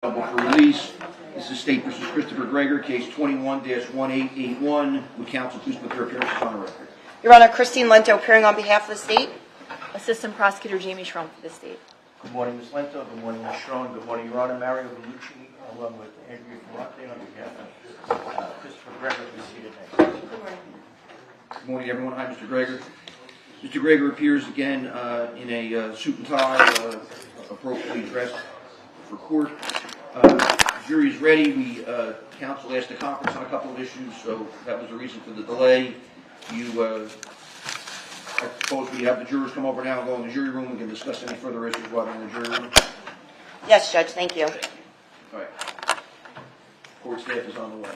Available for release. This is State versus Christopher Gregor, case 21-1881. Would counsel please put their appearances on the record? Your Honor, Christine Lento appearing on behalf of the state. Assistant Prosecutor Jamie Trung for the state. Good morning, Ms. Lento. Good morning, Ms. Strong. Good morning, Your Honor. Mario Bellucci, along with Andrea Ferrante on behalf of Christopher Gregor, who's seated next. Good morning. Good morning, everyone. Hi, Mr. Gregor. Mr. Gregor appears again in a suit and tie, appropriately dressed for court. Jury is ready. We counsel asked the conference on a couple of issues, so that was the reason for the delay. I suppose we have the jurors come over now and go in the jury room. We can discuss any further issues while they're in the jury room. Yes, Judge, thank you. All right. Court staff is on the way.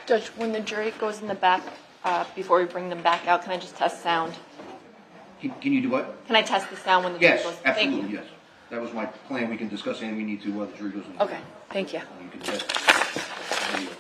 Judge, when the jury goes in the back, before we bring them back out, can I just test sound? Can you do what? Can I test the sound when the jury Yes, goes? absolutely, Thank you. yes. That was my plan. We can discuss anything we need to while the jury goes in. Okay, thank you. You can test. Video.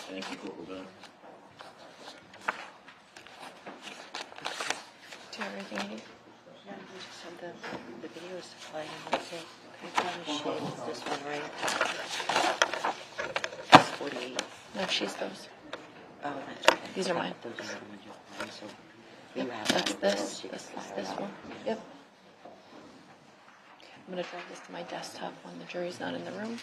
Thank you, Corporal Ben. Do you have everything you need? Yeah, we just have the videos to play and that's it. Okay, probably shows this one, right? It's 48. No, she's those. Oh, that's okay. These are mine. Those are the ones you have, so Yep, you have that's all this. those, you This can is fire this it up. one. Yep. I'm gonna drag this to my desktop when the jury's not in the room.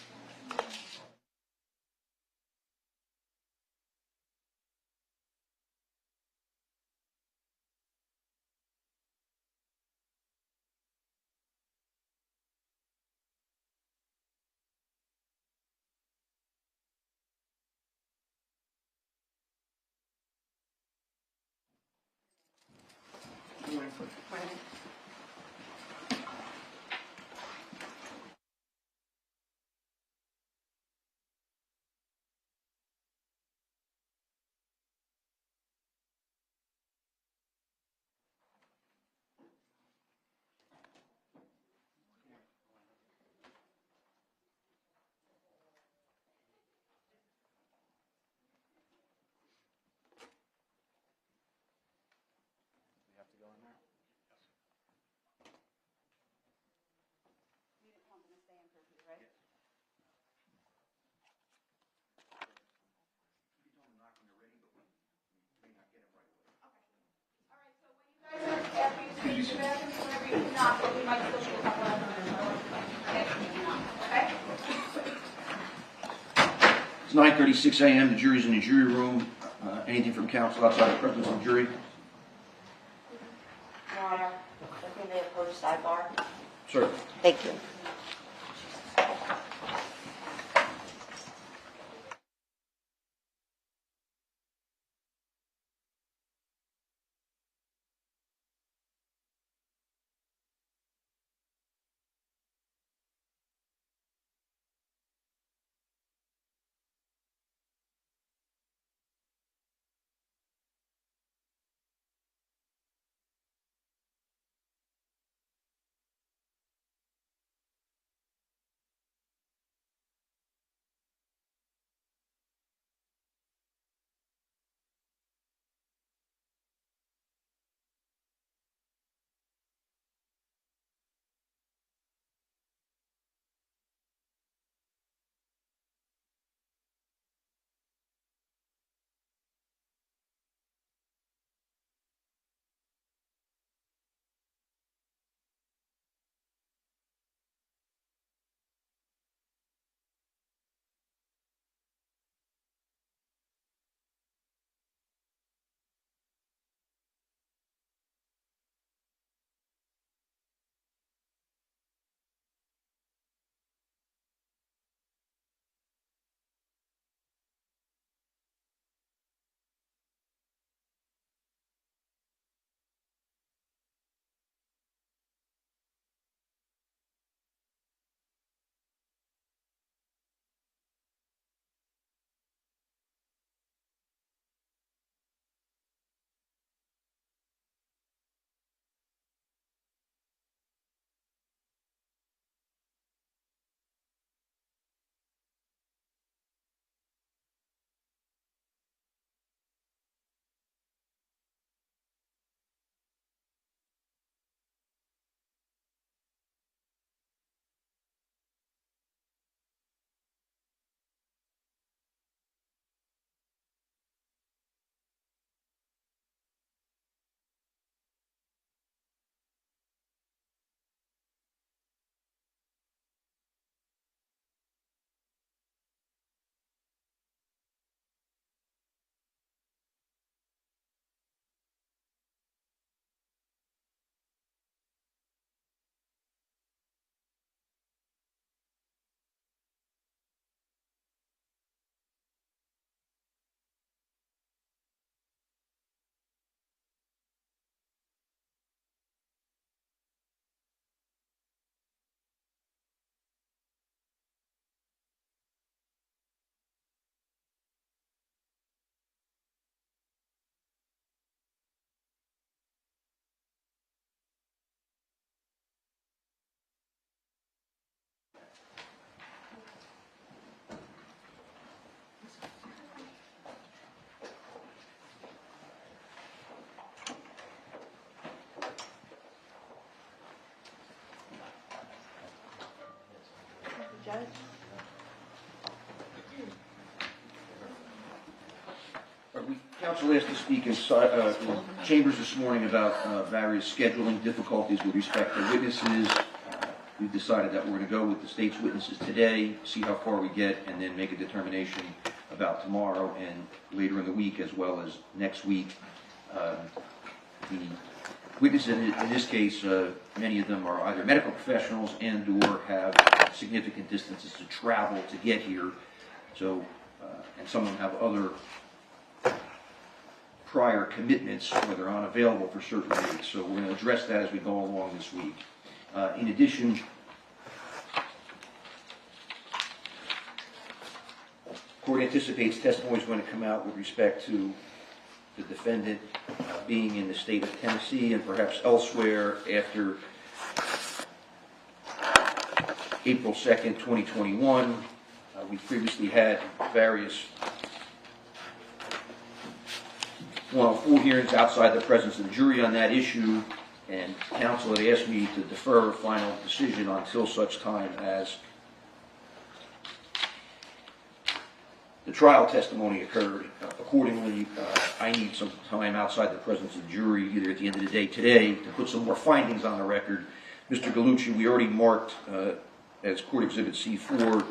It's 9:36 a.m. The jury's in the jury room. Anything from counsel outside the presence of the jury? Your Honor, I think they approach sidebar. Sir. Thank you. Council asked to speak in chambers this morning about various scheduling difficulties with respect to witnesses. We've decided that we're going to go with the state's witnesses today, see how far we get, and then make a determination about tomorrow and later in the week as well as next week. The witnesses in this case, many of them are either medical professionals and or have significant distances to travel to get here. So, and some of them have other prior commitments where they're unavailable for certain dates. So we're going to address that as we go along this week. In addition, court anticipates testimony is going to come out with respect to the defendant being in the state of Tennessee and perhaps elsewhere after April 2nd, 2021. We previously had various 104 hearings outside the presence of the jury on that issue, and counsel had asked me to defer a final decision until such time as the trial testimony occurred. Accordingly, I need some time outside the presence of the jury, either at the end of the day today, to put some more findings on the record. Mr. Gallucci, we already marked as Court Exhibit C4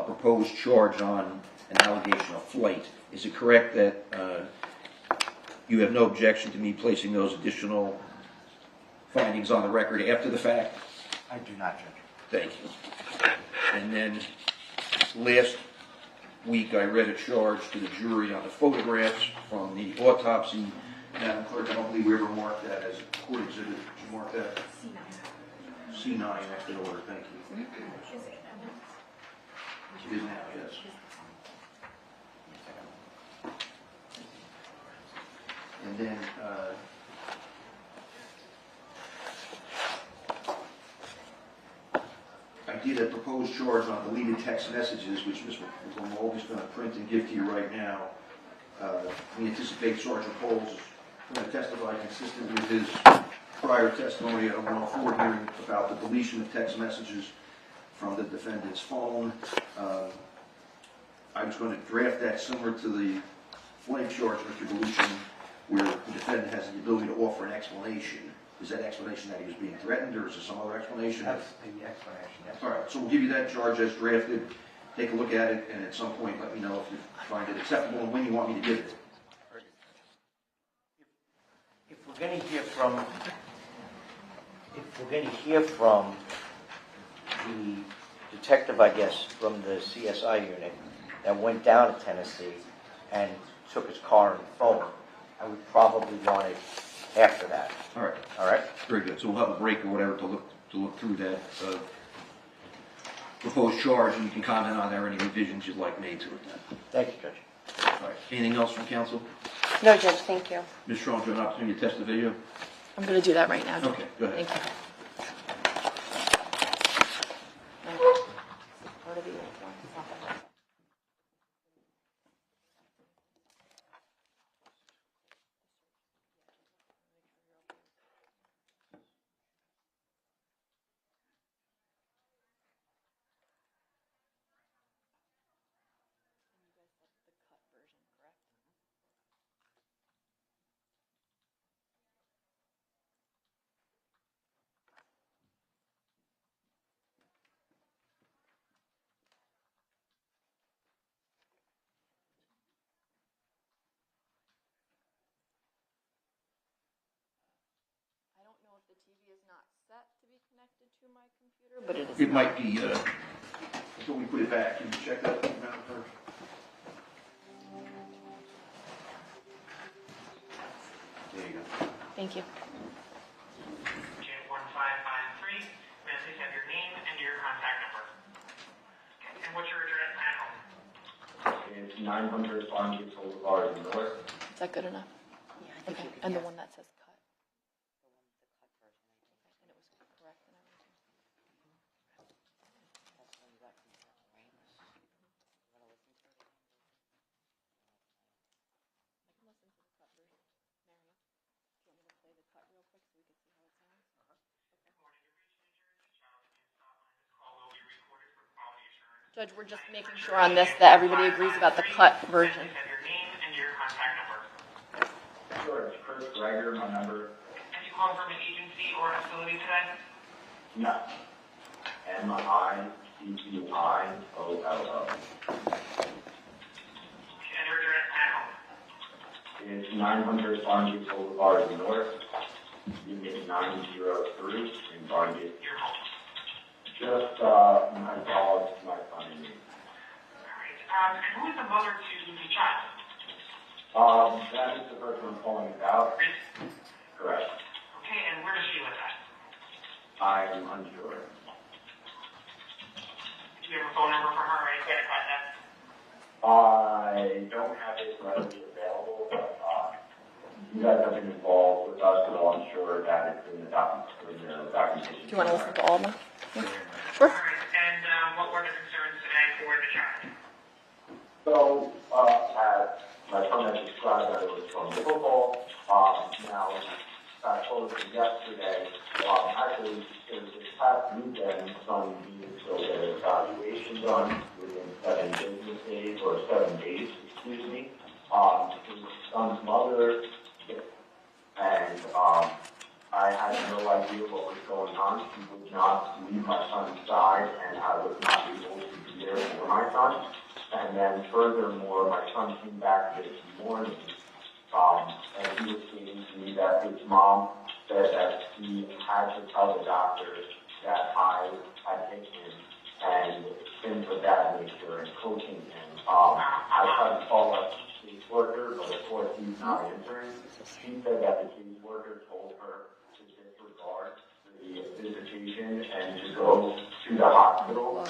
proposed charge on an allegation of flight. Is it correct that you have no objection to me placing those additional findings on the record after the fact? I do not, Judge. Thank you. And then last week I read a charge to the jury on the photographs from the autopsy. Madam Clerk, I don't believe we ever marked that as a court exhibit. Did you mark that? C9. C9 next in order. Thank you. It is now, yes. And then I did a proposed charge on deleted text messages, which Mr. Mold is going to print and give to you right now. We anticipate Sergeant Coles is going to testify consistent with his prior testimony at a 104 hearing about the deletion of text messages from the defendant's phone. I was going to draft that similar to the flight charge, Mr. Gallucci, where the defendant has the ability to offer an explanation. Is that explanation that he was being threatened, or is there some other explanation? That's the explanation, yes. All right, so we'll give you that charge as drafted. Take a look at it, and at some point let me know if you find it acceptable and when you want me to give it. If we're going to hear from the detective, I guess, from the CSI unit that went down to Tennessee and took his car and phone, I would probably want it after that. All right. All right? Very good. So we'll have a break or whatever to look through that proposed charge, and you can comment on there any revisions you'd like made to it then. Thank you, Judge. All right. Anything else from counsel? No, Judge, thank you. Ms. Trung, do you have an opportunity to test the video? I'm going to do that right now, Judge. Okay, go ahead. Thank you. Part of the uniform. The TV is not set to be connected to my computer, but it is. It might be, until we put it back. Can you check that Madam Clerk? There you go. Thank you. Jan 1553, may I please have your name and your contact number? And what's your address at home? It's 900 Farmgate Boulevard in North. Is that good enough? Yeah, I think Okay. you could, And the yeah. one that says cut. The one with the cut version, I think. And it was correct and everything. That's when you got from Carol, right? You want to listen to it again? I can listen to the cut version. Mariam, do you want me to play the cut real quick so we can see how it sounds? Good morning, you've reached New Jersey Child Abuse Hotline. This call will be recorded for quality assurance. Judge, we're just making sure on this that everybody agrees about the cut version. Please have your name and your contact number. Sure, it's Chris Gregor, my number. And you calling from an agency or a facility today? No. MICCIOLO. And your address at home? It's 900 Barngate Boulevard North, unit 903 in Barngate. Your home. Just my dog, my son, and me. Alright, and who is the mother to the child? That is the person I'm calling about. Chris? Correct. Okay, and where does she live at? I'm unsure. Do you have a phone number for her or any credit card debt? I don't have it readily available, but you guys have been involved with us, so I'm sure that it's in the documentation. Do you want to listen to all of them? Yeah. Sure. Alright, and what were the concerns today for the child? So, as my son had described, that it was from football. Now, fast forward to yesterday, actually, it was this past weekend, my son needed to go get an evaluation done within 7 business days, or 7 days, excuse me. His son's mother, and I had no idea what was going on. She would not leave my son's side, and I was not able to be there for my son. And then furthermore, my son came back this morning, and he was stating to me that his mom said that he had to tell the doctor that I had taken him and things of that nature and coaching him. I tried to call up the caseworker, but of course he's not answering. She said that the caseworker told her to disregard the visitation and to go to the hospital.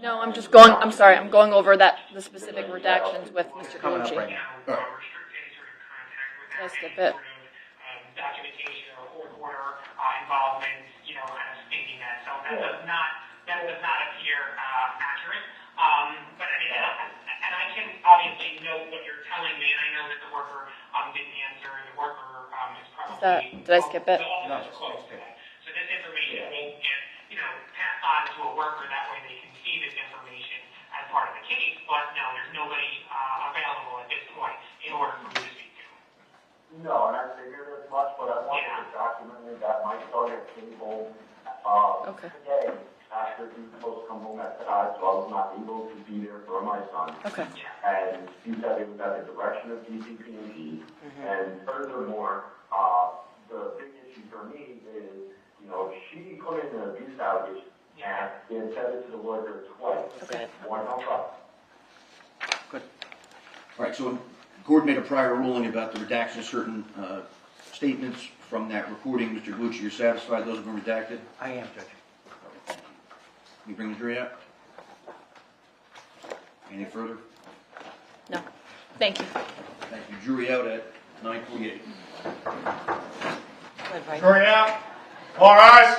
No, I'm just going. I'm sorry. I'm going over the specific redactions with Mr. Coming up Galucci. right now. Restrict any sort of contact with Did I skip any it? sort of documentation or court order involvement, kind of stating that. So that does not appear accurate. But I mean, and I can obviously note what you're telling me, and I know that the worker didn't answer, and the worker is probably. Did I skip it? The office is closed today. So this information will get, passed on to a worker. That way they can see this information as part of the case. But no, there's nobody available at this point in order for you to speak to. No, and I figured as much, but I wanted to document that my son had came home Okay. today after he was supposed to come home at 5, so I was not able to be there for my son. Okay. And he said it was at the direction of DCP&D. And furthermore, the big issue for me is, she put in an abuse allegation and then said it to the lawyer twice. Okay. One on top. All right, so the court made a prior ruling about the redaction of certain statements from that recording. Mr. Galucci, you're satisfied those have been redacted? I am, Judge. Can you bring the jury out? Any further? No. Thank you. Thank you. Jury out at 9:48. Good, right? Jury out. All rise.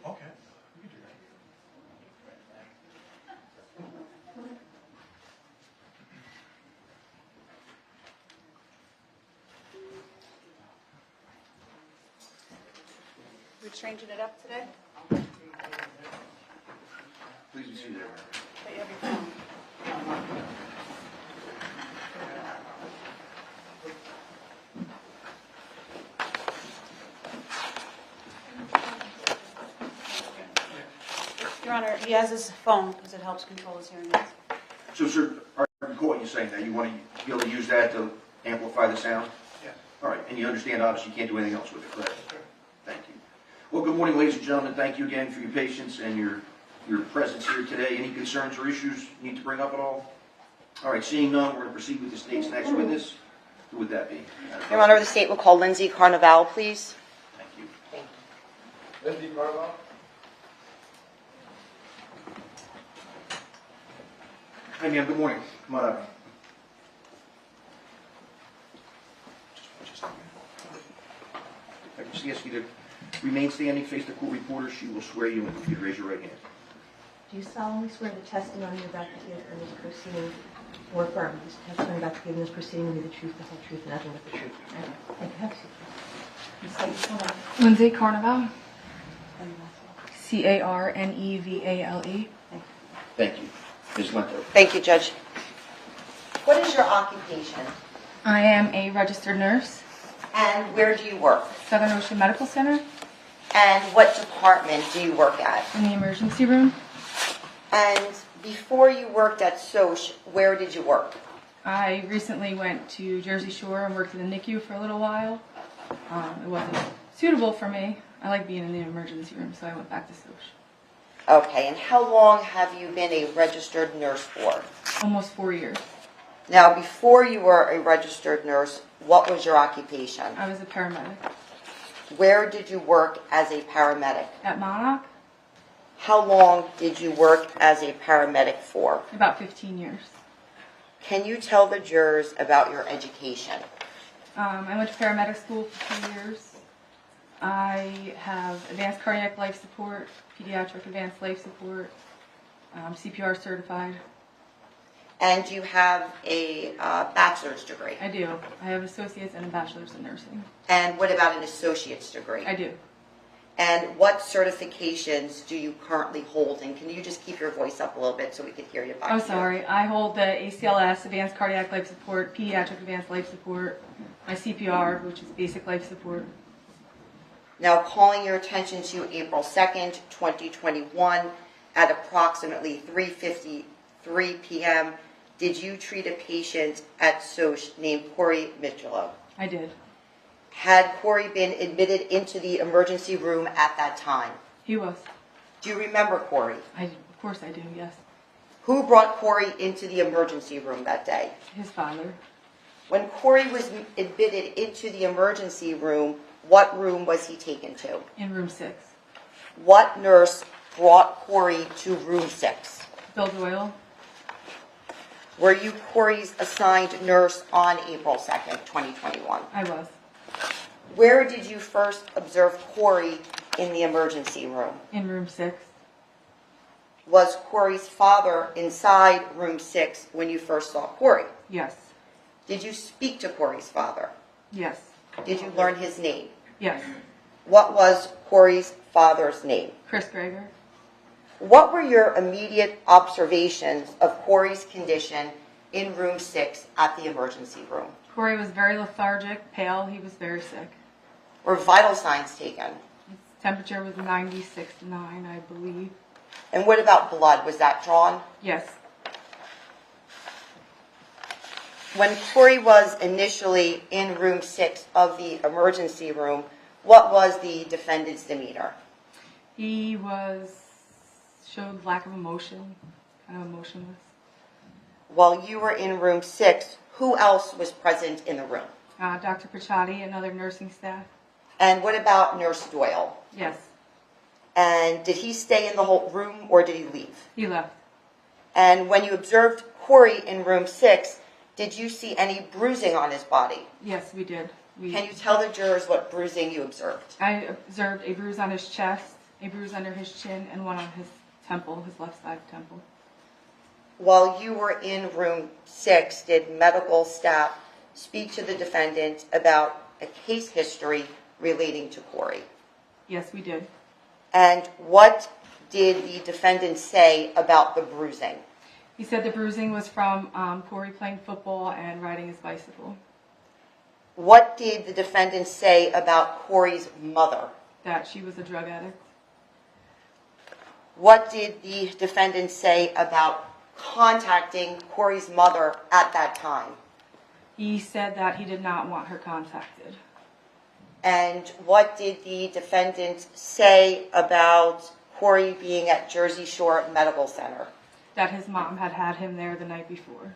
Okay. You do that. We're changing it up today? Please be seated. But you have your phone. Your Honor, he has his phone because it helps control his hearing aids. So, sir, I recall what you're saying now. You want to be able to use that to amplify the sound? Yes. All right, and you understand, obviously, you can't do anything else with it, correct? Thank you. Well, good morning, ladies and gentlemen. Thank you again for your patience and your presence here today. Any concerns or issues you need to bring up at all? All right, seeing none, we're going to proceed with the state's next witness. Who would that be? Your Honor, the state will call Lindsay Carnaval, please. Thank you. Lindsay Carlisle. Hi, ma'am. Good morning. Come on up. I just ask you to remain standing, face the court reporter. She will swear you in. If you'd raise your right hand. Do you solemnly swear the testimony you're about to give in this proceeding or affirm this testimony about to give in this proceeding will be the truth, the whole truth, and nothing but the truth. Thank you. Have a seat. Please state your full name. Lindsay Carnival, And your last name. Carnevale. Thank you. Ms. Lento. Thank you, Judge. What is your occupation? I am a registered nurse, And where do you work? Southern Ocean Medical Center, And what department do you work at? in the emergency room. And before you worked at SOCH, where did you work? I recently went to Jersey Shore and worked in the NICU for a little while. It wasn't suitable for me. I like being in the emergency room, so I went back to SOCH. Okay, and how long have you been a registered nurse for? Almost 4 years. Now, before you were a registered nurse, what was your occupation? I was a paramedic Where did you work as a paramedic? at Monarch, How long did you work as a paramedic for? about 15 years. Can you tell the jurors about your education? I went to paramedic school for 2 years. I have advanced cardiac life support, pediatric advanced life support, CPR certified. And you have a bachelor's degree. I do. I have associates and a bachelor's in nursing. And what about an associate's degree? I do. And what certifications do you currently hold? And can you just keep your voice up a little bit so we can hear you back Oh, here? sorry. I hold the ACLS, Advanced Cardiac Life Support, Pediatric Advanced Life Support, my CPR, which is Basic Life Support. Now, calling your attention to April 2nd, 2021, at approximately 3:53 p.m., did you treat a patient at SOCH named Corey Michello? I did. Had Corey been admitted into the emergency room at that time? He was. Do you remember Corey? Of course I do, yes. Who brought Corey into the emergency room that day? His father. When Corey was admitted into the emergency room, what room was he taken to? In room 6. What nurse brought Corey to room 6? Bill Doyle. Were you Corey's assigned nurse on April 2nd, 2021? I was. Where did you first observe Corey in the emergency room? In room 6. Was Corey's father inside room 6 when you first saw Corey? Yes. Did you speak to Corey's father? Yes. Did you learn his name? Yes. What was Corey's father's name? Chris Gregor. What were your immediate observations of Corey's condition in room 6 at the emergency room? Corey was very lethargic, pale. He was very sick. Were vital signs taken? His temperature was 96.9, I believe. And what about blood? Was that drawn? Yes. When Corey was initially in room 6 of the emergency room, what was the defendant's demeanor? He showed lack of emotion, kind of emotionless. While you were in room 6, who else was present in the room? Dr. Pichotti and other nursing staff. And what about Nurse Doyle? Yes. And did he stay in the whole room or did he leave? He left. And when you observed Corey in room 6, did you see any bruising on his body? Yes, we did. Can you tell the jurors what bruising you observed? I observed a bruise on his chest, a bruise under his chin, and one on his temple, his left side temple. While you were in room 6, did medical staff speak to the defendant about a case history relating to Corey? Yes, we did. And what did the defendant say about the bruising? He said the bruising was from Corey playing football and riding his bicycle. What did the defendant say about Corey's mother? That she was a drug addict. What did the defendant say about contacting Corey's mother at that time? He said that he did not want her contacted. And what did the defendant say about Corey being at Jersey Shore Medical Center? That his mom had had him there the night before.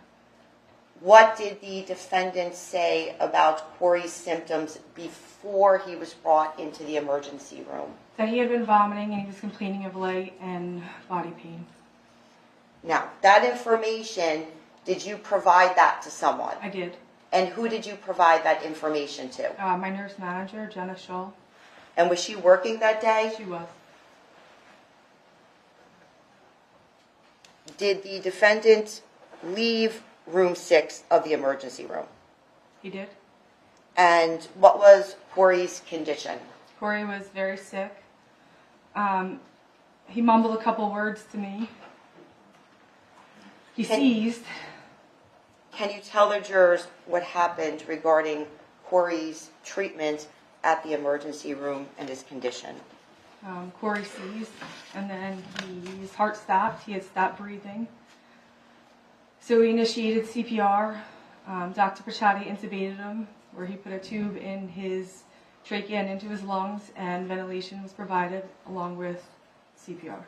What did the defendant say about Corey's symptoms before he was brought into the emergency room? That he had been vomiting and he was complaining of light and body pain. Now, that information, did you provide that to someone? I did. And who did you provide that information to? My nurse manager, Jenna Shaw. And was she working that day? She was. Did the defendant leave room 6 of the emergency room? He did. And what was Corey's condition? Corey was very sick. He mumbled a couple words to me. He seized. Can you tell the jurors what happened regarding Corey's treatment at the emergency room and his condition? Corey seized, and then his heart stopped. He had stopped breathing. So we initiated CPR. Dr. Pachati intubated him, where he put a tube in his trachea and into his lungs, and ventilation was provided along with CPR.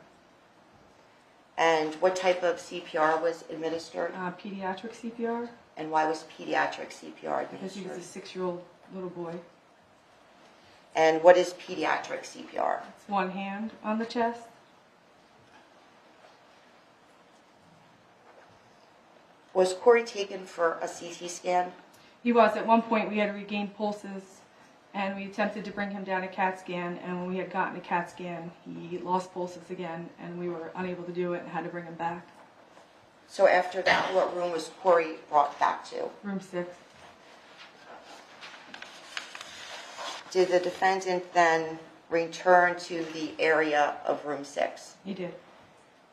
And what type of CPR was administered? Pediatric CPR, And why was pediatric CPR because he was administered? a 6-year-old little boy. And what is pediatric CPR? It's one hand on the chest. Was Corey taken for a CT scan? He was. At one point, we had regained pulses, and we attempted to bring him down a CAT scan, and when we had gotten a CAT scan, he lost pulses again, and we were unable to do it and had to bring him back. So after that, what room was Corey brought back to? Room 6. Did the defendant then return to the area of room 6? He did.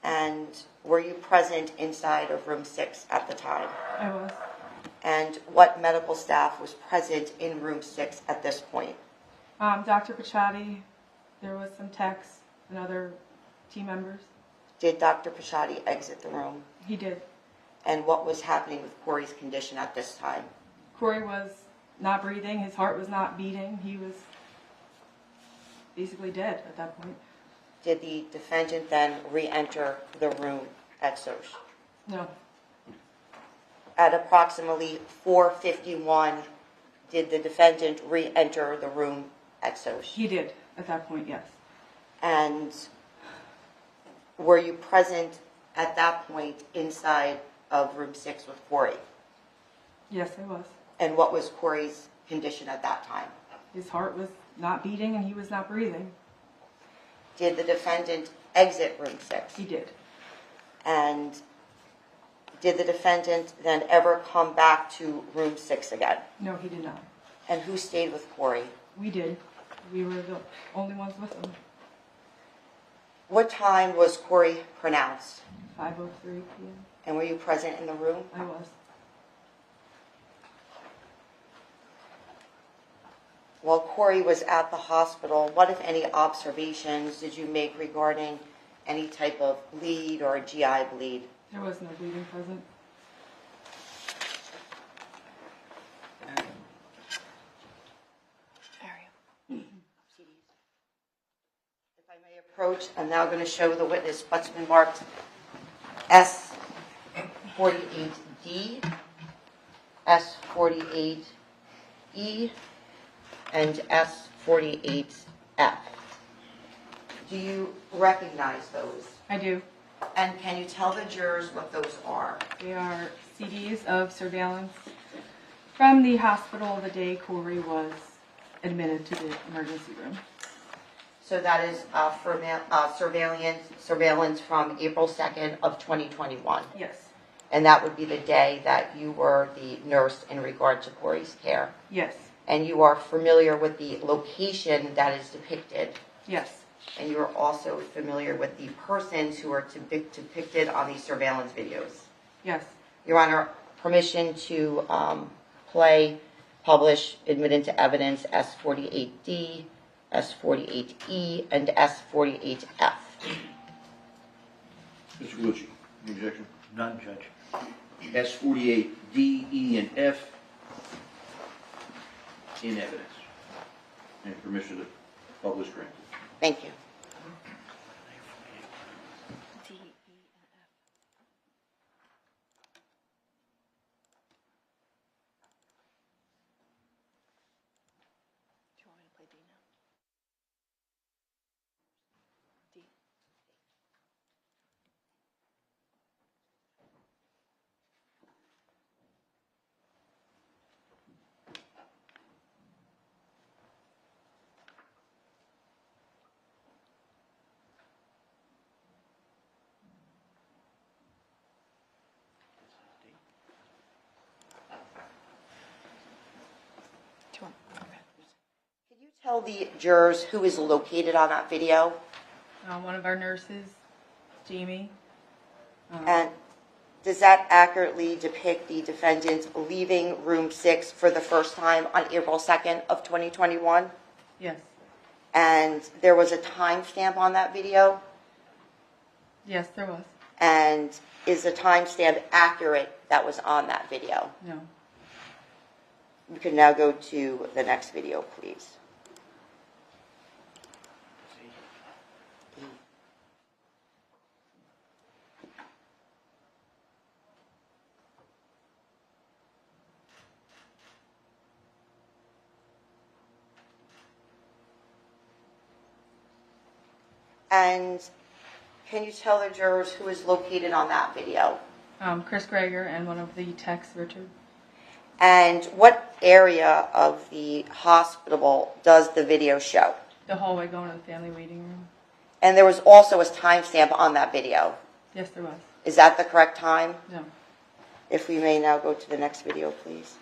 And were you present inside of room 6 at the time? I was. And what medical staff was present in room 6 at this point? Dr. Pachati, there was some techs and other team members. Did Dr. Pachati exit the room? He did. And what was happening with Corey's condition at this time? Corey was not breathing. His heart was not beating. He was basically dead at that point. Did the defendant then re-enter the room at Soch? No. At approximately 4:51, did the defendant re-enter the room at Soch? He did at that point, yes. And were you present at that point inside of room 6 with Corey? Yes, I was. And what was Corey's condition at that time? His heart was not beating and he was not breathing. Did the defendant exit room 6? He did. And did the defendant then ever come back to room 6 again? No, he did not. And who stayed with Corey? We did. We were the only ones with him. What time was Corey pronounced? 5:03 p.m. And were you present in the room? I was. While Corey was at the hospital, what, if any, observations did you make regarding any type of bleed or a GI bleed? There was no bleeding present. If I may approach, I'm now going to show the witness what's been marked S48D, S48E, and S48F. Do you recognize those? I do. And can you tell the jurors what those are? They are CDs of surveillance from the hospital the day Corey was admitted to the emergency room. So that is surveillance from April 2nd of 2021. Yes. And that would be the day that you were the nurse in regard to Corey's care. Yes. And you are familiar with the location that is depicted. Yes. And you are also familiar with the persons who are depicted on these surveillance videos. Yes. Your Honor, permission to play, publish, admit into evidence S48D, S48E, and S48F. Mr. Galucci, any objection? None, Judge. S48, D, E, and F in evidence. And permission to publish granted. Thank you. D, E, and F. Do you want me to play D now? D. tell the jurors who is located on that video? One of our nurses, Jamie. And does that accurately depict the defendant leaving room 6 for the first time on April 2nd of 2021? Yes. And there was a timestamp on that video? Yes, there was. And is the timestamp accurate that was on that video? No. You can now go to the next video, please. And can you tell the jurors who is located on that video? Chris Gregor and one of the techs, Richard. And what area of the hospital does the video show? The hallway going to the family waiting room. And there was also a timestamp on that video. Yes, there was. Is that the correct time? No. If we may now go to the next video, please.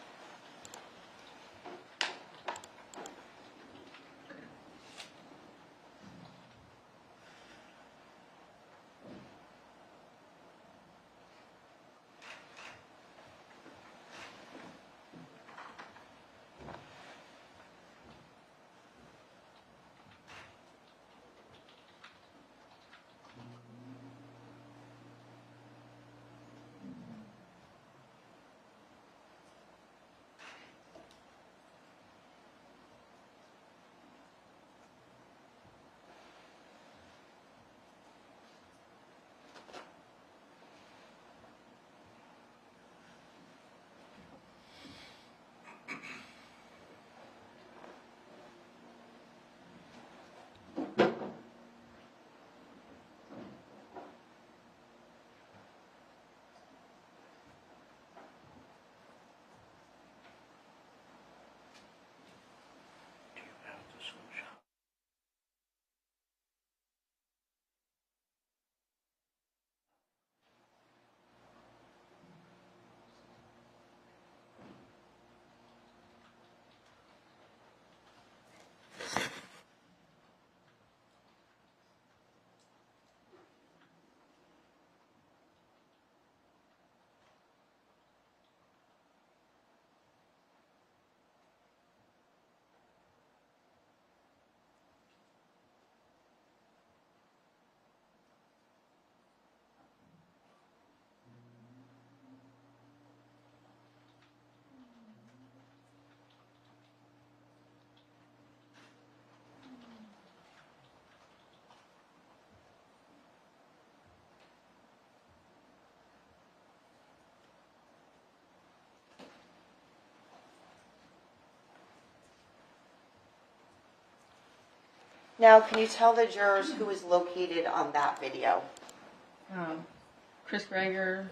Now, can you tell the jurors who is located on that video? Chris Gregor,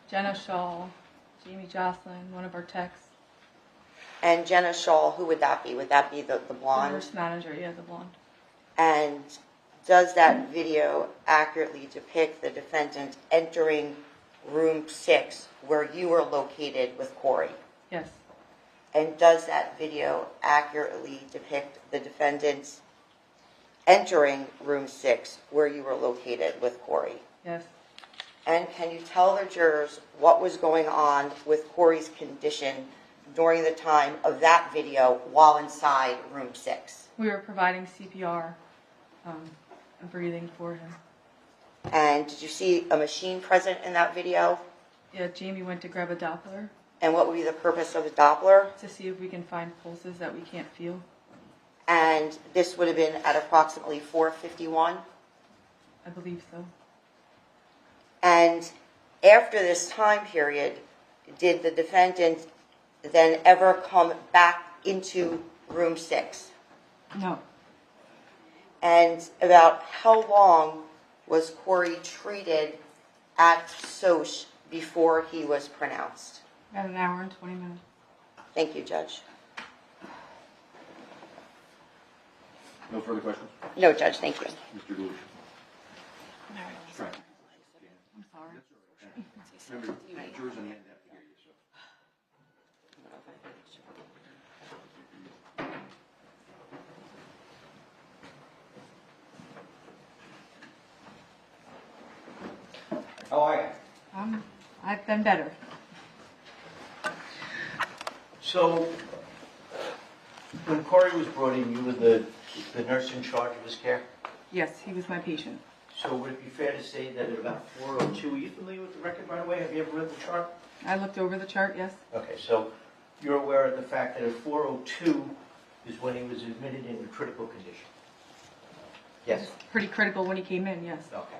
Jenna Shaw, Jamie Jocelyn, one of our techs. And Jenna Shaw, who would that be? Would that be the The blonde? nurse manager, yeah, the blonde. And does that video accurately depict the defendant entering room 6 where you were located with Corey? Yes. And does that video accurately depict the defendant entering room 6 where you were located with Corey? Yes. And can you tell the jurors what was going on with Corey's condition during the time of that video while inside room 6? We were providing CPR and breathing for him. And did you see a machine present in that video? Yeah, Jamie went to grab a Doppler And what would be the purpose of the Doppler? to see if we can find pulses that we can't feel. And this would have been at approximately 4:51. I believe so. And after this time period, did the defendant then ever come back into room 6? No. And about how long was Corey treated at SOCH before he was pronounced? About an hour and 20 minutes. Thank you, Judge. No further questions? No, Judge, thank you. Mr. Gould. Right. I'm sorry. Remember, the jurors on the end have to hear you, so. How are you? I've been better. So, when Corey was brought in, you were the nurse in charge of his care? Yes, he was my patient. So would it be fair to say that at about 4:02, are you familiar with the record right away? Have you ever read the chart? I looked over the chart, yes. Okay, so you're aware of the fact that at 4:02 is when he was admitted in critical condition? Yes? Pretty critical when he came in, yes. Okay.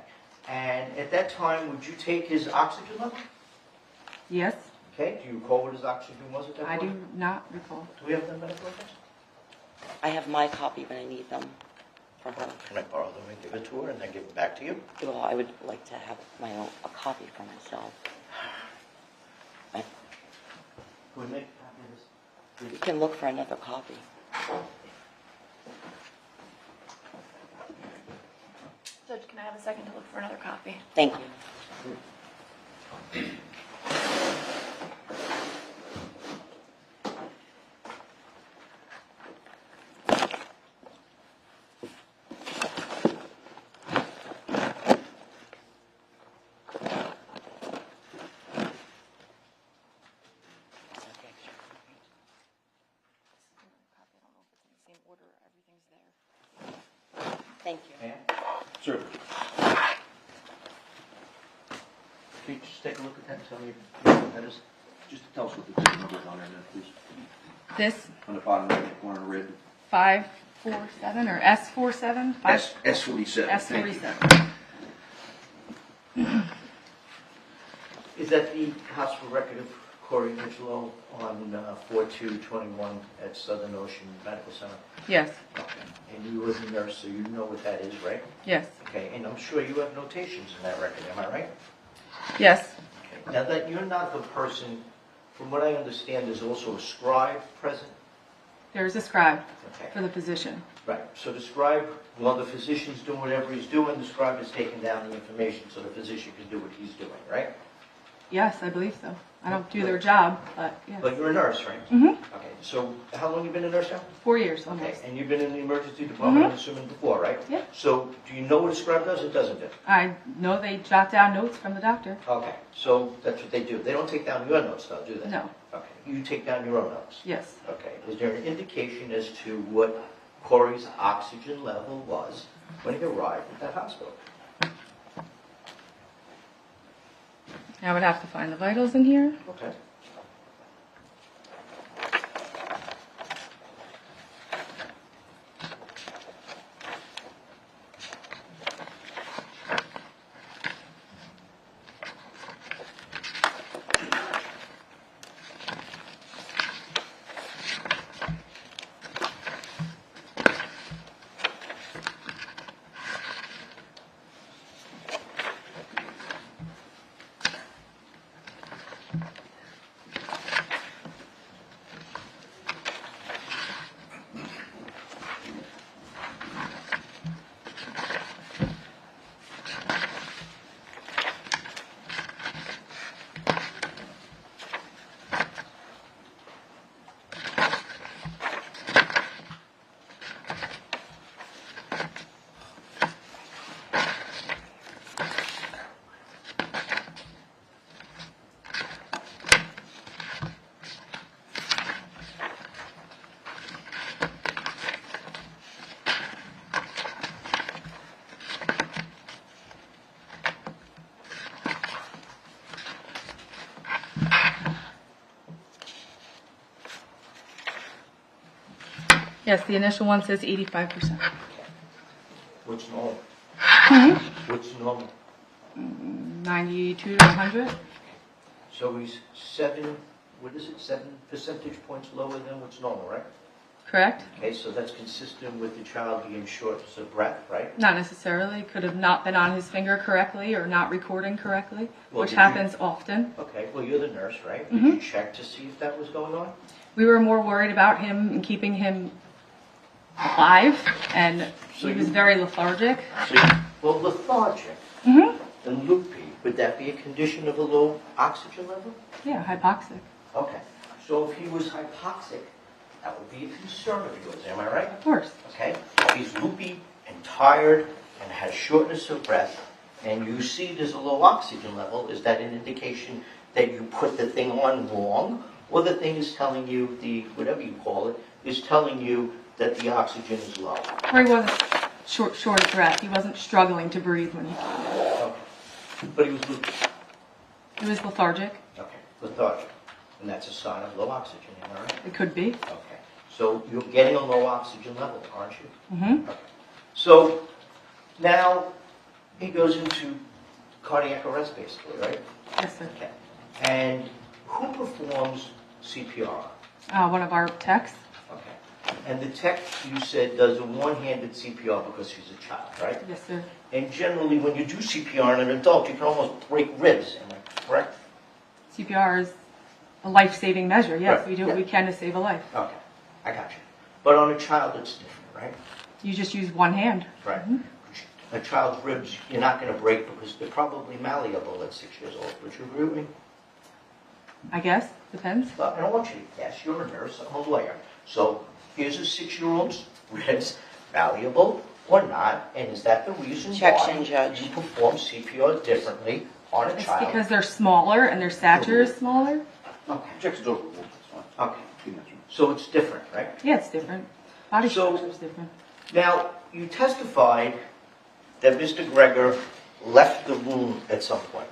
And at that time, would you take his oxygen level? Yes, Okay, do you recall what his oxygen was at that I point? do not recall. Do we have the medical records? I have my copy, but I need them from her. Can I borrow them and give it to her and then give it back to you? Well, I would like to have a copy for myself. Can we make a copy of this? You can look for another copy. Judge, can I have a second to look for another copy? Thank you. Thank you. Ma'am? Sir, Can you just take a look at that and tell me what that is? just tell us what the ticket number is on there, then, please. This On the bottom right corner, red. 547 or S47? S47. S47. Is that the hospital record of Corey Mitchell on 4221 at Southern Ocean Medical Center? Yes, Okay. And you were the nurse, so you know what that is, right? yes, Okay, and I'm sure you have notations in that record, am I right? yes. Okay. Now that you're not the person, from what I understand, there's also a scribe present? There's a scribe Okay. for the physician. Right, so the scribe, while the physician's doing whatever he's doing, the scribe is taking down the information so the physician can do what he's doing, right? Yes, I believe so. I don't do their job, but yes. But you're a nurse, right? Mm-hmm. Okay, so how long you been a nurse now? 4 years Okay, almost. and you've been in the emergency department, I'm assuming, before, right? Yeah. So do you know what a scribe does or doesn't do? I know they jot down notes from the doctor. Okay, so that's what they do. They don't take down your notes though, do they? No, Okay, you take down your own notes? yes. Okay, is there an indication as to what Corey's oxygen level was when he arrived at that hospital? I would have to find the vitals in here. Okay. Yes, the initial one says 85%. What's normal? What's normal? 92 to 100. So he's 7 percentage points lower than what's normal, right? Correct? Okay, so that's consistent with the child being shortness of breath, right? Not necessarily. Could have not been on his finger correctly or not recording correctly, Well, which did you- happens often. Okay, well, you're the nurse, right? Did you check to see if that was going on? We were more worried about him and keeping him alive, and So he was you- very lethargic. Well, lethargic Mm-hmm. and loopy, would that be a condition of a low oxygen level? Yeah, hypoxic. Okay, so if he was hypoxic, that would be a concern of yours, am I right? Of course. Okay, if he's loopy and tired and has shortness of breath, and you see there's a low oxygen level, is that an indication that you put the thing on wrong, or the thing is telling you, the whatever you call it, is telling you that the oxygen is low? Corey wasn't short of breath. He wasn't struggling to breathe when he came in. Okay. But he was He was lethargic. lethargic, and that's a sign of low oxygen, am I right? It could be. Okay. So you're getting a low oxygen level, aren't you? Mm-hmm. Okay. So now he goes into cardiac arrest, basically, right? Yes, sir. Okay. And who performs CPR? One of our techs. Okay. And the tech, you said, does a one-handed CPR because she's a child, right? Yes, sir. And generally, when you do CPR on an adult, you can almost break ribs, am I correct? CPR is a life-saving measure. Yes, Right. we do what we can to save a life. Okay, I got you. But on a child, it's different, right? You just use one hand. Right. A child's ribs, you're not going to break because they're probably malleable at 6 years old. Would you agree with me? I guess. Depends. Well, I don't want you to guess. You're a nurse. I'm a lawyer. So here's a 6-year-old's ribs, malleable or not, and is that the reason Objection, why Judge. you perform CPR differently on a It's child? because they're smaller and their stature is smaller. Okay. Objection's overruled, that's fine. Okay. So it's different, right? Yeah, it's different. Body So- structure is different. Now, you testified that Mr. Gregor left the room at some point,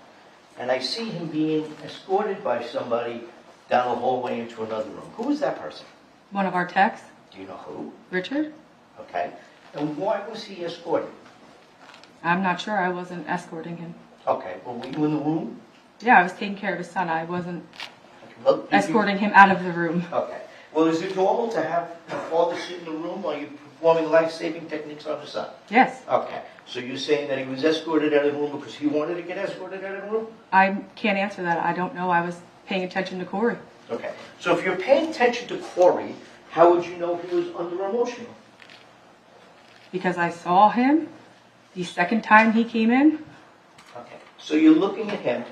and I see him being escorted by somebody down the hallway into another room. Who is that person? One of our techs, Do you know who? Richard. Okay. And why was he escorted? I'm not sure. I wasn't escorting him. Okay. Well, were you in the room? Yeah, I was taking care of his son. I wasn't Well, did you- escorting him out of the room. Okay. Well, is it normal to have a father sit in the room while you're performing life-saving techniques on the son? Yes. Okay. So you're saying that he was escorted out of the room because he wanted to get escorted out of the room? I can't answer that. I don't know. I was paying attention to Corey. Okay. So if you're paying attention to Corey, how would you know he was under emotional? Because I saw him the second time he came in. Okay. So you're looking at him,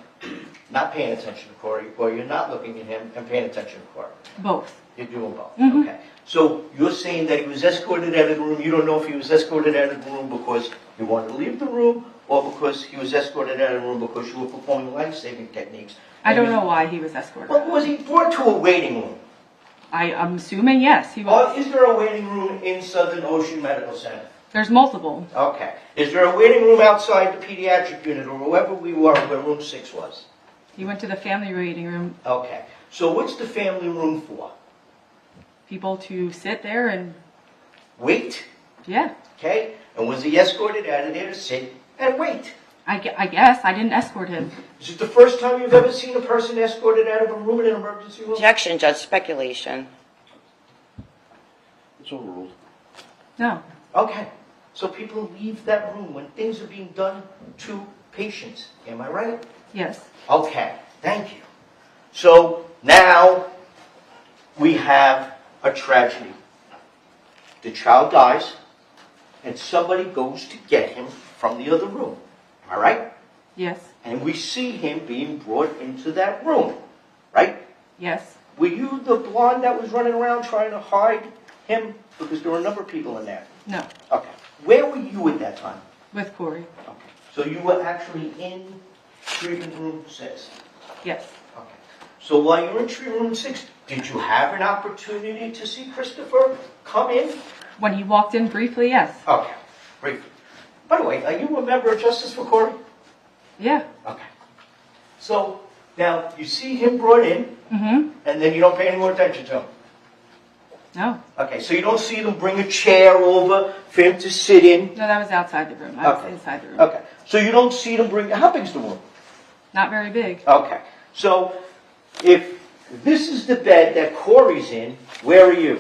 not paying attention to Corey, or you're not looking at him and paying attention to Corey? Both. You're doing both. Mhm. Okay. So you're saying that he was escorted out of the room. You don't know if he was escorted out of the room because he wanted to leave the room or because he was escorted out of the room because you were performing life-saving techniques. I don't know why he was escorted. But was he brought to a waiting room? I'm assuming yes, he Or was. is there a waiting room in Southern Ocean Medical Center? There's multiple. Okay. Is there a waiting room outside the pediatric unit or wherever we were where room 6 was? He went to the family waiting room. Okay. So what's the family room for? People to sit there and Wait. yeah. Okay. And was he escorted out of there to sit and wait? I guess I didn't escort him. Is it the first time you've ever seen a person escorted out of a room in an emergency room? Objection, Judge. Speculation. It's overruled. No. Okay. So people leave that room when things are being done to patients. Am I right? Yes. Okay. Thank you. So now we have a tragedy. The child dies and somebody goes to get him from the other room. Am I right? Yes. And we see him being brought into that room. Right? Yes. Were you the blonde that was running around trying to hide him? Because there were a number of people in there. No. Okay. Where were you at that time? With Corey. Okay. So you were actually in treatment room 6? Yes. Okay. So while you were in treatment room 6, did you have an opportunity to see Christopher come in? When he walked in briefly, yes. Okay. Briefly. By the way, are you a member of Justice for Corey? Yeah. Okay. So now you see him brought in, Mm-hmm. and then you don't pay any more attention to him. No. Okay, so you don't see them bring a chair over for him to sit in. No, that was outside the room. I was Okay. inside the room. Okay, so you don't see them bring. How big's the room? Not very big. Okay, so if this is the bed that Corey's in, where are you?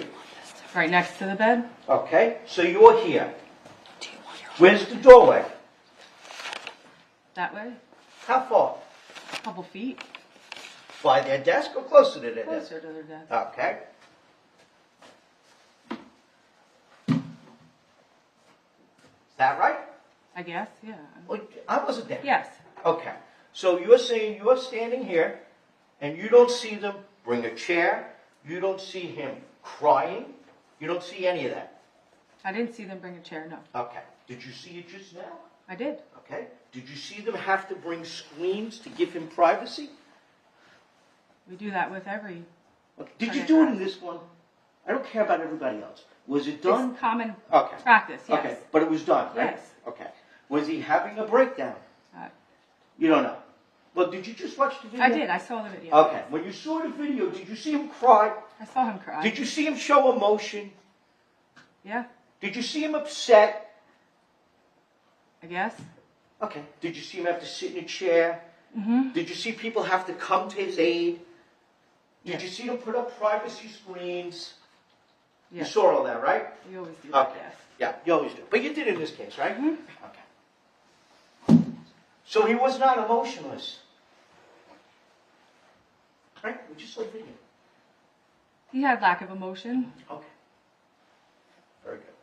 Right next to the bed. Okay, so you're here. Where's the doorway? That way. How far? A couple feet. By their desk or closer to their desk? Closer to their desk. Okay. Is that right? I guess, yeah. Well, I wasn't there. Yes. Okay. So you're saying you're standing here and you don't see them bring a chair, you don't see him crying, you don't see any of that. I didn't see them bring a chair, no. Okay. Did you see it just now? I did. Okay. Did you see them have to bring screens to give him privacy? We do that with every. Okay. Did you do it in this one? I don't care about everybody else. Was it done? It's common Okay. practice. Yes. Okay, but it was done, right? Yes. Okay. Was he having a breakdown? Uh, You don't know. Well, did you just watch the video? I did. I saw the video. Okay. When you saw the video, did you see him cry? I saw him cry. Did you see him show emotion? Yeah. Did you see him upset? I guess. Okay. Did you see him have to sit in a chair? Mm-hmm. Did you see people have to come to his aid? Did Yes. you see him put up privacy screens? Yes. You saw all that, right? We always do that. Okay. Yes. Yeah, you always do. But you did in this case, right? Mhm. Okay. So he was not emotionless. Right? We just saw the video. He had lack of emotion. Okay. Very good.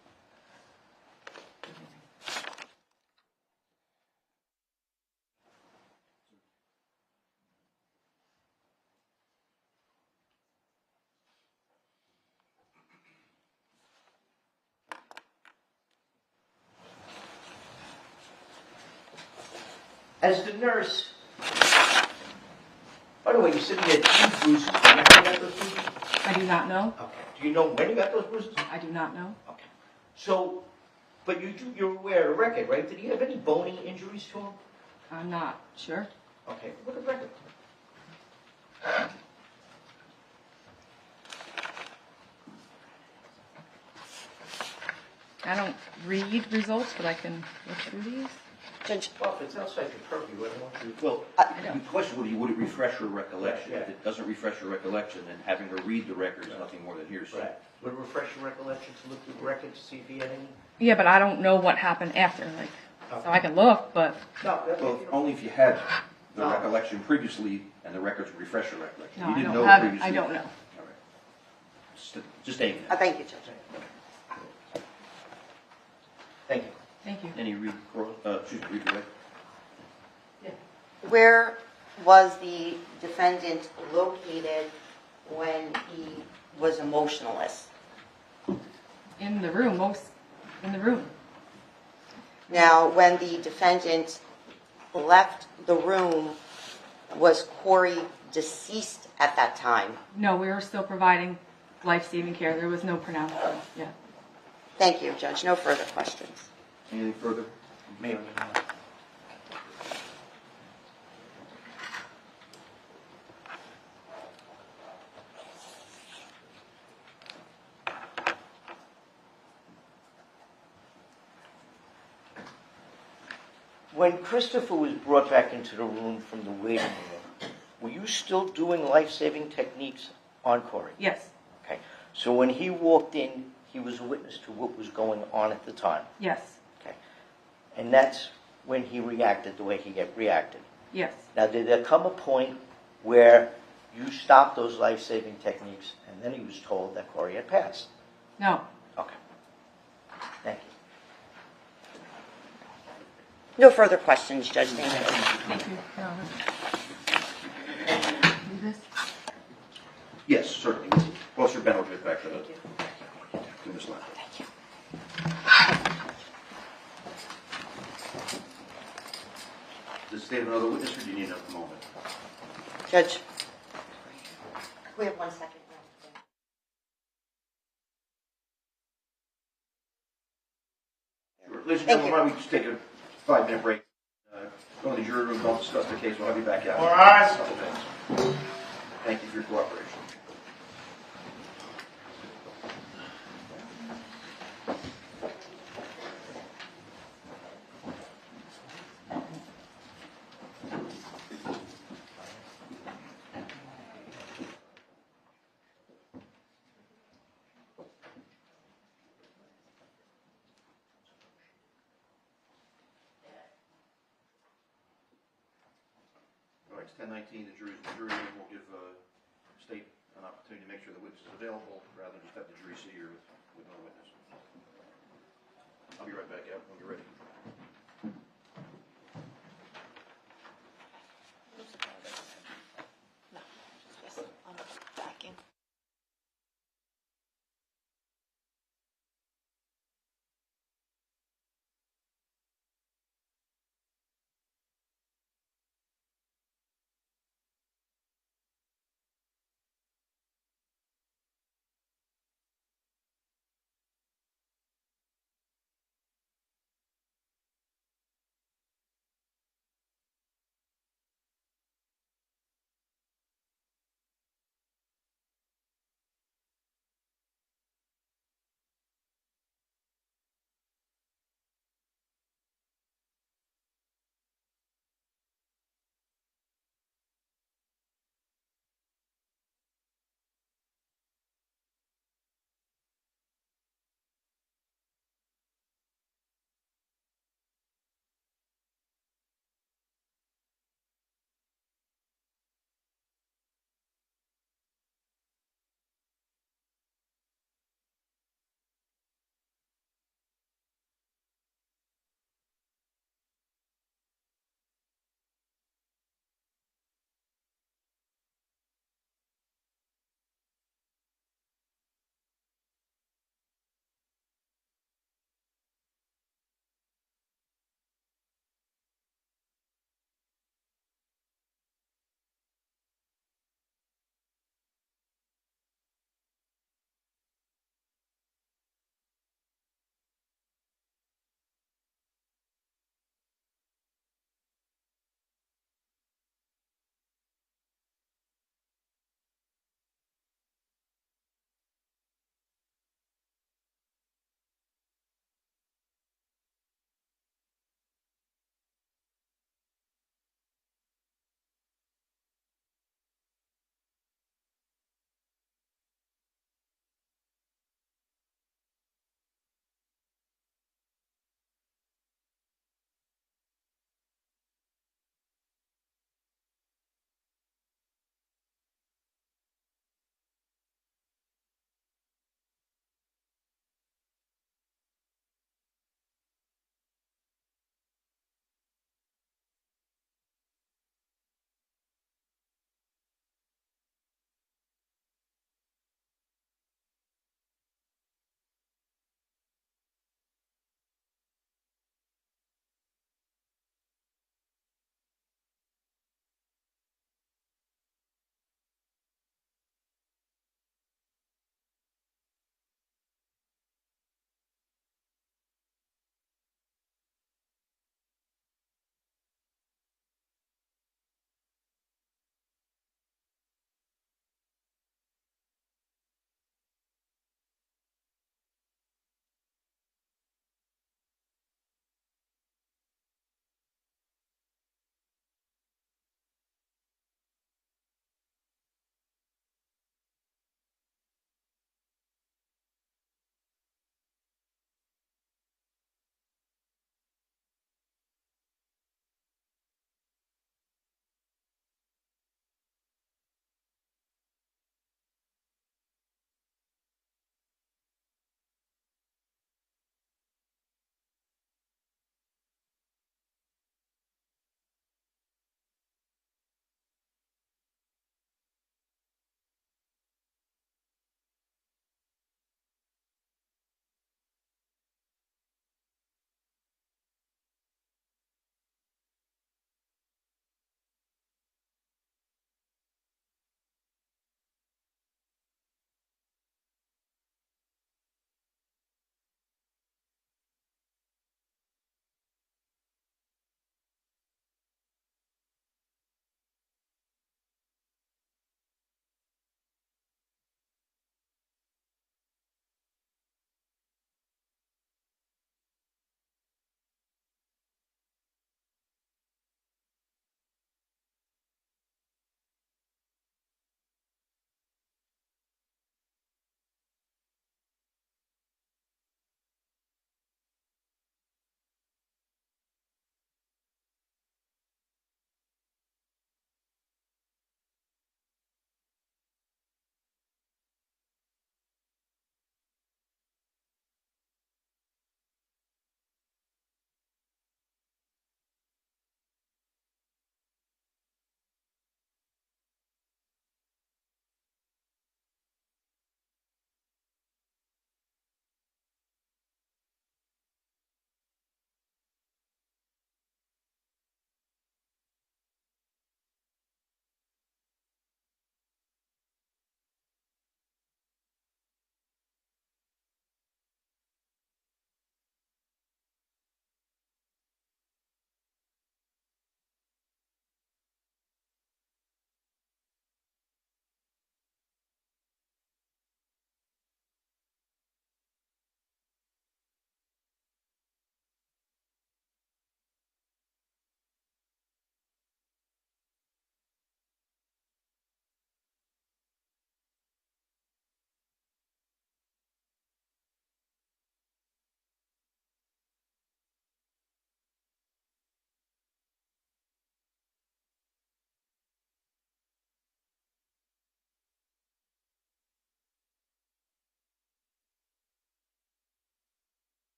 As the nurse, by the way, you said he had 2 bruises. Do you know how he got those bruises? I do not know. Okay. Do you know when he got those bruises? I do not know. Okay. So, but you're aware of the record, right? Did he have any bony injuries to him? I'm not sure. Okay. Look at the record. I don't read results, but I can look through these. Judge, Well, if it's outside your purview, I don't want you. Well, don't. the question would it refresh your recollection? Yeah. If it doesn't refresh your recollection, then having to read the record is nothing more than hearsay. Right. Would it refresh your recollection to look through the record to see if he had any? Yeah, but I don't know what happened after. Like, so I can look, but No, Well, only if you had the No. recollection previously and the records would refresh your recollection. no, You I didn't don't know have. previously. I don't know. All right. Just aiming. thank you, Judge. Thank you. Thank you. Any read away? Where was the defendant located when he was emotionless? In the room, in the room. Now, when the defendant left the room, was Corey deceased at that time? No, we were still providing life-saving care. There was no pronounced death. Yeah. Thank you, Judge. No further questions. Anything further? Maybe. When Christopher was brought back into the room from the waiting room, were you still doing life-saving techniques on Corey? Yes. Okay. So when he walked in, he was a witness to what was going on at the time. Yes. Okay. And that's when he reacted the way he reacted. Yes. Now, did there come a point where you stopped those life-saving techniques and then he was told that Corey had passed? No. Okay. Thank you. No further questions, Judge. Thank you. Thank you. Do this? Yes, certainly. Officer Ben will get back to Ms. Lamb. Thank you. Does the state have another witness, or do you need another moment? Judge, we have 1 second. Sure. Ladies and Thank gentlemen, why don't we just take a 5-minute break? Go in the jury room, don't discuss the case, we'll have you back out. All right. In a couple minutes. Thank you for your cooperation. All right, it's 10:19, the jury's in the jury room. We'll give state an opportunity to make sure the witness is available, rather than just have the jury sit here with no witness. I'll be right back out when you're ready.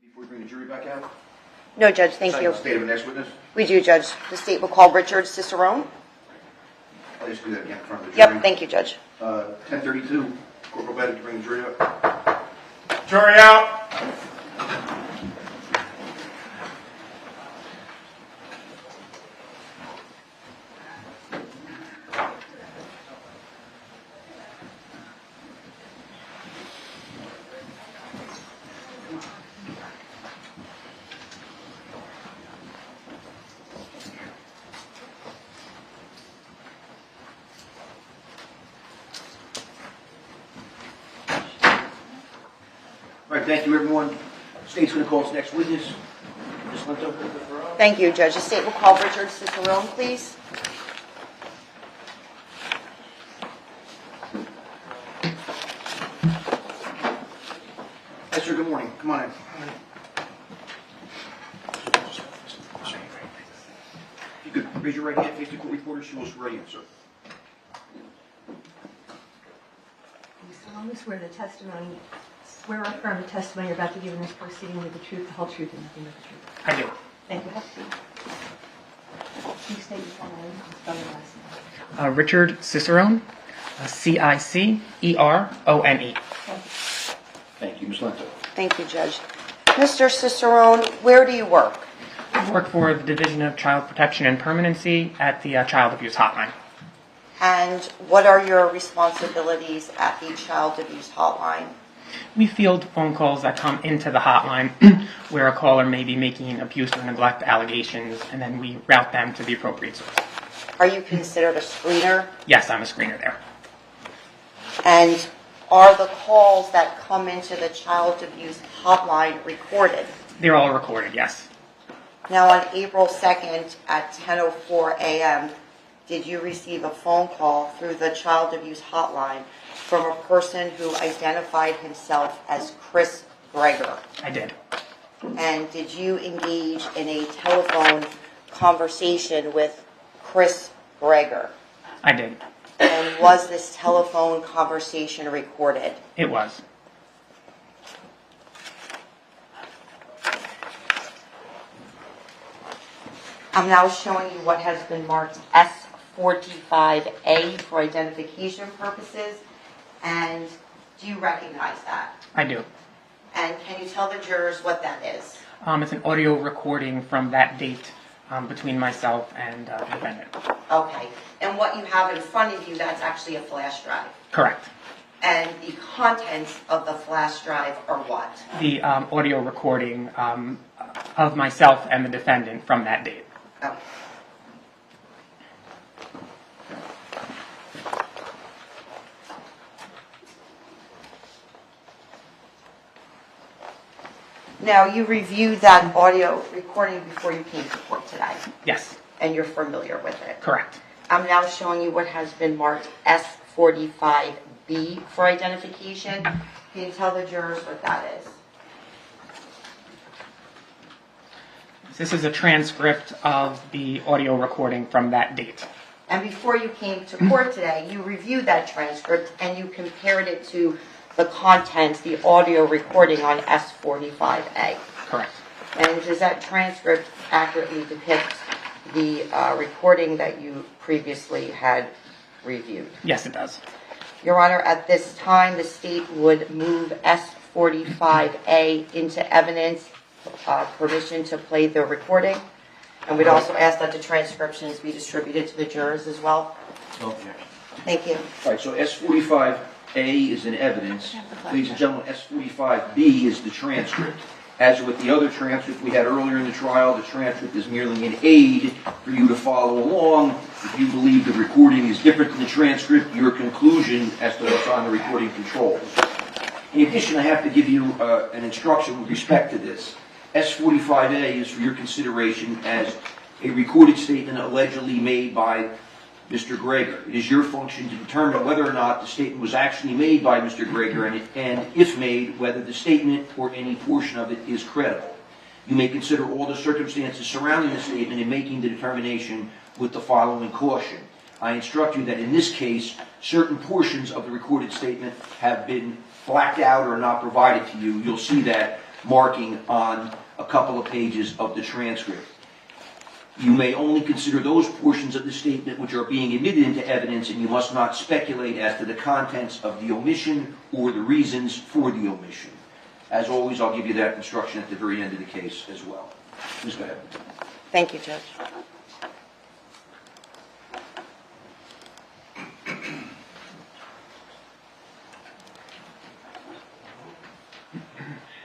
Before we bring the jury back out? No, Judge, thank you. State of the next witness? We do, Judge. The state will call Richard Cicerone. Please do that again in front of the jury. Yep, thank you, Judge. 10:32, Corporal Bennett to bring the jury up. Jury out. All right, thank you, everyone. State's going to call its next witness. Ms. Linto. Thank you, Judge. The state will call Richard Cicerone, please. Yes, sir, good morning. Come on in. If you could raise your right hand, face the court reporter, she will swear you in, sir. You solemnly swear the testimony, swear or affirm the testimony you're about to give in this proceeding with the truth, the whole truth, and nothing but the truth. I do. Thank you. Have a seat. Please state your full name and spell your last name. Richard Cicerone, Cicerone. Thank you. Thank you, Ms. Linto. Thank you, Judge. Mr. Cicerone, where do you work? I work for the Division of Child Protection and Permanency at the Child Abuse Hotline. And what are your responsibilities at the Child Abuse Hotline? We field phone calls that come into the hotline where a caller may be making abuse or neglect allegations, and then we route them to the appropriate source. Are you considered a screener? Yes, I'm a screener there. And are the calls that come into the Child Abuse Hotline recorded? They're all recorded, yes. Now, on April 2nd at 10:04 a.m., did you receive a phone call through the Child Abuse Hotline from a person who identified himself as Chris Gregor? I did. And did you engage in a telephone conversation with Chris Gregor? I did. And was this telephone conversation recorded? It was. I'm now showing you what has been marked S45A for identification purposes. And do you recognize that? I do. And can you tell the jurors what that is? It's an audio recording from that date between myself and the defendant. Okay. And what you have in front of you, that's actually a flash drive. Correct. And the contents of the flash drive are what? The audio recording of myself and the defendant from that date. Okay. Now, you reviewed that audio recording before you came to court today, Yes. and you're familiar with it. Correct. I'm now showing you what has been marked S45B for identification. Can you tell the jurors what that is? This is a transcript of the audio recording from that date. And before you came to court today, you reviewed that transcript and you compared it to the contents, the audio recording on S45A. Correct. And does that transcript accurately depict the recording that you previously had reviewed? Yes, it does. Your Honor, at this time, the state would move S45A into evidence, permission to play the recording. And we'd also ask that the transcriptions be distributed to the jurors as well. Okay. Thank you. All right, so S45A is in evidence. Ladies and gentlemen, S45B is the transcript. As with the other transcript we had earlier in the trial, the transcript is merely an aid for you to follow along. If you believe the recording is different than the transcript, your conclusion as to what's on the recording controls. In addition, I have to give you an instruction with respect to this. S45A is for your consideration as a recorded statement allegedly made by Mr. Gregor. It is your function to determine whether or not the statement was actually made by Mr. Gregor, and if made, whether the statement or any portion of it is credible. You may consider all the circumstances surrounding the statement in making the determination with the following caution. I instruct you that in this case, certain portions of the recorded statement have been blacked out or not provided to you. You'll see that marking on a couple of pages of the transcript. You may only consider those portions of the statement which are being admitted into evidence, and you must not speculate as to the contents of the omission or the reasons for the omission. As always, I'll give you that instruction at the very end of the case as well. Please go ahead. Thank you, Judge.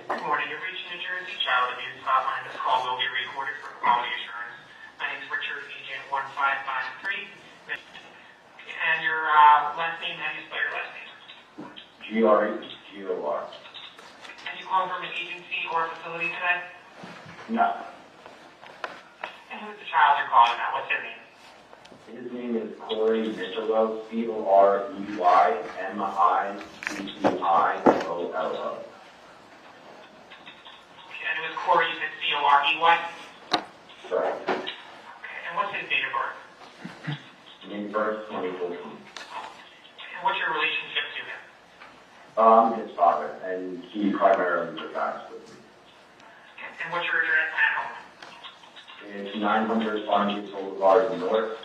Good morning. You've reached New Jersey Child Abuse Hotline. This call will be recorded for quality assurance. My name is Richard, Agent 1553. And your last name, how do you spell your last name? Gregor. And you calling from an agency or a facility today? No. And who's the child you're calling about? What's their name? His name is Corey Mitchell, CoreyMicciollo. And it was Corey, you said C-O-R-E-Y? Correct. Okay, and what's his date of birth? May 1st, 2014. And what's your relationship to him? His father, and he primarily resides with me. And what's your address at home? It's 900 Barnegat Boulevard North,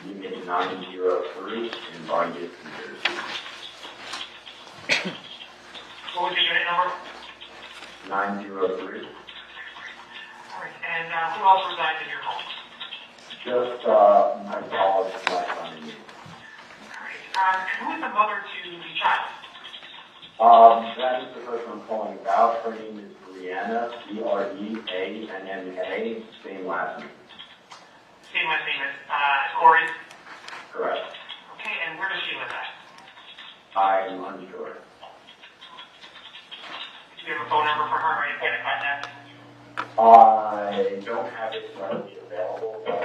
Unit 903 in Barnegat, New Jersey. What was the unit number? 903. All right, and who else resides in your home? Just my dog, my son, and me. All right, and who is the mother to the child? That is the person I'm calling about. Her name is Brianna, Breanna, same last name. Same last name as Corey's? Correct. Okay, and where does she live at? I'm unsure. Do you have a phone number for her or you can contact? I don't have it readily available, but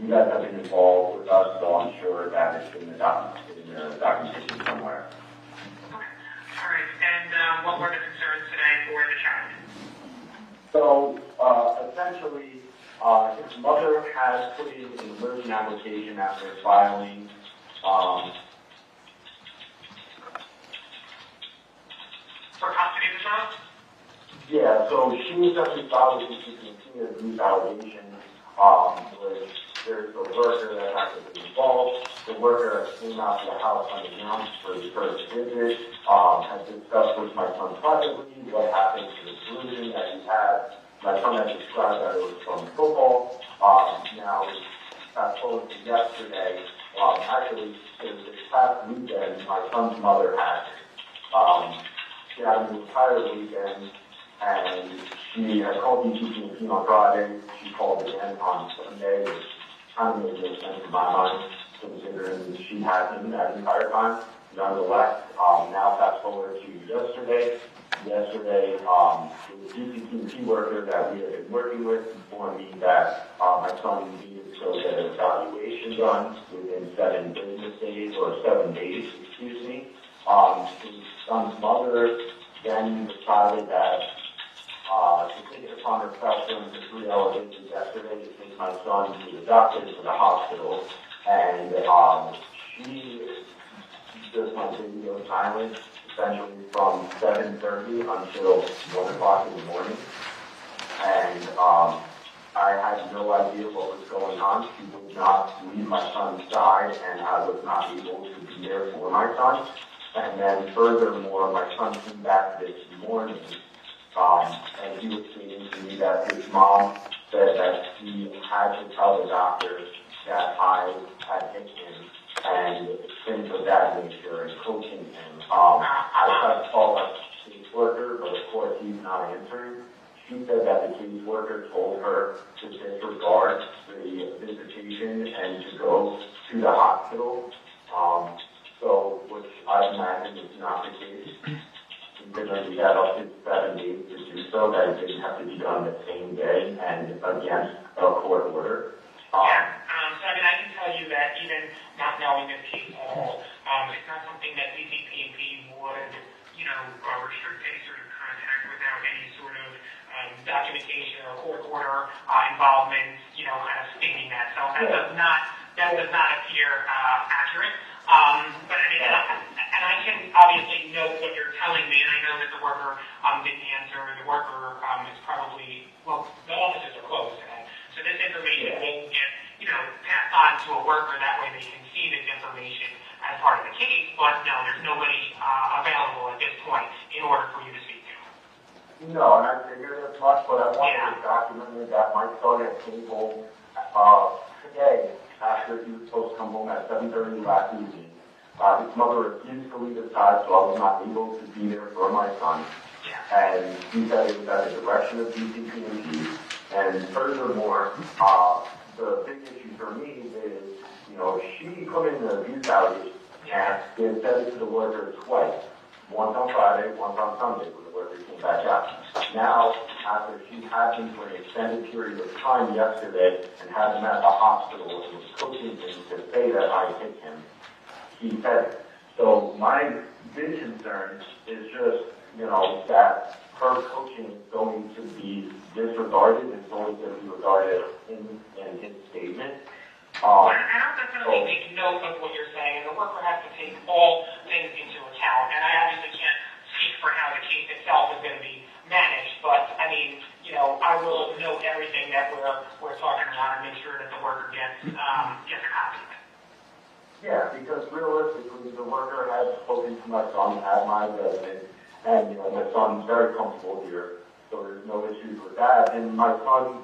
you guys have been involved with us, so I'm sure that it's in the documentation somewhere. All right, and what were the concerns today for the child? So, essentially, his mother has put in an emergent application after filing, For custody of the child? yeah, so she essentially filed with the continued abuse allegation, where there's a worker that has to be involved. The worker came out to the house unannounced for his first visit, has discussed with my son privately what happened to the bruising that he had. My son had described that it was from football. Now, fast forward to yesterday, actually, it was this past weekend, my son's mother had she had an entire weekend, and she had called DTP on Friday. She called again on Sunday, which kind of made no sense in my mind, considering she had him that entire time. Nonetheless, now fast forward to yesterday. Yesterday, the DTP worker that we had been working with informed me that my son needed to go get an evaluation done within 7 business days, or 7 days, excuse me. His son's mother then decided that to take it upon herself during the 3-hour visit yesterday to take my son to the doctor, to the hospital, and she just went video silent, essentially from 7:30 until 1 o'clock in the morning. And I had no idea what was going on. She would not leave my son's side, and I was not able to be there for my son. And then furthermore, my son came back this morning, and he was stating to me that his mom said that he had to tell the doctor that I had hit him, and things of that nature, and coaching him. I tried to call a caseworker, but of course he's not answering. She said that the caseworker told her to disregard the visitation and to go to the hospital. So, which I imagine is not the case, considering we had up to 7 days to do so, that it didn't have to be done the same day and against a court order. So I mean, I can tell you that even not knowing this case at all, it's not something that DCP&P would, restrict any sort of contact without any sort of documentation or court order involvement, kind of stating that. So that does not appear accurate. But I mean, and I can obviously note what you're telling me, and I know that the worker didn't answer. The worker is probably, well, the offices are closed today. So this information will get, passed on to a worker. That way they can see this information as part of the case. But no, there's nobody available at this point in order for you to speak to. No, and I figured as much, but I wanted to document that my son came home today after he was supposed to come home at 7:30 last evening. His mother refused to leave his side, so I was not able to be there for my son. And he said it was at the direction of DCP&G. And furthermore, the big issue for me is, she put in the abuse allegations and they said it to the worker twice. Once on Friday, once on Sunday when the worker came back out. Now, after she had him for an extended period of time yesterday and had him at the hospital and was coaching him to say that I hit him, he said it. So my big concern is just, that her coaching is going to be disregarded and going to be regarded in his statement. And I'll definitely make note of what you're saying, and the worker has to take all things into account. And I obviously can't speak for how the case itself is going to be managed, but I mean, I will note everything that we're talking about and make sure that the worker gets a copy of it. Yeah, because realistically, the worker has spoken to my son at my residence, and my son's very comfortable here, so there's no issues with that. And my son,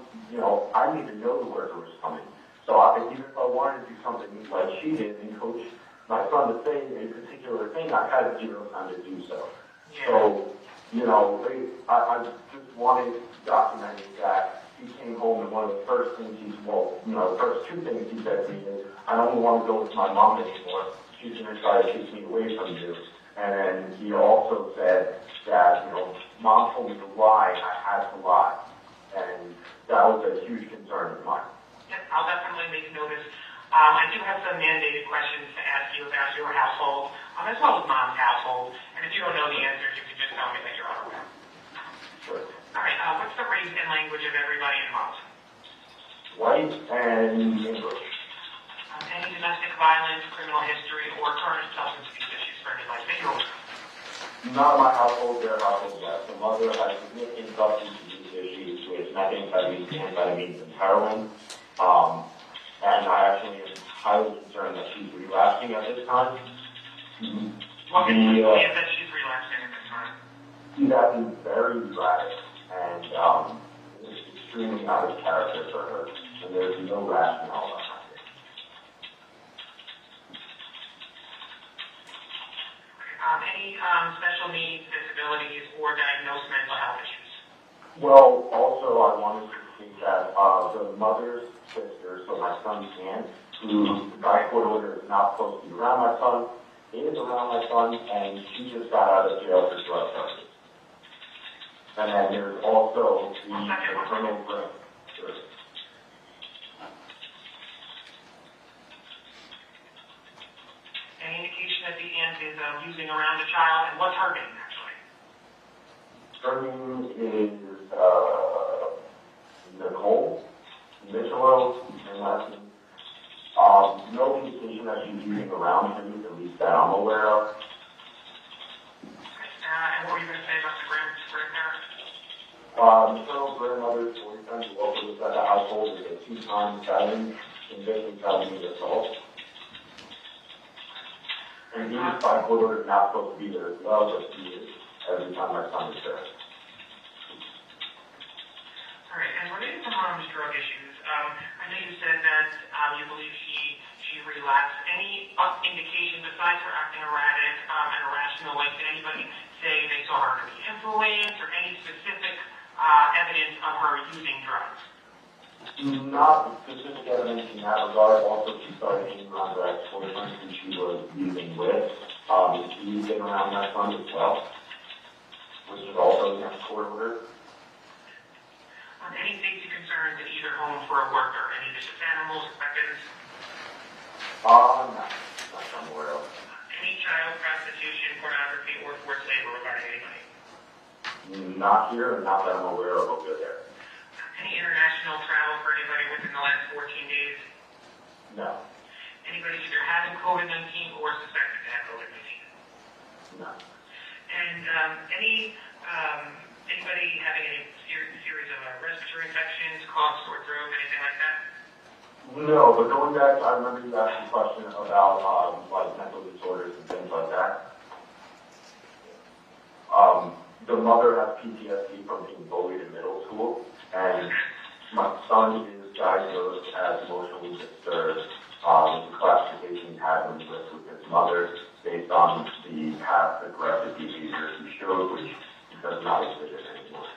I didn't even know the worker was coming. So even if I wanted to do something like she did and coach my son to say a particular thing, I had zero time to do so. Yeah. So, I just wanted documenting that he came home and one of the first things the first two things he said to me is, I don't want to go with my mom anymore. She's going to try to take me away from you. And then he also said that, mom told me to lie, and I had to lie. And that was a huge concern of mine. Yep, I'll definitely make notice. I do have some mandated questions to ask you about your household, as well as mom's household. And if you don't know the answers, you can just tell me that you're unaware. Sure. All right, what's the race and language of everybody involved? White and English. Any domestic violence, criminal history, or current substance abuse issues for anybody that you're aware of? Not my household, their household, yes. The mother has significant substance abuse issues with methamphetamines, amphetamines, and heroin. And I actually am highly concerned that she's relapsing at this time. What can you believe that she's relapsing at this time? She's acting very erratic, and it's extremely out of character for her, and there's no rationale behind it. Any special needs, disabilities, or diagnosed mental health issues? Well, also I wanted to say that the mother's sister, so my son's aunt, who by court order is not supposed to be around my son, is around my son, and she just got out of jail for drug charges. And then there's also the criminal grant. Sure. Any indication that the aunt is using around the child, and what's her name, actually? Her name is Nicole Mitchell, and last name. No indication that she's using around him, at least that I'm aware of. And what were you going to say about the grandparent? Maternal grandmother's boyfriend who also lives at the household is a two-time felon convicted felony assault. And he is by court order not supposed to be there as well, but he is every time my son is there. All right, and related to mom's drug issues, I know you said that you believe she relapsed. Any indication besides her acting erratic and irrational? Like, did anybody say they saw her to be influenced, or any specific evidence of her using drugs? Not specific evidence in that regard. Also, she started hanging around her ex-boyfriend who she was using with. She's been around my son as well, which is also against court order. Any safety concerns in either home for a worker? Any vicious animals, weapons? No, not I'm aware of. Any child prostitution, pornography, or forced labor regarding anybody? Not here, and not that I'm aware of over there. Any international travel for anybody within the last 14 days? No. Anybody either having COVID-19 or suspected to have COVID-19? No. And anybody having any series of respiratory infections, cough, sore throat, anything like that? No, but going back, I remember you asked a question about like mental disorders and things like that. The mother has PTSD from being bullied in middle school, and my son is diagnosed as emotionally disturbed. The classification he had when he lived with his mother based on the past aggressive behavior he showed, which does not exhibit anymore.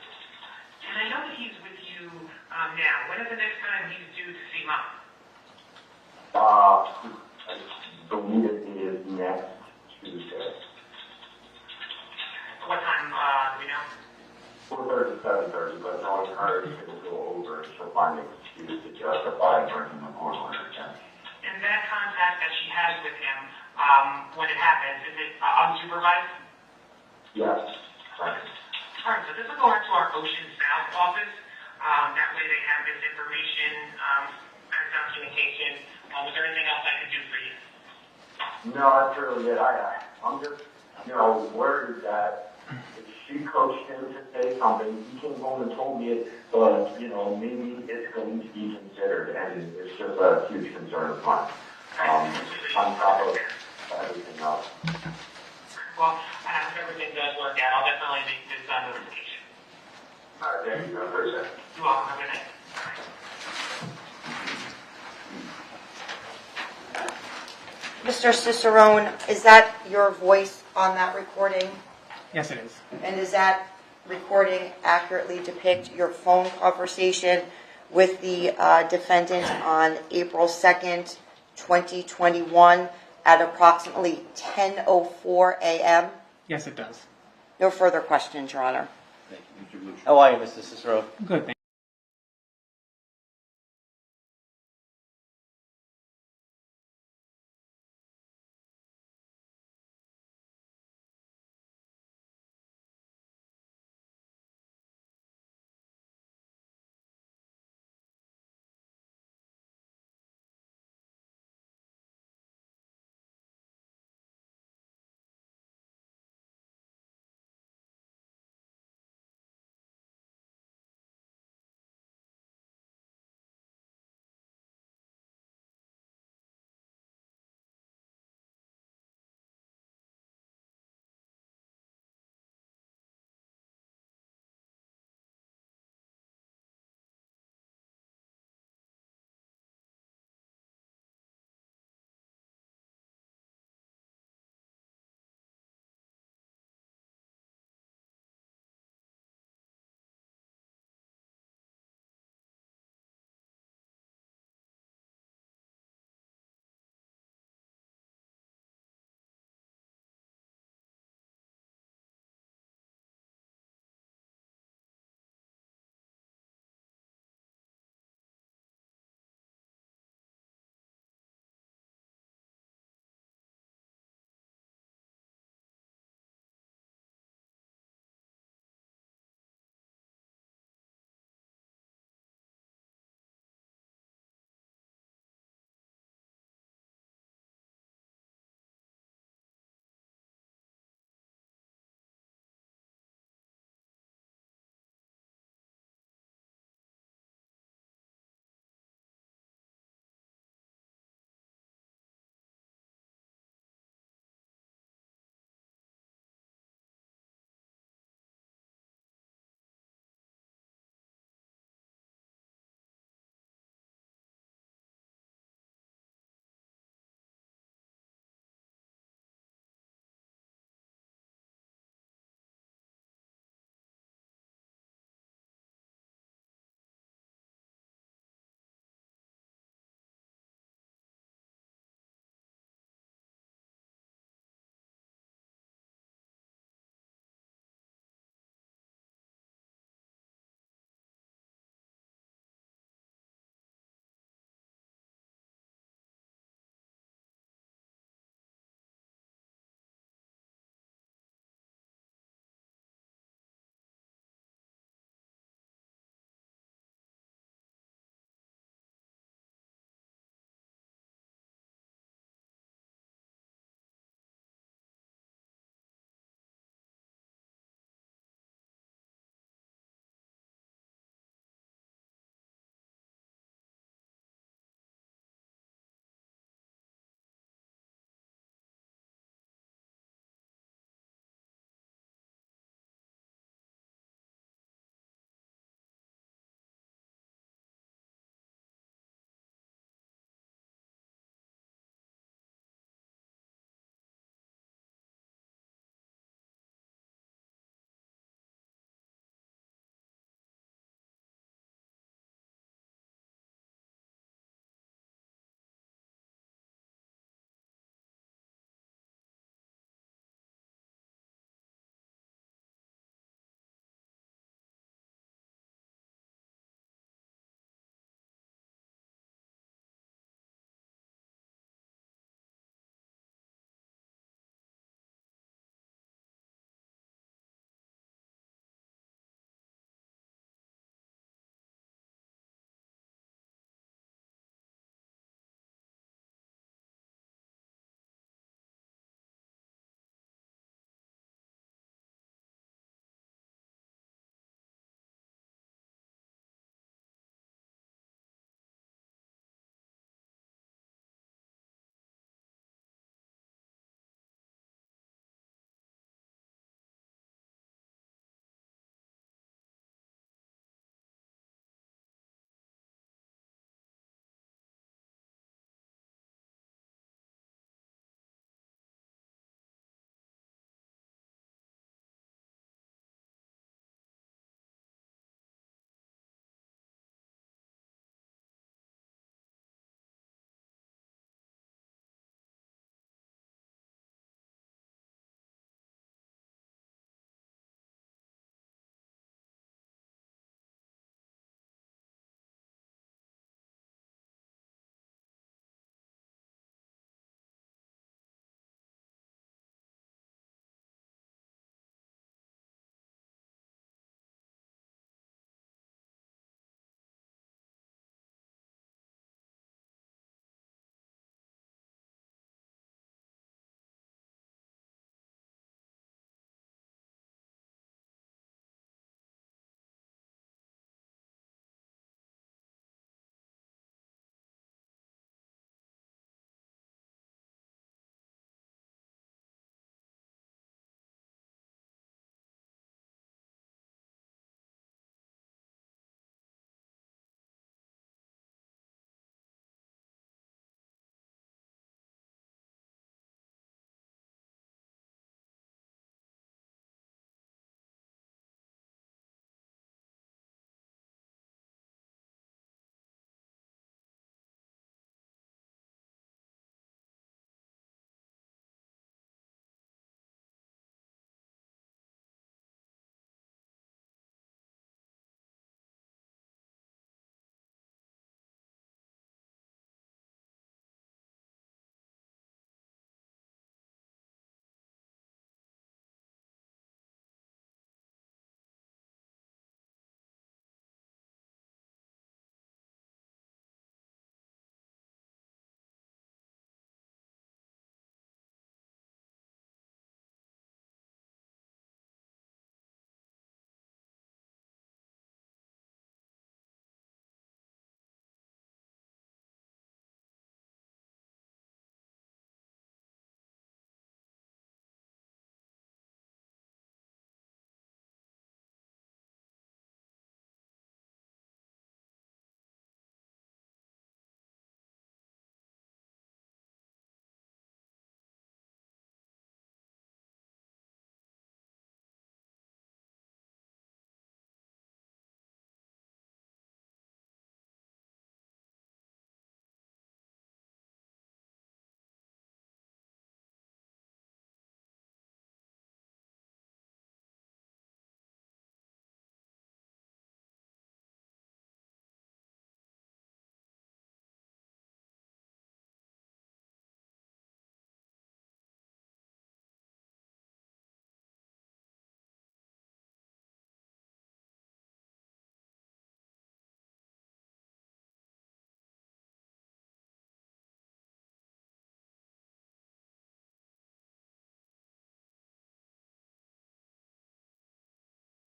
And I know that he's with you now. When is the next time he's due to see mom? I believe it is next Tuesday. What time do we know? 4:30 to 7:30, but knowing her, it will go over, she'll find an excuse to justify bringing the court order again. And that contact that she has with him, when it happens, is it unsupervised? Yes. Right. All right, so this will go out to our Ocean South office. That way they have this information as documentation. Is there anything else I could do for you? No, that's really it. I'm just, worried that if she coached him to say something, he came home and told me it, but, maybe it's going to be considered, and it's just a huge concern of mine. On top of everything else. Well, if everything does work out, I'll definitely make this notification. All right, thank you. Have a great day. You're welcome. Have a good night. Mr. Cicerone, is that your voice on that recording? Yes, it is. And does that recording accurately depict your phone conversation with the defendant on April 2nd, 2021 at approximately 10:04 a.m.? Yes, it does. No further questions, Your Honor. Thank you, Mr. Lucia. How are you, Mr. Cicero? Good, thank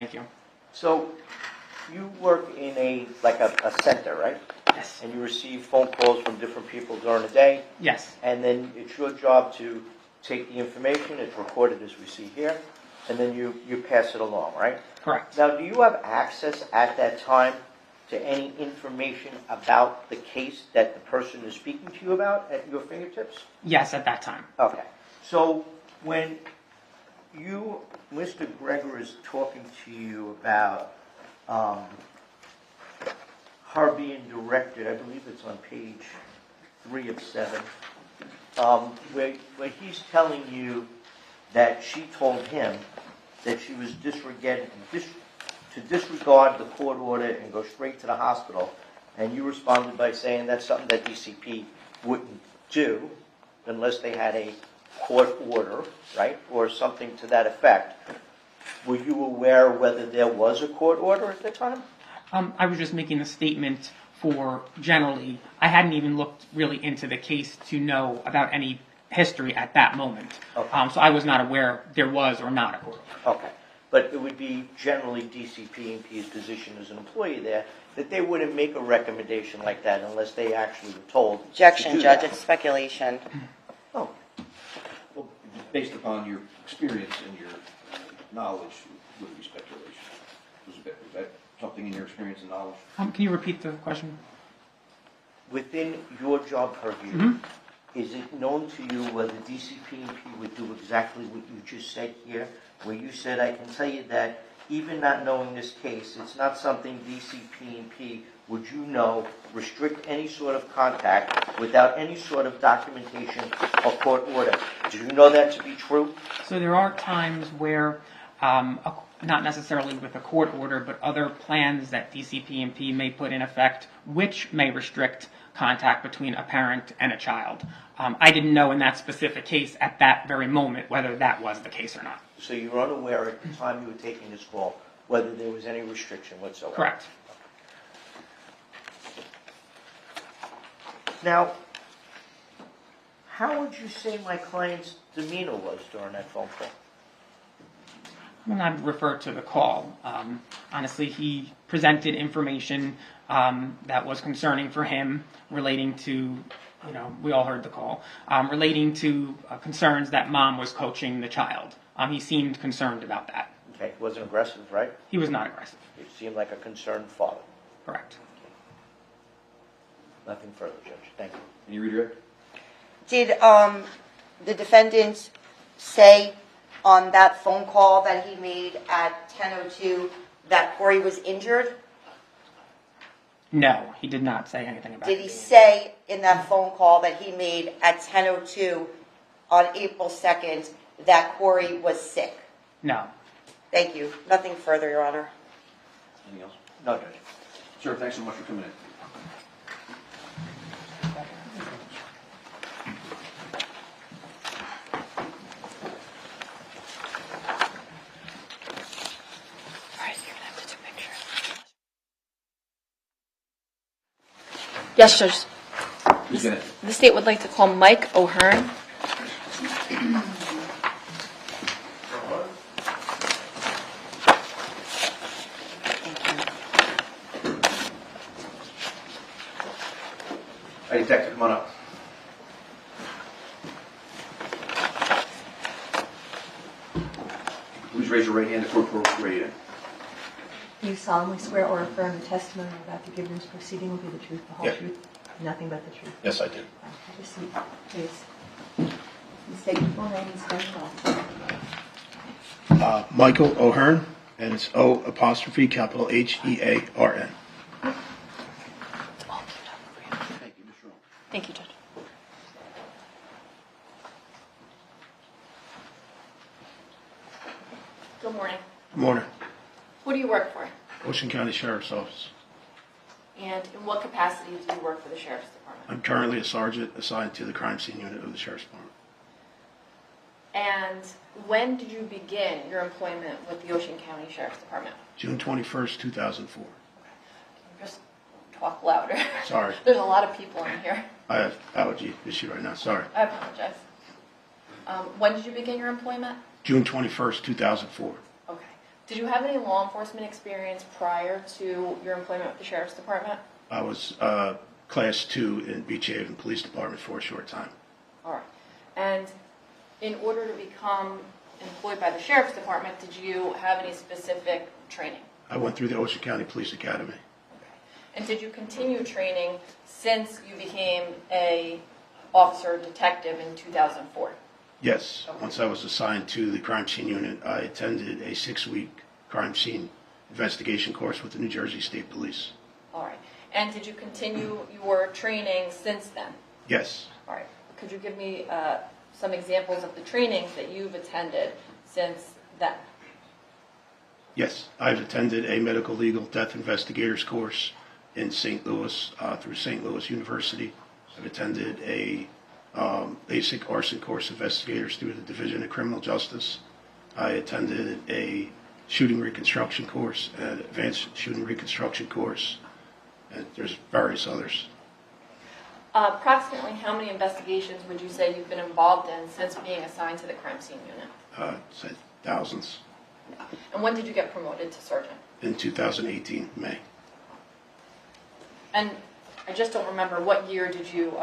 Thank you. So you work in a center, right? Yes. And you receive phone calls from different people during the day, Yes. and then it's your job to take the information, it's recorded as we see here, and then you pass it along, right? Correct. Now, do you have access at that time to any information about the case that the person is speaking to you about at your fingertips? Yes, at that time. Okay. So when Mr. Gregor is talking to you about her being directed, I believe it's on page 3 of 7, where he's telling you that she told him that she was to disregard the court order and go straight to the hospital, and you responded by saying that's something that DCP wouldn't do unless they had a court order, right, or something to that effect. Were you aware whether there was a court order at the time? I was just making a statement for generally. I hadn't even looked really into the case to know about any history at that moment. Okay. So I was not aware there was or not a court order. Okay. But it would be generally DCP&P's position as an employee there that they wouldn't make a recommendation like that unless they actually were told. Objection, to do Judge, that. it's speculation. Oh, Well, based upon your experience and your knowledge, it would be speculation. Was that something in your experience and knowledge? Can you repeat the question? within your job purview, is it known to you whether DCP&P would do exactly what you just said here, where you said, I can tell you that even not knowing this case, it's not something DCP&P would you know restrict any sort of contact without any sort of documentation or court order. Do you know that to be true? So there are times where, not necessarily with a court order, but other plans that DCP&P may put in effect, which may restrict contact between a parent and a child. I didn't know in that specific case at that very moment whether that was the case or not. So you were unaware at the time you were taking this call whether there was any restriction whatsoever? Correct. Now, how would you say my client's demeanor was during that phone call? When I refer to the call, honestly, he presented information that was concerning for him relating to, we all heard the call, relating to concerns that mom was coaching the child. He seemed concerned about that. Okay, he wasn't aggressive, right? He was not aggressive. He seemed like a concerned father. Correct. Nothing further, Judge. Thank you. Any redirect? Did the defendant say on that phone call that he made at 10:02 that Corey was injured? No, he did not say anything about it. Did he say in that phone call that he made at 10:02 on April 2nd that Corey was sick? No. Thank you. Nothing further, Your Honor. Anything else? No, Judge. Sir, thanks so much for coming in. Yes, Judge. Who's gonna? The state would like to call Mike O'Hearn. Hey, detective, come on up. Please raise your right hand. The court will swear you in. Do you solemnly swear or affirm the testimony you're about to give in this proceeding will be the truth, the whole Yeah. truth, nothing but the truth? Yes, I do. Have a seat, please. You state your full name and spell it all. Michael O'Hearn, and it's O''Hearn. Thank you, Mr. Rowan. Thank you, Judge. Good morning. Morning. Who do you work for? Ocean County Sheriff's Office. And in what capacity do you work for the Sheriff's Department? I'm currently a sergeant assigned to the crime scene unit of the Sheriff's Department. And when did you begin your employment with the Ocean County Sheriff's Department? June 21st, 2004. Just talk louder. Sorry. There's a lot of people in here. I have allergy issue right now. Sorry. I apologize. When did you begin your employment? June 21st, 2004. Okay. Did you have any law enforcement experience prior to your employment with the Sheriff's Department? I was Class 2 in Beach Haven Police Department for a short time. All right. And in order to become employed by the Sheriff's Department, did you have any specific training? I went through the Ocean County Police Academy. Okay. And did you continue training since you became a officer detective in 2004? Yes. Okay. Once I was assigned to the crime scene unit, I attended a 6-week crime scene investigation course with the New Jersey State Police. All right. And did you continue your training since then? Yes. All right. Could you give me some examples of the trainings that you've attended since then? Yes. I've attended a medical legal death investigators course in St. Louis through St. Louis University. I've attended a basic arson course investigators through the Division of Criminal Justice. I attended a shooting reconstruction course, an advanced shooting reconstruction course, and there's various others. Approximately how many investigations would you say you've been involved in since being assigned to the crime scene unit? Say thousands. And when did you get promoted to sergeant? In 2018, May. And I just don't remember, what year did you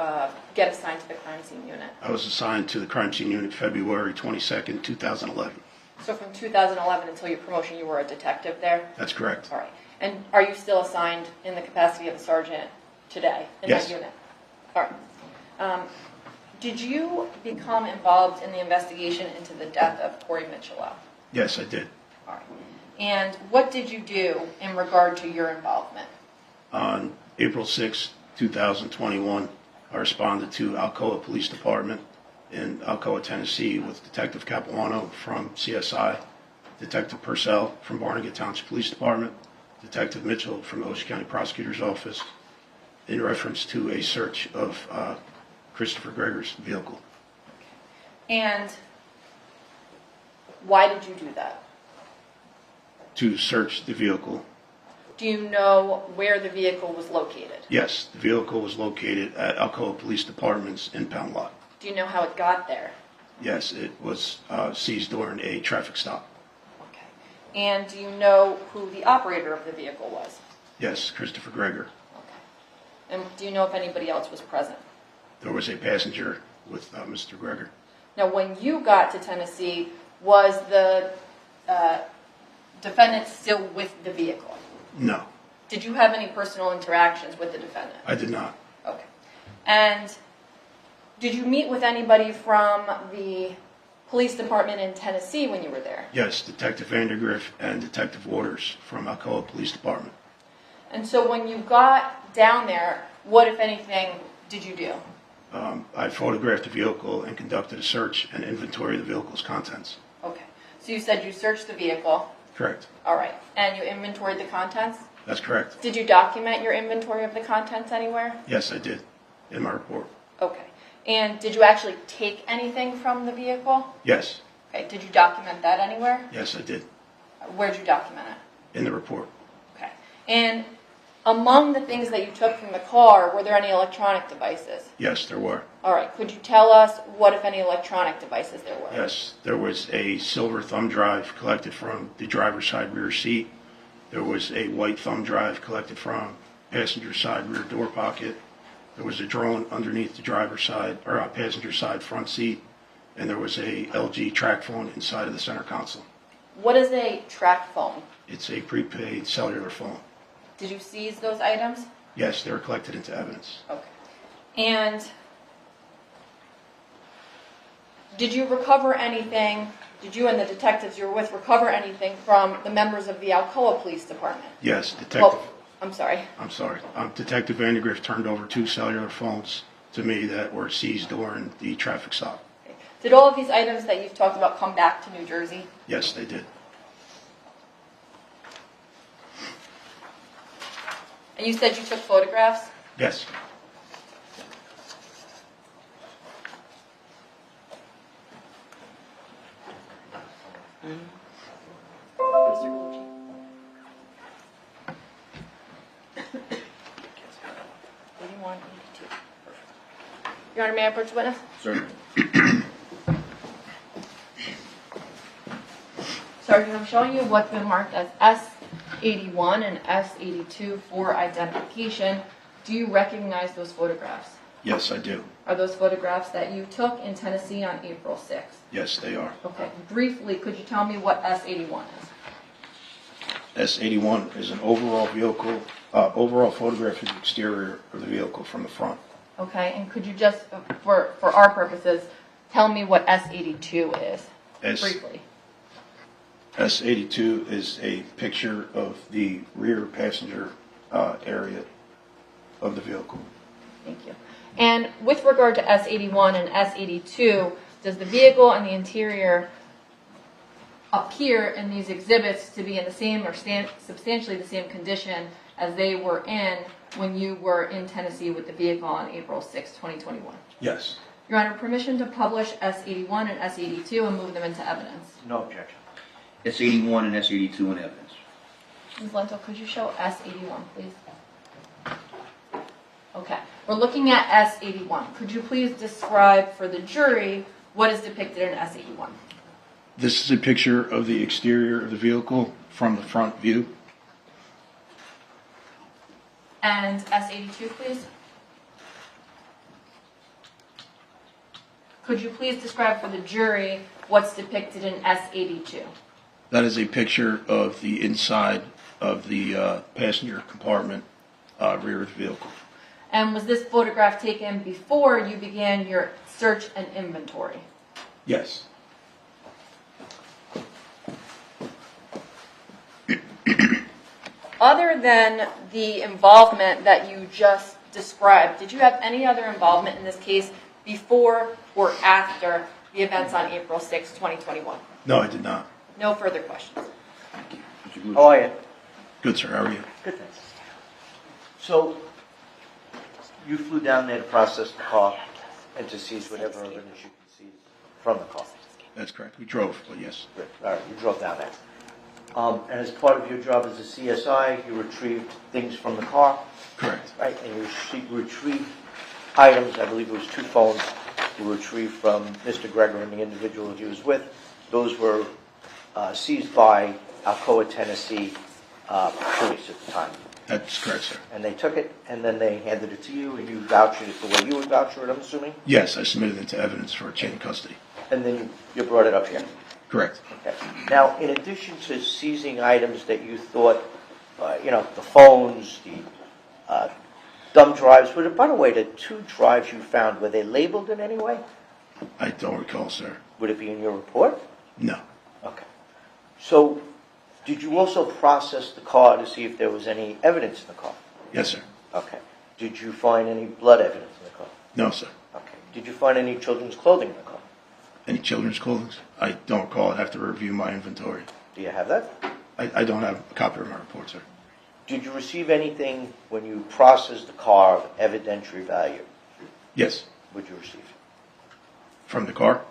get assigned to the crime scene unit? I was assigned to the crime scene unit February 22nd, 2011. So from 2011 until your promotion, you were a detective there? That's correct. All right. And are you still assigned in the capacity of a sergeant today in Yes. that unit? All right. Did you become involved in the investigation into the death of Corey Mitchell? Yes, I did. All right. And what did you do in regard to your involvement? On April 6, 2021, I responded to Alcoa Police Department in Alcoa, Tennessee with Detective Capuano from CSI, Detective Purcell from Barnegat Township Police Department, Detective Mitchell from Ocean County Prosecutor's Office, in reference to a search of Christopher Gregor's vehicle. And why did you do that? To search the vehicle. Do you know where the vehicle was located? Yes, the vehicle was located at Alcoa Police Department's impound lot. Do you know how it got there? Yes, it was seized during a traffic stop. Okay. And do you know who the operator of the vehicle was? Yes, Christopher Gregor. Okay. And do you know if anybody else was present? There was a passenger with Mr. Gregor. Now, when you got to Tennessee, was the defendant still with the vehicle? No, Did you have any personal interactions with the defendant? I did not. Okay. And did you meet with anybody from the police department in Tennessee when you were there? Yes, Detective Vandergriff and Detective Waters from Alcoa Police Department. And so when you got down there, what, if anything, did you do? I photographed the vehicle and conducted a search and inventory of the vehicle's contents. Okay. So you said you searched the vehicle. Correct. All right. And you inventoried the contents? That's correct. Did you document your inventory of the contents anywhere? Yes, I did, in my report. Okay. And did you actually take anything from the vehicle? Yes. Okay. Did you document that anywhere? Yes, I did, Where'd you document it? in the report. Okay. And among the things that you took from the car, were there any electronic devices? Yes, there were. All right. Could you tell us what, if any, electronic devices there were? Yes, there was a silver thumb drive collected from the driver's side rear seat. There was a white thumb drive collected from passenger side rear door pocket. There was a drone underneath the driver's side, or passenger side front seat. And there was a LG track phone inside of the center console. What is a track phone? It's a prepaid cellular phone. Did you seize those items? Yes, they were collected into evidence. Okay. And did you recover anything, did you and the detectives you were with recover anything from the members of the Alcoa Police Department? Yes, Detective. Well, I'm sorry. Detective Vandergriff turned over 2 cellular phones to me that were seized during the traffic stop. Okay. Did all of these items that you've talked about come back to New Jersey? Yes, they did. And you said you took photographs? Yes. Mr. Gucci. 81, 82. Your Honor, may I approach the witness? Sir. Sergeant, I'm showing you what's been marked as S81 and S82 for identification. Do you recognize those photographs? Yes, I do. Are those photographs that you took in Tennessee on April 6th? Yes, they are. Okay, briefly, could you tell me what S81 is? S001 is an overall photograph of the exterior of the vehicle from the front. Okay, and could you just, for our purposes, tell me what S82 is, briefly? S82 is a picture of the rear passenger area of the vehicle. Thank you. And with regard to S81 and S82, does the vehicle and the interior appear in these exhibits to be in the same or substantially the same condition as they were in when you were in Tennessee with the vehicle on April 6, 2021? Yes. Your Honor, permission to publish S81 and S82 and move them into evidence. No objection. S81 and S82 in evidence. Ms. Lento, could you show S81, please? Okay, we're looking at S81. Could you please describe for the jury what is depicted in S81? This is a picture of the exterior of the vehicle from the front view. And S82, please? Could you please describe for the jury what's depicted in S82? That is a picture of the inside of the passenger compartment, rear of the vehicle. And was this photograph taken before you began your search and inventory? Yes. Other than the involvement that you just described, did you have any other involvement in this case before or after the events on April 6, 2021? No, I did not. No further questions. How are you? Good, sir. How are you? Good, thanks. So, you flew down there to process the car and to seize whatever evidence you could seize from the car. That's correct. We drove, but yes. Good. All right, you drove down there. And as part of your job as a CSI, you retrieved things from the car, Correct. right? And you retrieved items, I believe it was 2 phones, you retrieved from Mr. Gregor and the individual he was with. Those were seized by Alcoa, Tennessee police at the time. That's correct, sir. And they took it, and then they handed it to you, and you vouched it the way you would voucher it, I'm assuming? Yes, I submitted it to evidence for chain of custody. And then you brought it up here. Correct. Okay. Now, in addition to seizing items that you thought, the phones, the thumb drives, by the way, the 2 drives you found, were they labeled in any way? I don't recall, sir. Would it be in your report? No. Okay. So, did you also process the car to see if there was any evidence in the car? Yes, sir. Okay. Did you find any blood evidence in the car? No, sir. Okay. Did you find any children's clothing in the car? Any children's clothing? I don't recall. I'd have to review my inventory. Do you have that? I don't have a copy of my report, sir. Did you receive anything when you processed the car of evidentiary value? Yes. Would you receive? From the car.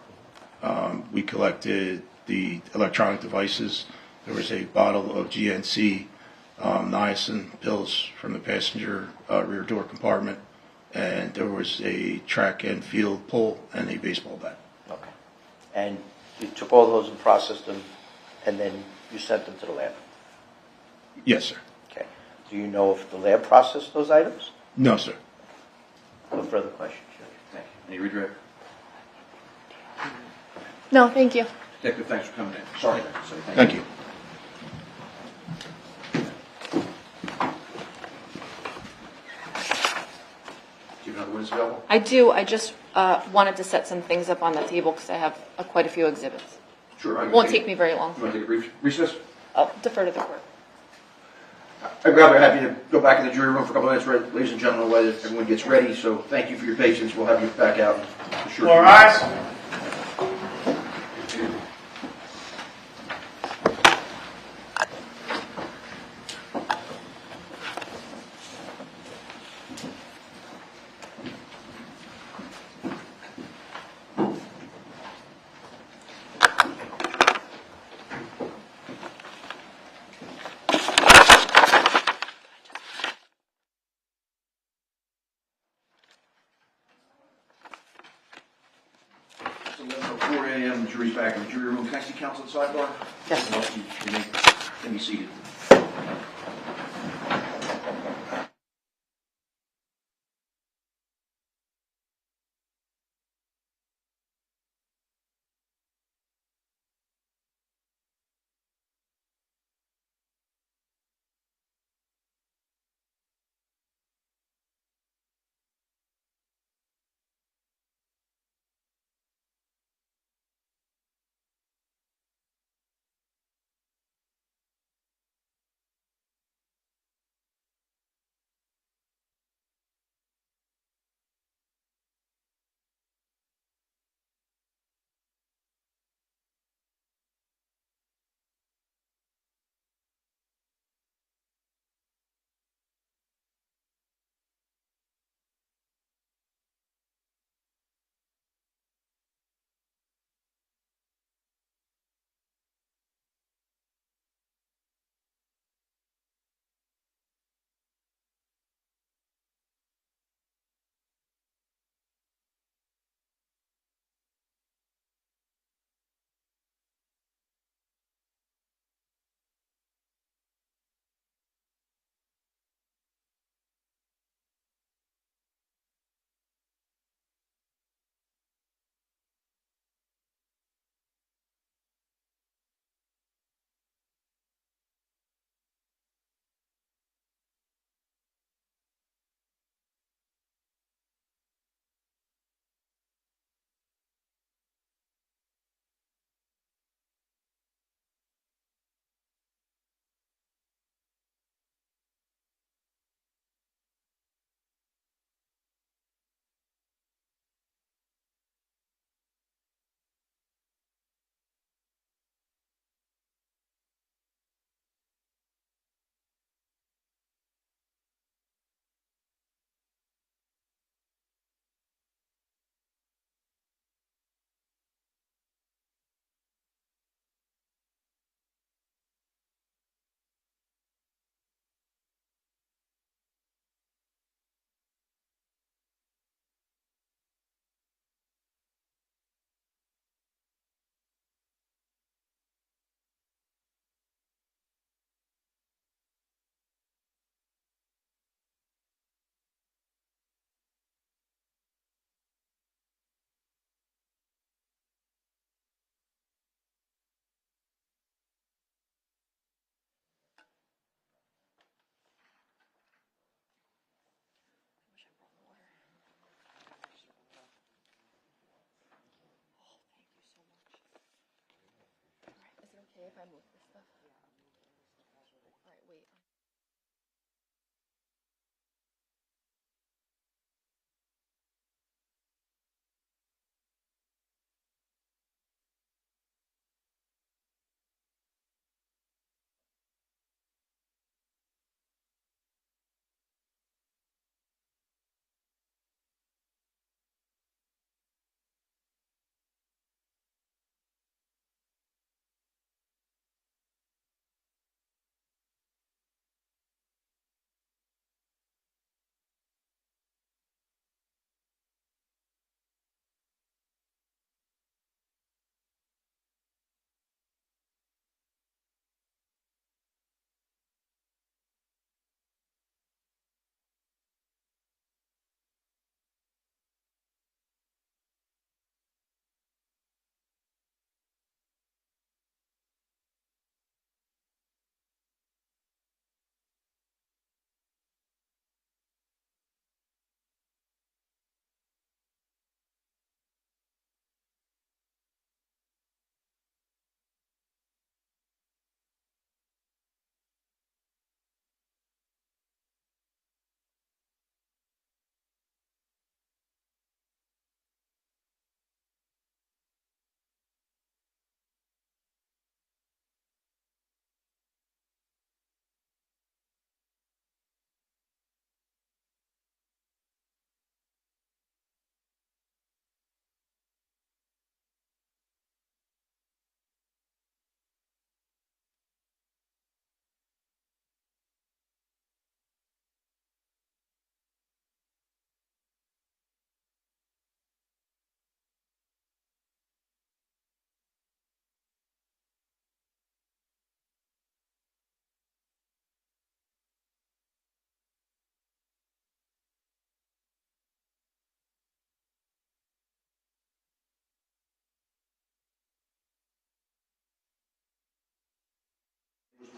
We collected the electronic devices. There was a bottle of GNC niacin pills from the passenger rear door compartment, and there was a track and field pole and a baseball bat. Okay. And you took all those and processed them, and then you sent them to the lab? Yes, sir. Okay. Do you know if the lab processed those items? No, sir. No further questions, Judge. Thank you. Any regret? No, thank you. Detective, thanks for coming in. Sorry. Thank you. Do you have another witness available? I do. I just wanted to set some things up on the table because I have quite a few exhibits. Sure. It won't take me very long. You want to take a brief recess? I'll defer to the court. I'd rather have you go back in the jury room for a couple of minutes, ladies and gentlemen, while everyone gets ready. So thank you for your patience. We'll have you back out. All right. Jury Room. Can I see counsel at sidebar? Yes. Can be seated.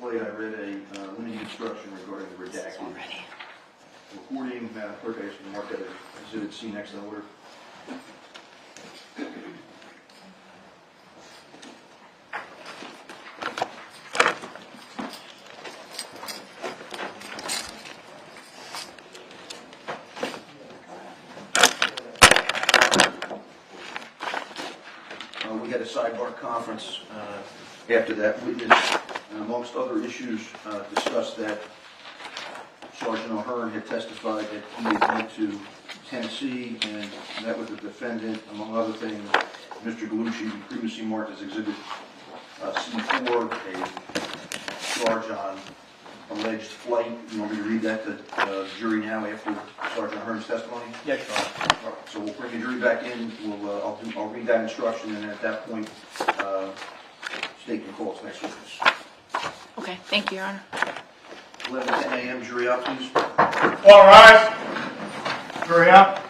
Late, I read a limiting instruction regarding the redacted recording. Madam Clerk, I ask you to mark that as Exhibit C next in order. We had a sidebar conference after that witness, amongst other issues, discussed that Sergeant O'Hearn had testified that he had went to Tennessee and met with the defendant, among other things. Mr. Galucci previously marked as Exhibit C4 a charge on alleged flight. You want me to read that to the jury now after Sergeant O'Hearn's testimony? Yes, Your Honor. All right, so we'll bring the jury back in. I'll read that instruction, and at that point, state can call its next witness. Okay, thank you, Your Honor. 11:10 a.m. Jury out, please. All rise. Jury out.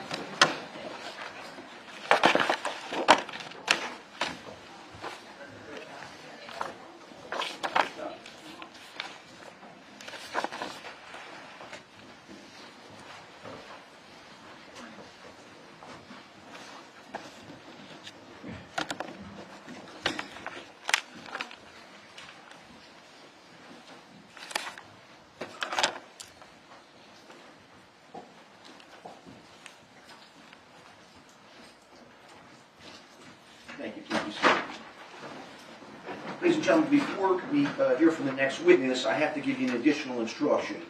Thank you. Please be seated. Ladies and gentlemen, before we hear from the next witness, I have to give you an additional instruction.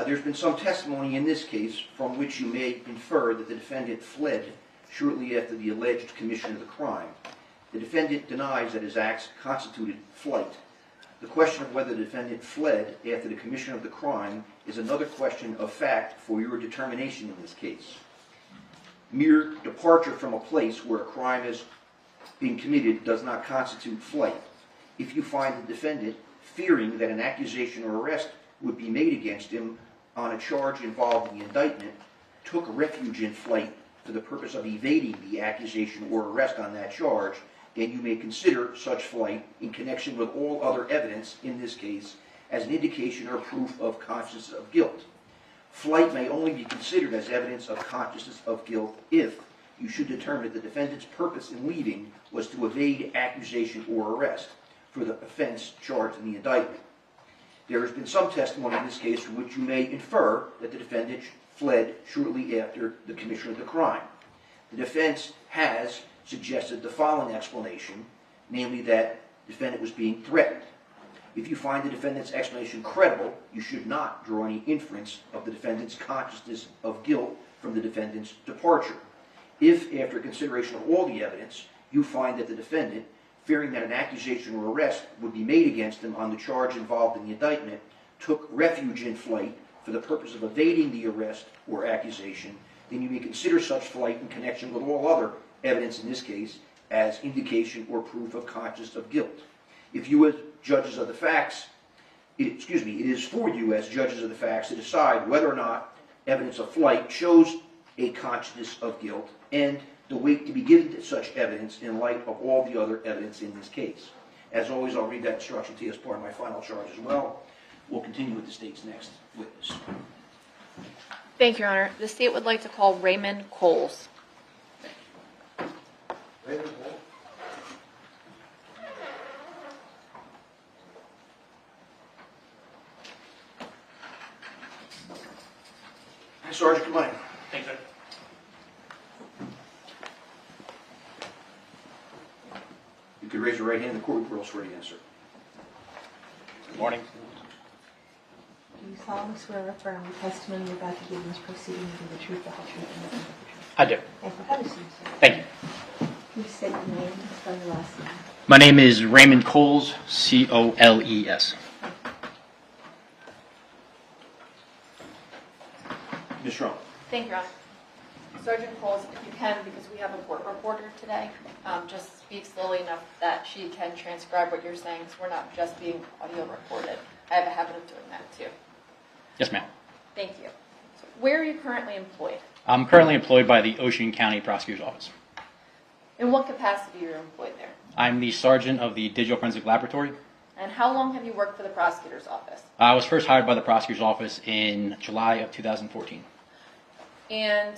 There's been some testimony in this case from which you may infer that the defendant fled shortly after the alleged commission of the crime. The defendant denies that his acts constituted flight. The question of whether the defendant fled after the commission of the crime is another question of fact for your determination in this case. Mere departure from a place where a crime is being committed does not constitute flight. If you find the defendant fearing that an accusation or arrest would be made against him on a charge involved in the indictment, took refuge in flight for the purpose of evading the accusation or arrest on that charge, then you may consider such flight in connection with all other evidence in this case as an indication or proof of consciousness of guilt. Flight may only be considered as evidence of consciousness of guilt if you should determine that the defendant's purpose in leaving was to evade accusation or arrest for the offense charged in the indictment. There has been some testimony in this case from which you may infer that the defendant fled shortly after the commission of the crime. The defense has suggested the following explanation, namely that the defendant was being threatened. If you find the defendant's explanation credible, you should not draw any inference of the defendant's consciousness of guilt from the defendant's departure. If, after consideration of all the evidence, you find that the defendant, fearing that an accusation or arrest would be made against him on the charge involved in the indictment, took refuge in flight for the purpose of evading the arrest or accusation, then you may consider such flight in connection with all other evidence in this case as indication or proof of consciousness of guilt. If you as judges of the facts, it is for you as judges of the facts to decide whether or not evidence of flight shows a consciousness of guilt and the weight to be given to such evidence in light of all the other evidence in this case. As always, I'll read that instruction to you as part of my final charge as well. We'll continue with the state's next witness. Thank you, Your Honor. The state would like to call Raymond Coles. Raymond Coles. Hi, Sergeant, come on in. Thanks, sir. You could raise your right hand. The court will swear to answer. Good morning. Do you solemnly swear or affirm the testimony you're about to give in this proceeding will be the truth, the whole truth, and nothing but the truth? I do. Thank you. Have a seat, sir. Thank you. Please state your name and spell your last name. My name is Raymond Coles, Coles. Ms. Trung. Thank you, Your Honor. Sergeant Coles, if you can, because we have a court reporter today, just speak slowly enough that she can transcribe what you're saying, so we're not just being audio recorded. I have a habit of doing that, too. Yes, ma'am. Thank you. So where are you currently employed? I'm currently employed by the Ocean County Prosecutor's Office. In what capacity are you employed there? I'm the sergeant of the Digital Forensic Laboratory. And how long have you worked for the prosecutor's office? I was first hired by the prosecutor's office in July of 2014. And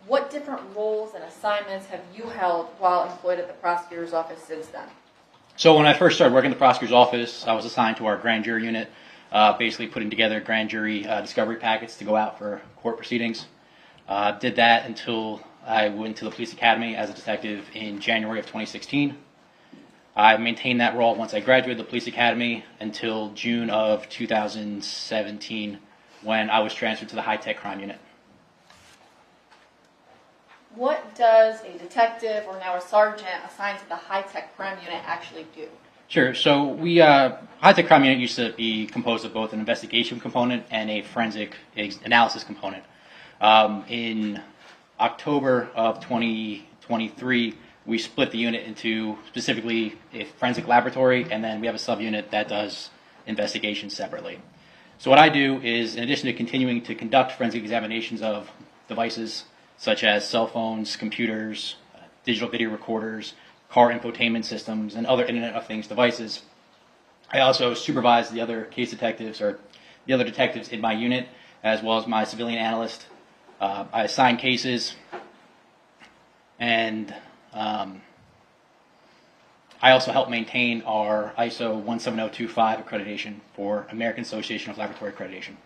what different roles and assignments have you held while employed at the prosecutor's office since then? So when I first started working at the prosecutor's office, I was assigned to our grand jury unit, basically putting together grand jury discovery packets to go out for court proceedings. Did that until I went to the police academy as a detective in January of 2016. I maintained that role once I graduated the police academy until June of 2017 when I was transferred to the high-tech crime unit. What does a detective or now a sergeant assigned to the high-tech crime unit actually do? Sure. So we high-tech crime unit used to be composed of both an investigation component and a forensic analysis component. In October of 2023, we split the unit into specifically a forensic laboratory, and then we have a subunit that does investigations separately. So what I do is, in addition to continuing to conduct forensic examinations of devices such as cell phones, computers, digital video recorders, car infotainment systems, and other Internet of Things devices, I also supervise the other case detectives or the other detectives in my unit, as well as my civilian analyst. I assign cases, and I also help maintain our ISO 17025 accreditation for American Association of Laboratory Accreditation.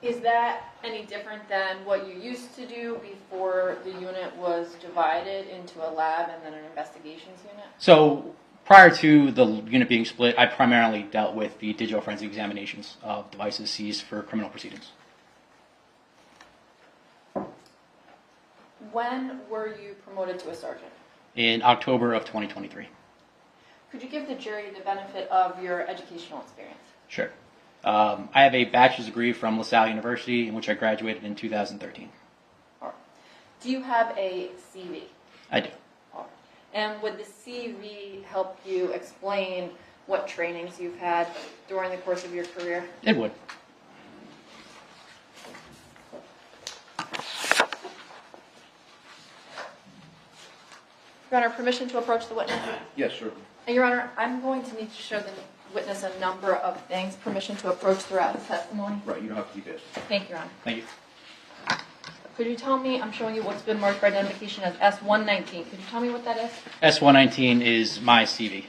Is that any different than what you used to do before the unit was divided into a lab and then an investigations unit? So prior to the unit being split, I primarily dealt with the digital forensic examinations of devices seized for criminal proceedings. When were you promoted to a sergeant? In October of 2023. Could you give the jury the benefit of your educational experience? Sure. I have a bachelor's degree from LaSalle University, in which I graduated in 2013. All right. Do you have a CV? I do. All right. And would the CV help you explain what trainings you've had during the course of your career? It would. Your Honor, permission to approach the witness? Yes, sir. And Your Honor, I'm going to need to show the witness a number of things. Permission to approach throughout his testimony? Right, you don't have to keep asking. Thank you, Your Honor. Thank you. Could you tell me, I'm showing you what's been marked for identification as S119. Could you tell me what that is? S119 is my CV.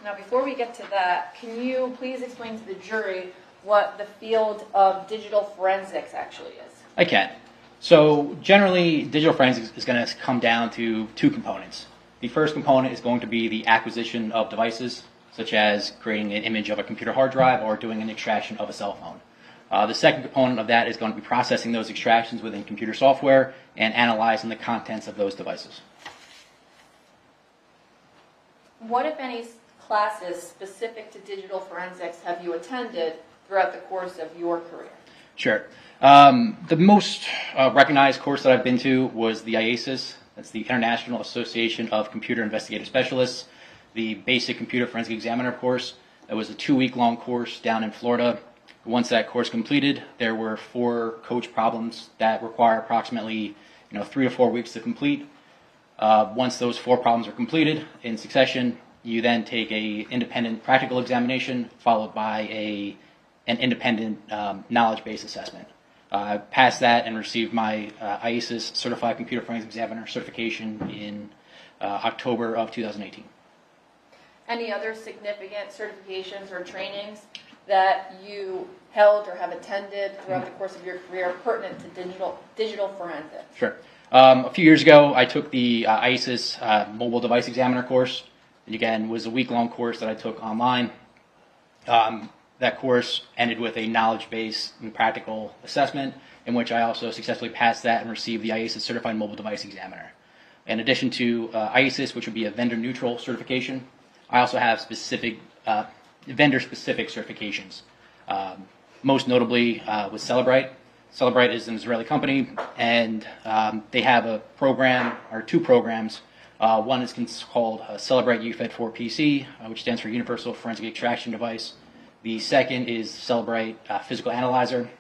Now, before we get to that, can you please explain to the jury what the field of digital forensics actually is? I can. So generally, digital forensics is going to come down to two components. The first component is going to be the acquisition of devices, such as creating an image of a computer hard drive or doing an extraction of a cell phone. The second component of that is going to be processing those extractions within computer software and analyzing the contents of those devices. What, if any, classes specific to digital forensics have you attended throughout the course of your career? Sure. The most recognized course that I've been to was the IASIS. That's the International Association of Computer Investigative Specialists, the Basic Computer Forensic Examiner course. That was a 2-week-long course down in Florida. Once that course completed, there were 4 coach problems that require approximately 3 to 4 weeks to complete. Once those 4 problems are completed in succession, you then take a independent practical examination followed by an independent knowledge-based assessment. I passed that and received my IASIS Certified Computer Forensic Examiner certification in October of 2018. Any other significant certifications or trainings that you held or have attended throughout the course of your career pertinent to digital forensics? Sure. A few years ago, I took the IASIS Mobile Device Examiner course. And again, was a week-long course that I took online. That course ended with a knowledge-based and practical assessment, in which I also successfully passed that and received the IASIS Certified Mobile Device Examiner. In addition to IASIS, which would be a vendor-neutral certification, I also have specific vendor-specific certifications. Most notably with Celebrite. Celebrite is an Israeli company, and they have a program, or 2 programs. One is called Celebrite UFED4 PC, which stands for Universal Forensic Extraction Device. The second is Celebrite Physical Analyzer.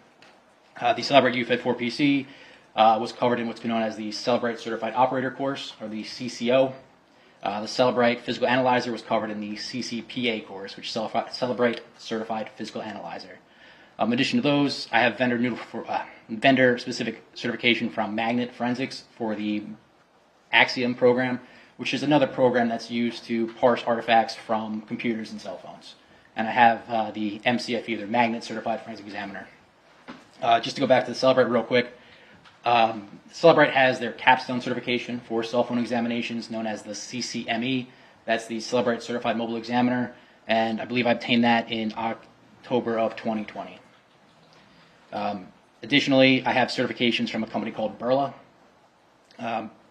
The Celebrate UFED 4PC was covered in what's been known as the Celebrate Certified Operator course, or the CCO. The Celebrate Physical Analyzer was covered in the CCPA course, which is Celebrate Certified Physical Analyzer. In addition to those, I have vendor-specific certification from Magnet Forensics for the Axiom program, which is another program that's used to parse artifacts from computers and cell phones. And I have the MCFE, the Magnet Certified Forensic Examiner. Just to go back to the Celebrate real quick, Celebrate has their capstone certification for cell phone examinations known as the CCME. That's the Celebrate Certified Mobile Examiner, and I believe I obtained that in October of 2020. Additionally, I have certifications from a company called Burla.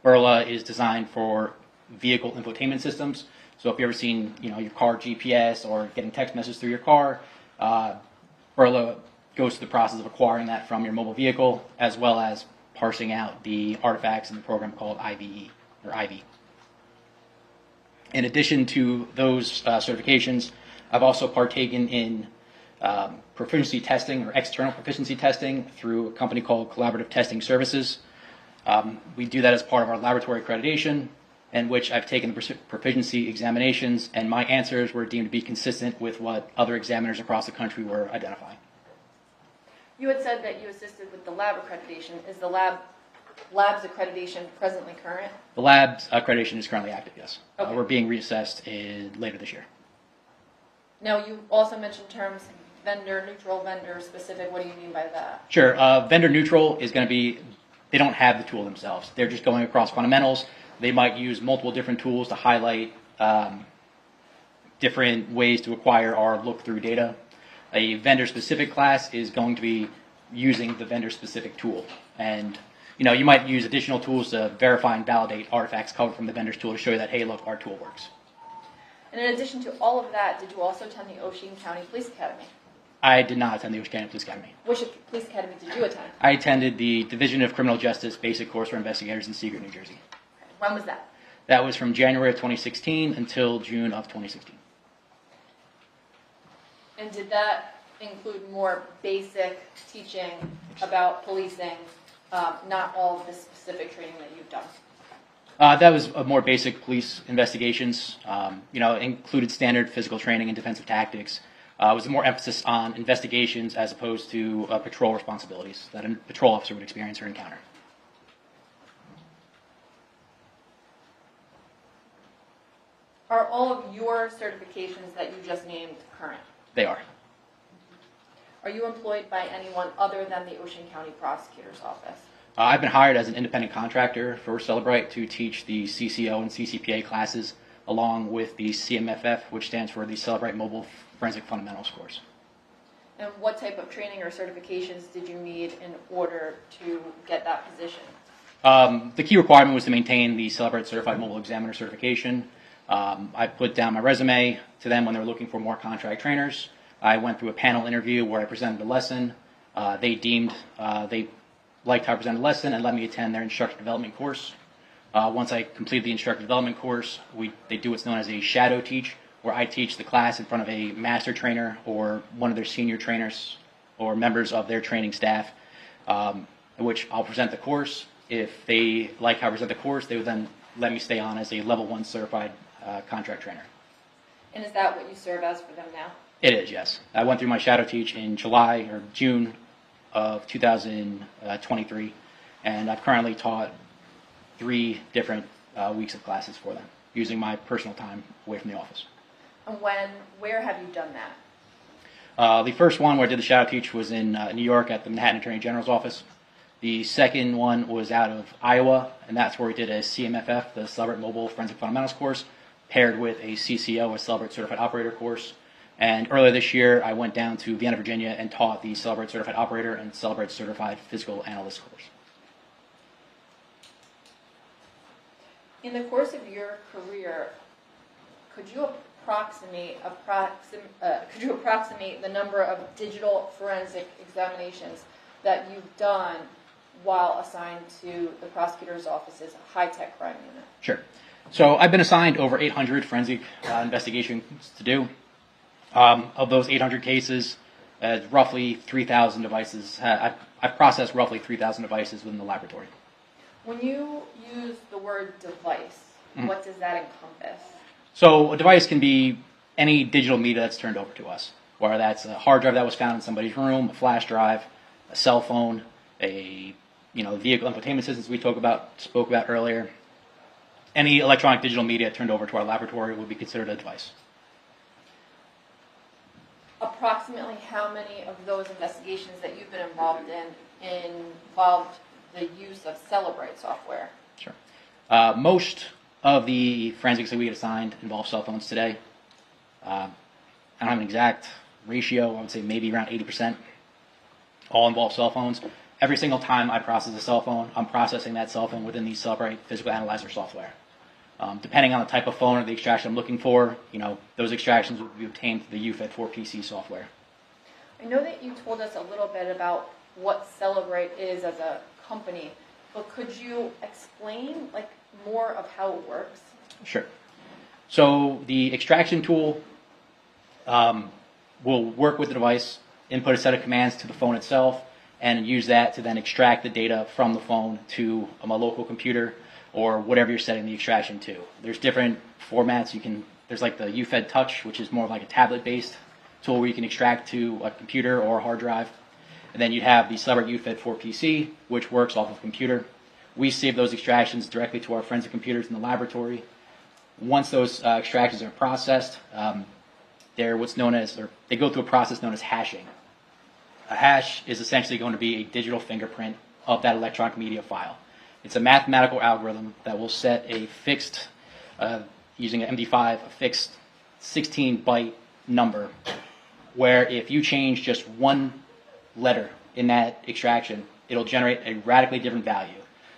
Burla is designed for vehicle infotainment systems. So if you've ever seen, your car GPS or getting text messages through your car, Burla goes through the process of acquiring that from your mobile vehicle, as well as parsing out the artifacts in the program called IVE, or IV. In addition to those certifications, I've also partaken in proficiency testing or external proficiency testing through a company called Collaborative Testing Services. We do that as part of our laboratory accreditation, in which I've taken the proficiency examinations, and my answers were deemed to be consistent with what other examiners across the country were identifying. You had said that you assisted with the lab accreditation. Is the lab's accreditation presently current? The lab's accreditation is currently active, yes. Okay. We're being reassessed later this year. Now, you also mentioned terms vendor neutral, vendor specific. What do you mean by that? Sure. Vendor neutral is going to be, they don't have the tool themselves. They're just going across fundamentals. They might use multiple different tools to highlight different ways to acquire or look through data. A vendor-specific class is going to be using the vendor-specific tool. And, you might use additional tools to verify and validate artifacts covered from the vendor's tool to show you that, hey, look, our tool works. And in addition to all of that, did you also attend the Ocean County Police Academy? I did not attend the Ocean County Police Academy. Which police academy did you attend? I attended the Division of Criminal Justice Basic Course for Investigators in Seagirt, New Jersey. When was that? That was from January of 2016 until June of 2016. And did that include more basic teaching about policing, not all of the specific training that you've done? That was a more basic police investigations. Included standard physical training and defensive tactics. It was more emphasis on investigations as opposed to patrol responsibilities that a patrol officer would experience or encounter. Are all of your certifications that you just named current? They are. Are you employed by anyone other than the Ocean County Prosecutor's Office? I've been hired as an independent contractor for Celebrate to teach the CCO and CCPA classes, along with the CMFF, which stands for the Celebrate Mobile Forensic Fundamentals course. And what type of training or certifications did you need in order to get that position? The key requirement was to maintain the Celebrate Certified Mobile Examiner certification. I put down my resume to them when they were looking for more contract trainers. I went through a panel interview where I presented a lesson. They liked how I presented a lesson and let me attend their instructor development course. Once I completed the instructor development course, they do what's known as a shadow teach, where I teach the class in front of a master trainer or one of their senior trainers or members of their training staff, in which I'll present the course. If they like how I present the course, they would then let me stay on as a level 1 certified contract trainer. And is that what you serve as for them now? It is, yes. I went through my shadow teach in June of 2023, and I've currently taught 3 different weeks of classes for them, using my personal time away from the office. And where have you done that? The first one where I did the shadow teach was in New York at the Manhattan Attorney General's office. The second one was out of Iowa, and that's where we did a CMFF, the Celebrate Mobile Forensic Fundamentals course, paired with a CCO, a Celebrate Certified Operator course. And earlier this year, I went down to Vienna, Virginia, and taught the Celebrate Certified Operator and Celebrate Certified Physical Analyst course. In the course of your career, could you approximate the number of digital forensic examinations that you've done while assigned to the prosecutor's office's high-tech crime unit? Sure. So I've been assigned over 800 forensic investigations to do. Of those 800 cases, Roughly 3,000 devices. I've processed roughly 3,000 devices within the laboratory. When you use the word device, what does that encompass? So a device can be any digital media that's turned over to us, whether that's a hard drive that was found in somebody's room, a flash drive, a cell phone, a vehicle infotainment systems we spoke about earlier. Any electronic digital media turned over to our laboratory would be considered a device. Approximately how many of those investigations that you've been involved in involved the use of Celebrate software? Sure. Most of the forensics that we get assigned involve cell phones today. I don't have an exact ratio. I would say maybe around 80% all involve cell phones. Every single time I process a cell phone, I'm processing that cell phone within the Celebrate physical analyzer software. Depending on the type of phone or the extraction I'm looking for, those extractions will be obtained through the U-Fed 4PC software. I know that you told us a little bit about what Celebrate is as a company, but could you explain more of how it works? Sure. So the extraction tool will work with the device, input a set of commands to the phone itself, and use that to then extract the data from the phone to a local computer or whatever you're setting the extraction to. There's different formats. There's like the U-Fed Touch, which is more like a tablet-based tool where you can extract to a computer or a hard drive. And then you have the Celebrate U-Fed 4PC, which works off of a computer. We save those extractions directly to our forensic computers in the laboratory. Once those extractions are processed, they go through a process known as hashing. A hash is essentially going to be a digital fingerprint of that electronic media file. It's a mathematical algorithm that will set a fixed, using an MD5, a fixed 16-byte number, where if you change just one letter in that extraction, it'll generate a radically different value.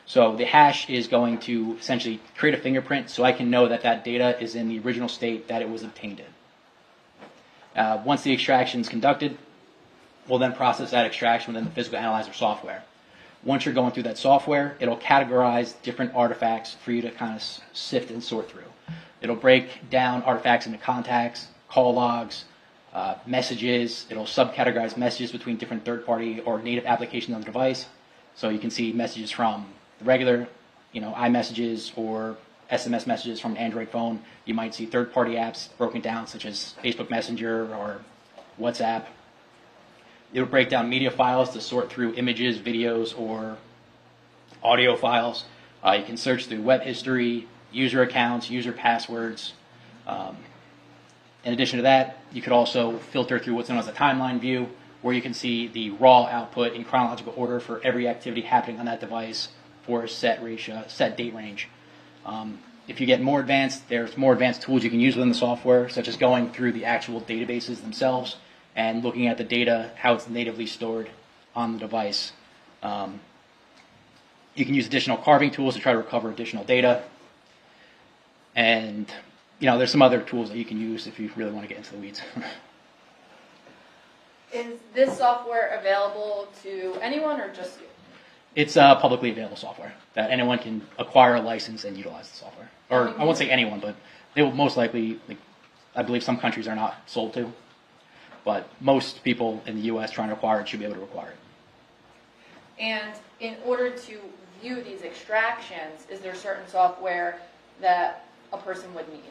So the hash is going to essentially create a fingerprint so I can know that that data is in the original state that it was obtained in. Once the extraction is conducted, we'll then process that extraction within the physical analyzer software. Once you're going through that software, it'll categorize different artifacts for you to kind of sift and sort through. It'll break down artifacts into contacts, call logs, messages. It'll subcategorize messages between different third-party or native applications on the device. So you can see messages from the regular, iMessages or SMS messages from an Android phone. You might see third-party apps broken down, such as Facebook Messenger or WhatsApp. It'll break down media files to sort through images, videos, or audio files. You can search through web history, user accounts, user passwords. In addition to that, you could also filter through what's known as a timeline view, where you can see the raw output in chronological order for every activity happening on that device for a set date range. If you get more advanced, there's more advanced tools you can use within the software, such as going through the actual databases themselves and looking at the data, how it's natively stored on the device. You can use additional carving tools to try to recover additional data. And, there's some other tools that you can use if you really want to get into the weeds. Is this software available to anyone or just you? It's publicly available software that anyone can acquire a license and utilize the software. Or I won't say anyone, but they will most likely, I believe some countries are not sold to. But most people in the U.S. trying to acquire it should be able to acquire it. And in order to view these extractions, is there certain software that a person would need?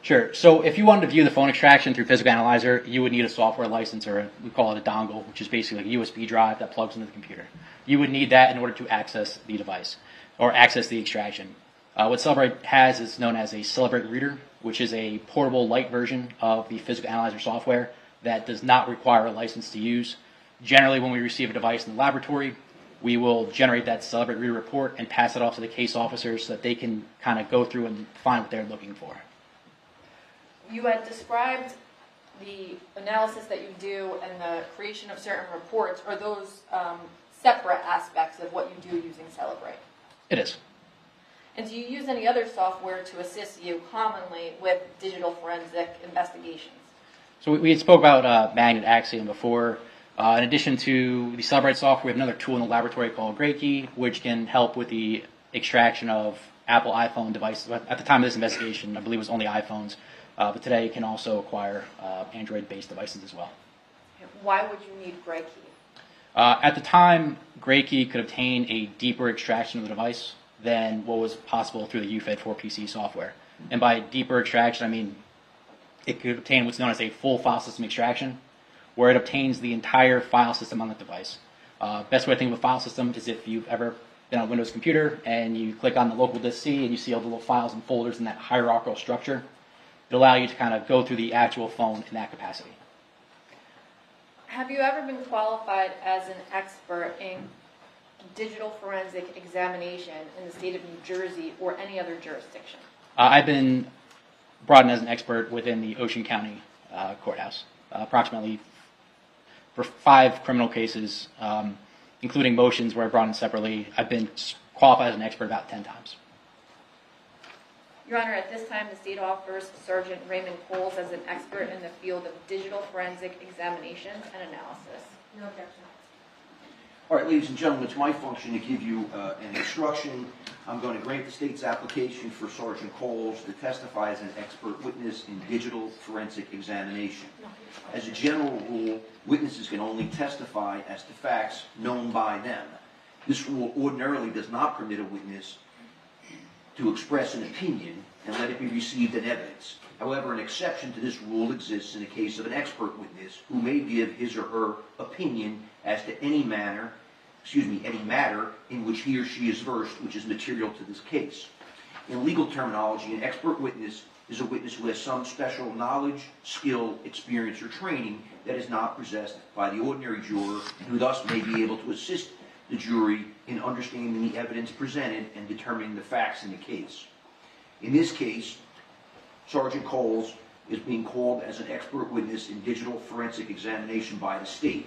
Sure. So if you wanted to view the phone extraction through Physical Analyzer, you would need a software license, or we call it a dongle, which is basically like a USB drive that plugs into the computer. You would need that in order to access the device or access the extraction. What Celebrate has is known as a Celebrate Reader, which is a portable light version of the Physical Analyzer software that does not require a license to use. Generally, when we receive a device in the laboratory, we will generate that Celebrate Reader report and pass it off to the case officers so that they can kind of go through and find what they're looking for. You had described the analysis that you do and the creation of certain reports. Are those separate aspects of what you do using Celebrate? It is. And do you use any other software to assist you commonly with digital forensic investigations? So we had spoke about Magnet Axiom before. In addition to the Celebrate software, we have another tool in the laboratory called Graykey, which can help with the extraction of Apple iPhone devices. At the time of this investigation, I believe it was only iPhones, but today you can also acquire Android-based devices as well. why would you need gray key? At the time, Gray Key could obtain a deeper extraction of the device than what was possible through the UFED 4 PC software. And by deeper extraction, I mean it could obtain what's known as a full file system extraction, where it obtains the entire file system on the device. Best way to think of a file system is if you've ever been on a Windows computer and you click on the local disk C and you see all the little files and folders in that hierarchical structure. It'll allow you to kind of go through the actual phone in that capacity. Have you ever been qualified as an expert in digital forensic examination in the state of New Jersey or any other jurisdiction? I've been brought in as an expert within the Ocean County courthouse, approximately for 5 criminal cases, including motions where I brought in separately. I've been qualified as an expert about 10 times. Your Honor, at this time, the state offers Sergeant Raymond Coles as an expert in the field of digital forensic examinations and analysis. No objection. All right, ladies and gentlemen, it's my function to give you an instruction. I'm going to grant the state's application for Sergeant Coles to testify as an expert witness in digital forensic examination. As a general rule, witnesses can only testify as to facts known by them. This rule ordinarily does not permit a witness to express an opinion and let it be received in evidence. However, an exception to this rule exists in the case of an expert witness who may give his or her opinion as to any matter in which he or she is versed, which is material to this case. In legal terminology, an expert witness is a witness who has some special knowledge, skill, experience, or training that is not possessed by the ordinary juror, and who thus may be able to assist the jury in understanding the evidence presented and determining the facts in the case. In this case, Sergeant Coles is being called as an expert witness in digital forensic examination by the state.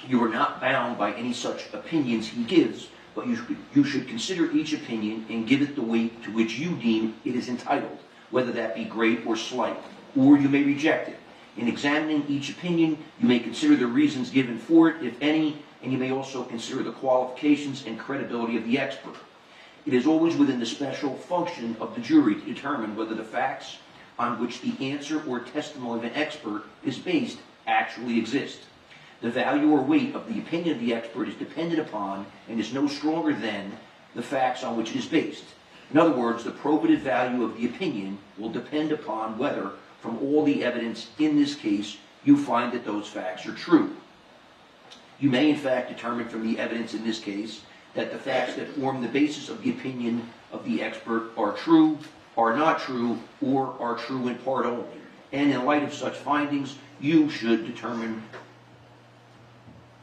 You are not bound by any such opinions he gives, but you should consider each opinion and give it the weight to which you deem it is entitled, whether that be great or slight, or you may reject it. In examining each opinion, you may consider the reasons given for it, if any, and you may also consider the qualifications and credibility of the expert. It is always within the special function of the jury to determine whether the facts on which the answer or testimony of an expert is based actually exist. The value or weight of the opinion of the expert is dependent upon and is no stronger than the facts on which it is based. In other words, the probative value of the opinion will depend upon whether, from all the evidence in this case, you find that those facts are true. You may in fact determine from the evidence in this case that the facts that form the basis of the opinion of the expert are true, are not true, or are true in part only. And in light of such findings, you should determine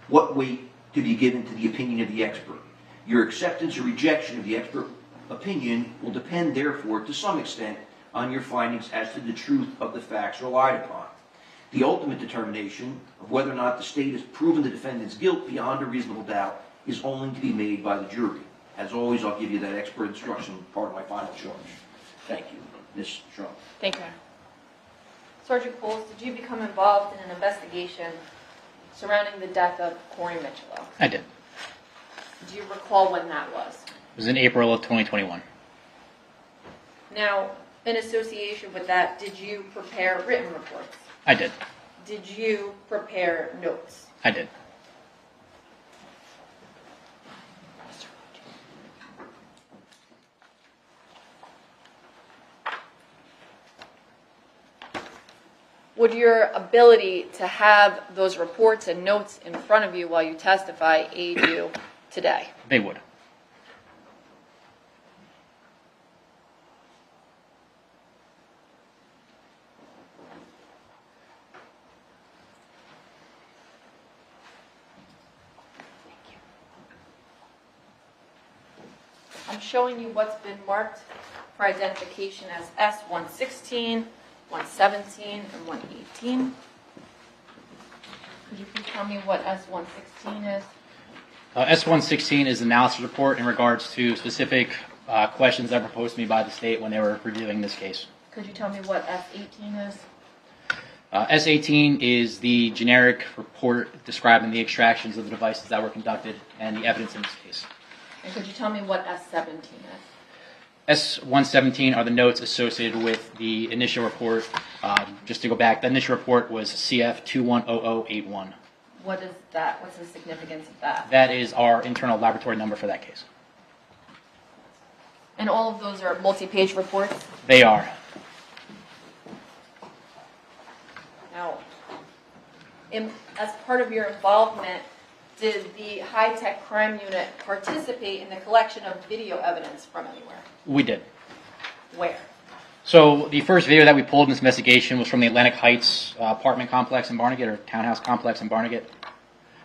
what weight to be given to the opinion of the expert. Your acceptance or rejection of the expert opinion will depend, therefore, to some extent on your findings as to the truth of the facts relied upon. The ultimate determination of whether or not the state has proven the defendant's guilt beyond a reasonable doubt is only to be made by the jury. As always, I'll give you that expert instruction part of my final charge. Thank you. Ms. Trung. Thank you. Sergeant Coles, did you become involved in an investigation surrounding the death of Corey Mitchell? I did. Do you recall when that was? It was in April of 2021. Now, in association with that, did you prepare written reports? I did. Did you prepare notes? I did. Would your ability to have those reports and notes in front of you while you testify aid you today? They would. I'm showing you what's been marked for identification as S116, 117, and 118. Could you please tell me what S116 is? S116 is an analysis report in regards to specific questions that were proposed to me by the state when they were reviewing this case. Could you tell me what S18 is? S18 is the generic report describing the extractions of the devices that were conducted and the evidence in this case. And could you tell me what S17 is? S117 are the notes associated with the initial report. Just to go back, the initial report was CF 210081. What is that? What's the significance of that? That is our internal laboratory number for that case. And all of those are multi-page reports? They are. Now, as part of your involvement, did the high-tech crime unit participate in the collection of video evidence from anywhere? We did. Where? So the first video that we pulled in this investigation was from the Atlantic Heights apartment complex in Barnegat, or townhouse complex in Barnegat.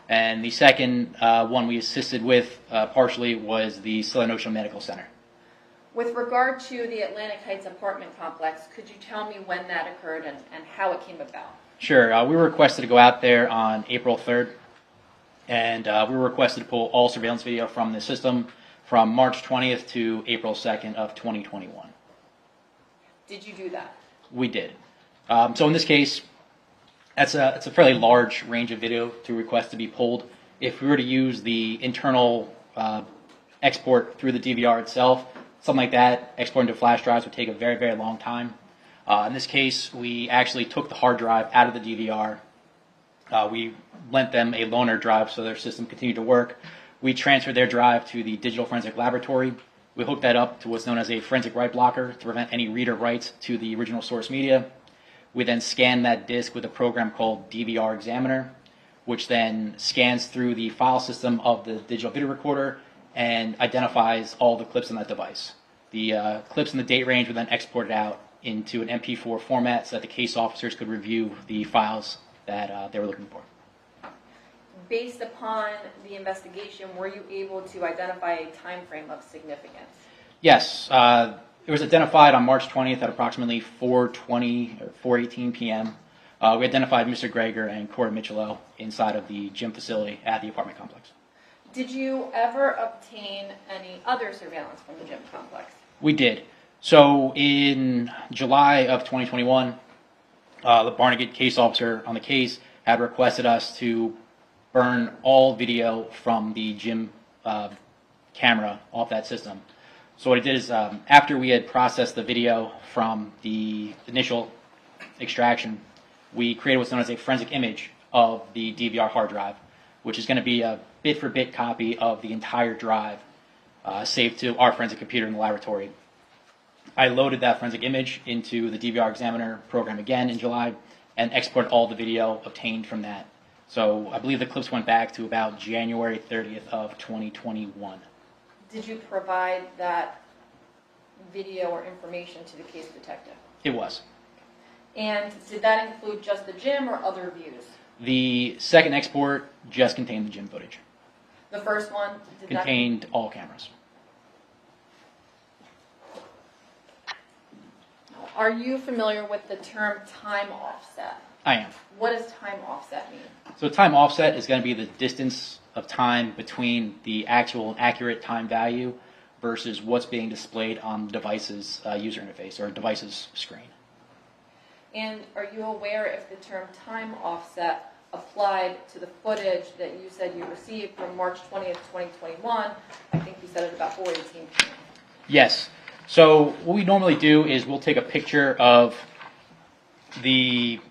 And the second one we assisted with partially was the Southern Ocean Medical Center. With regard to the Atlantic Heights apartment complex, could you tell me when that occurred and how it came about? Sure. We were requested to go out there on April 3rd, and we were requested to pull all surveillance video from the system from March 20th to April 2nd of 2021. Did you do that? We did. So in this case, it's a fairly large range of video to request to be pulled. If we were to use the internal export through the DVR itself, something like that, exporting to flash drives would take a very, very long time. In this case, we actually took the hard drive out of the DVR. We lent them a loaner drive so their system continued to work. We transferred their drive to the digital forensic laboratory. We hooked that up to what's known as a forensic write blocker to prevent any reader writes to the original source media. We then scanned that disk with a program called DVR Examiner, which then scans through the file system of the digital video recorder and identifies all the clips on that device. The clips in the date range were then exported out into an MP4 format so that the case officers could review the files that they were looking for. Based upon the investigation, were you able to identify a time frame of significance? Yes. It was identified on March 20th at approximately 4:20 or 4:18 p.m. We identified Mr. Gregor and Corey Michelot inside of the gym facility at the apartment complex. Did you ever obtain any other surveillance from the gym complex? We did. So in July of 2021, the Barnegat case officer on the case had requested us to burn all video from the gym camera off that system. So what I did is, after we had processed the video from the initial extraction, we created what's known as a forensic image of the DVR hard drive, which is going to be a bit-for-bit copy of the entire drive saved to our forensic computer in the laboratory. I loaded that forensic image into the DVR Examiner program again in July and exported all the video obtained from that. So I believe the clips went back to about January 30th of 2021. Did you provide that video or information to the case detective? It was. And did that include just the gym or other views? The second export just contained the gym footage. The first one contained all cameras. Are you familiar with the term time offset? I am. What does time offset mean? So time offset is going to be the distance of time between the actual accurate time value versus what's being displayed on the device's user interface or device's screen. And are you aware if the term time offset applied to the footage that you said you received from March 20th, 2021? I think you said it about 4:18 p.m. Yes. So what we normally do is we'll take a picture of the,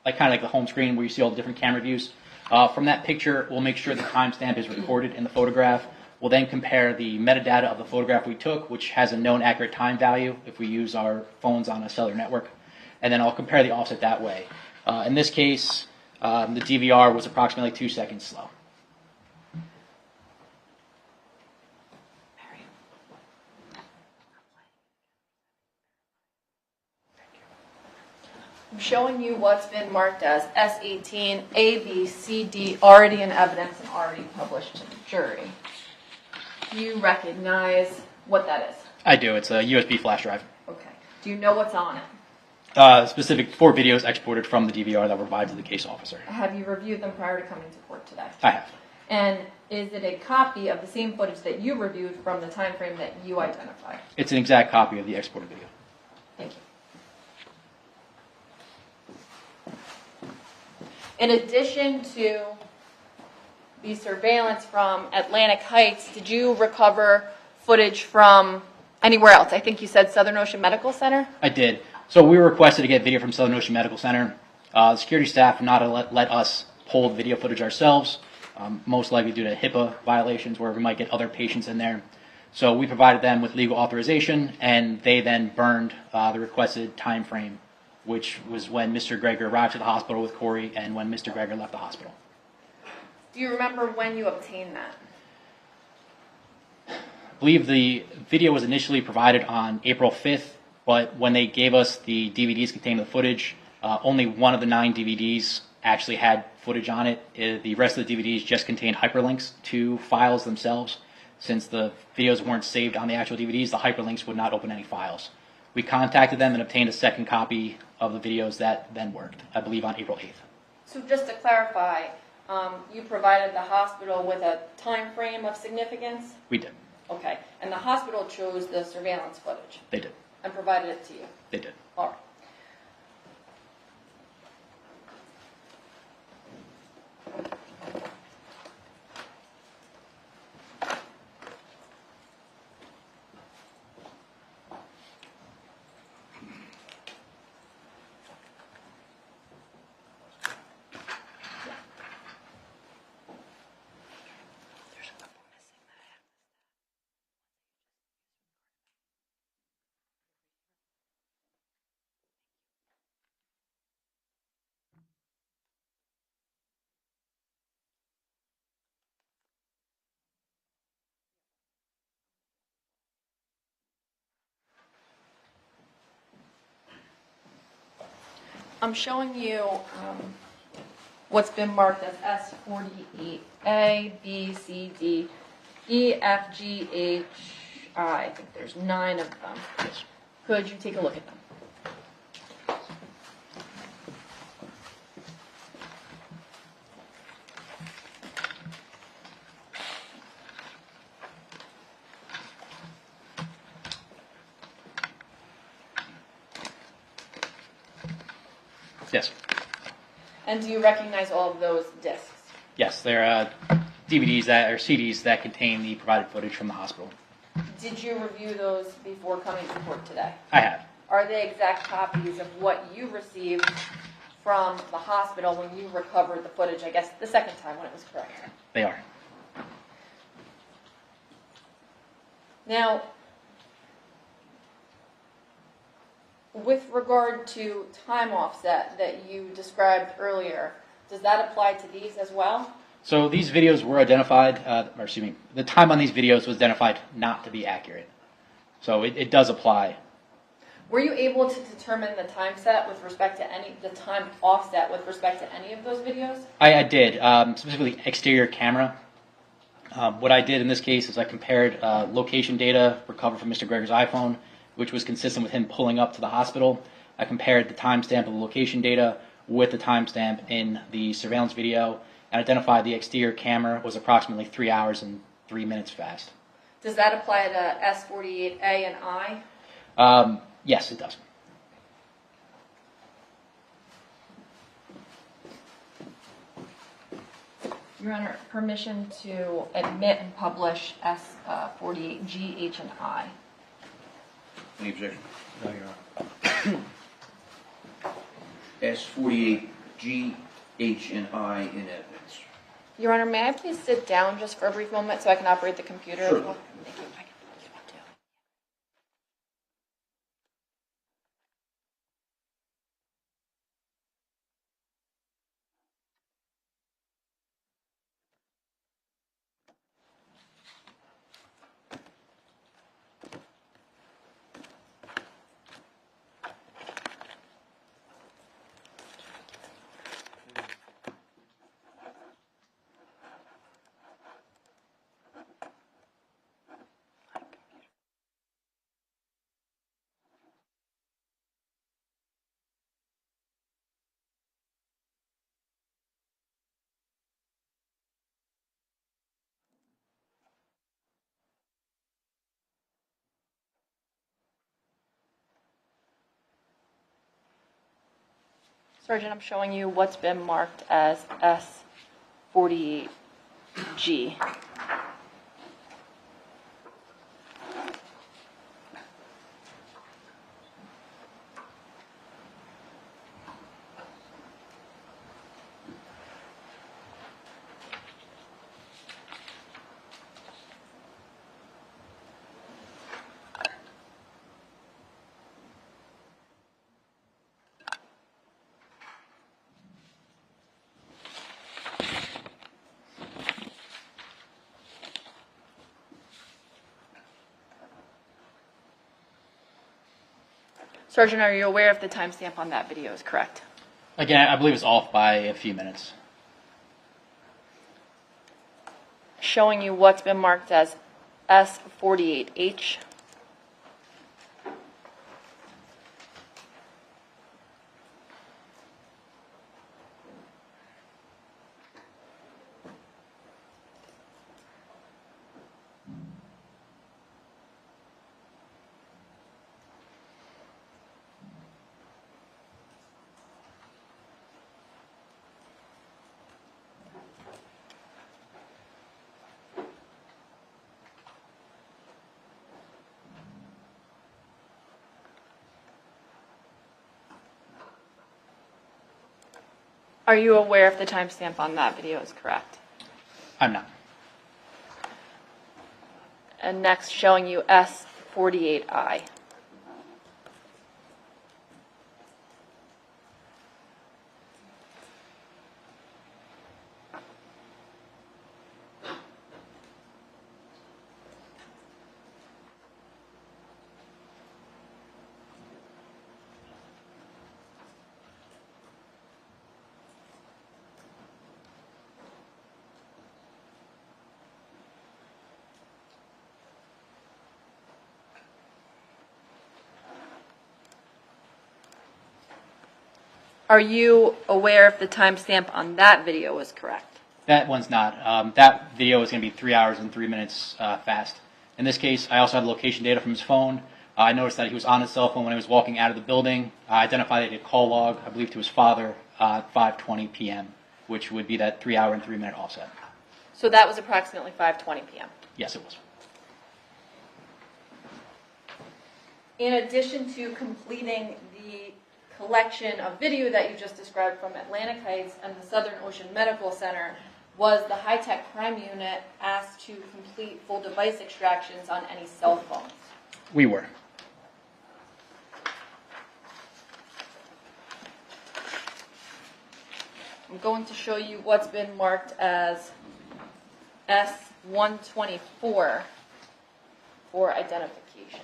kind of like the home screen where you see all the different camera views. From that picture, we'll make sure the timestamp is recorded in the photograph. We'll then compare the metadata of the photograph we took, which has a known accurate time value if we use our phones on a cellular network. And then I'll compare the offset that way. In this case, the DVR was approximately 2 seconds slow. I'm showing you what's been marked as S18, A, B, C, D, already in evidence and already published to the jury. Do you recognize what that is? I do. It's a USB flash drive. Okay. Do you know what's on it? Specific 4 videos exported from the DVR that were provided to the case officer. Have you reviewed them prior to coming to court today? I have. And is it a copy of the same footage that you reviewed from the time frame that you identified? It's an exact copy of the exported video. Thank you. In addition to the surveillance from Atlantic Heights, did you recover footage from anywhere else? I think you said Southern Ocean Medical Center? I did. So we were requested to get video from Southern Ocean Medical Center. The security staff would not let us pulled video footage ourselves, most likely due to HIPAA violations where we might get other patients in there. So we provided them with legal authorization, and they then burned the requested time frame, which was when Mr. Gregor arrived at the hospital with Corey and when Mr. Gregor left the hospital. Do you remember when you obtained that? I believe the video was initially provided on April 5th, but when they gave us the DVDs containing the footage, only one of the 9 DVDs actually had footage on it. The rest of the DVDs just contained hyperlinks to files themselves. Since the videos weren't saved on the actual DVDs, the hyperlinks would not open any files. We contacted them and obtained a second copy of the videos that then worked, I believe on April 8th. So just to clarify, you provided the hospital with a time frame of significance? We did. Okay, and the hospital chose the surveillance footage? They did. And provided it to you? They did. All right. I'm showing you what's been marked as S48A, B, C, D, E, F, G, H, I. I think there's 9 of them. Yes. Could you take a look at them? Yes. And do you recognize all of those discs? Yes, they're DVDs or CDs that contain the provided footage from the hospital. Did you review those before coming to court today? I have. Are they exact copies of what you received from the hospital when you recovered the footage, I guess, the second time when it was correct? They are. Now, with regard to time offset that you described earlier, does that apply to these as well? So these videos were identified, the time on these videos was identified not to be accurate. So it does apply. Were you able to determine the time set with respect to the time offset with respect to any of those videos? I did, specifically exterior camera. What I did in this case is I compared location data recovered from Mr. Gregor's iPhone, which was consistent with him pulling up to the hospital. I compared the timestamp of the location data with the timestamp in the surveillance video and identified the exterior camera was approximately 3 hours and 3 minutes fast. Does that apply to S48A and I? Yes, it does. Your Honor, permission to admit and publish S48G, H, and I. Any objection? No, Your Honor. S48G, H, and I in evidence. Your Honor, may I please sit down just for a brief moment so I can operate the computer? Sure. Thank you. Sergeant, I'm showing you what's been marked as S48G. Sergeant, are you aware if the timestamp on that video is correct? Again, I believe it's off by a few minutes. Showing you what's been marked as S48H. Are you aware if the timestamp on that video is correct? I'm not. And next, showing you S48I. Are you aware if the timestamp on that video is correct? That one's not. That video is going to be 3 hours and 3 minutes fast. In this case, I also had the location data from his phone. I noticed that he was on his cell phone when he was walking out of the building. I identified that he had a call log, I believe, to his father at 5:20 p.m., which would be that 3 hour and 3 minute offset. So that was approximately 5:20 p.m. Yes, it was. In addition to completing the collection of video that you just described from Atlantic Heights and the Southern Ocean Medical Center, was the high-tech crime unit asked to complete full device extractions on any cell phones? We were. I'm going to show you what's been marked as S124 for identification.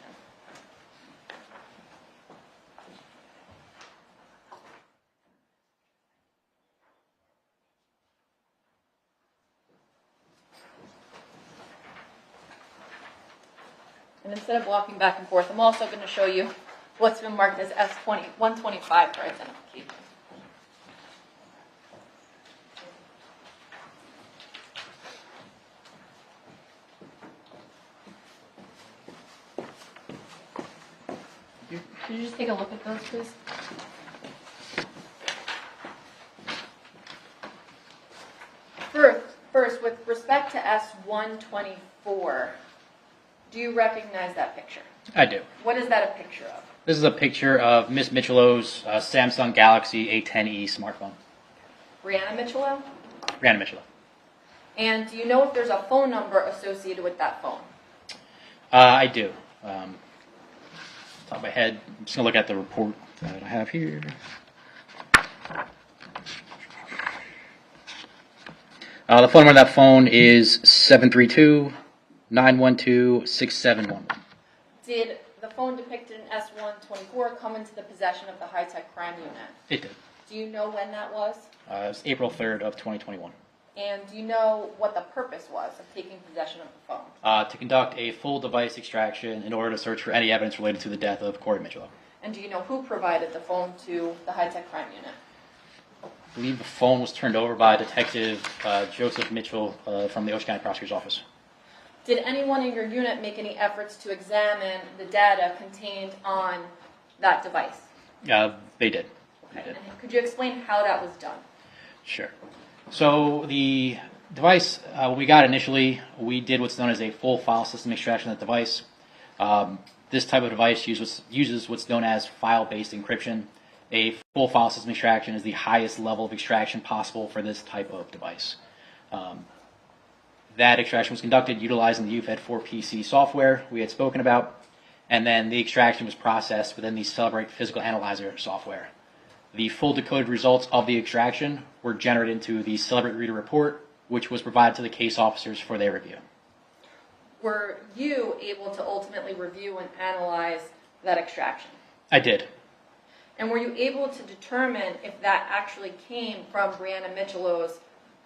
And instead of walking back and forth, I'm also going to show you what's been marked as S125 for identification. Could you just take a look at those, please? First, with respect to S124, do you recognize that picture? I do. What is that a picture of? This is a picture of Miss Michelo's Samsung Galaxy A10e smartphone. Brianna Mitchell? Brianna Michelo. And do you know if there's a phone number associated with that phone? I do. Top of my head, I'm just going to look at the report that I have here. The phone number on that phone is 732-912-6711. Did the phone depicted in S124 come into the possession of the high-tech crime unit? It did. Do you know when that was? It was April 3rd of 2021. And do you know what the purpose was of taking possession of the phone? To conduct a full device extraction in order to search for any evidence related to the death of Corey Michelo. And do you know who provided the phone to the high-tech crime unit? I believe the phone was turned over by Detective Joseph Mitchell from the Ocean County Prosecutor's Office. Did anyone in your unit make any efforts to examine the data contained on that device? They did. Okay. And could you explain how that was done? Sure. So the device we got initially, we did what's known as a full file system extraction of the device. This type of device uses what's known as file-based encryption. A full file system extraction is the highest level of extraction possible for this type of device. That extraction was conducted utilizing the UFED 4PC software we had spoken about, and then the extraction was processed within the Celebrate Physical Analyzer software. The full decoded results of the extraction were generated into the Celebrate Reader report, which was provided to the case officers for their review. Were you able to ultimately review and analyze that extraction? I did. And were you able to determine if that actually came from Brianna Michelo's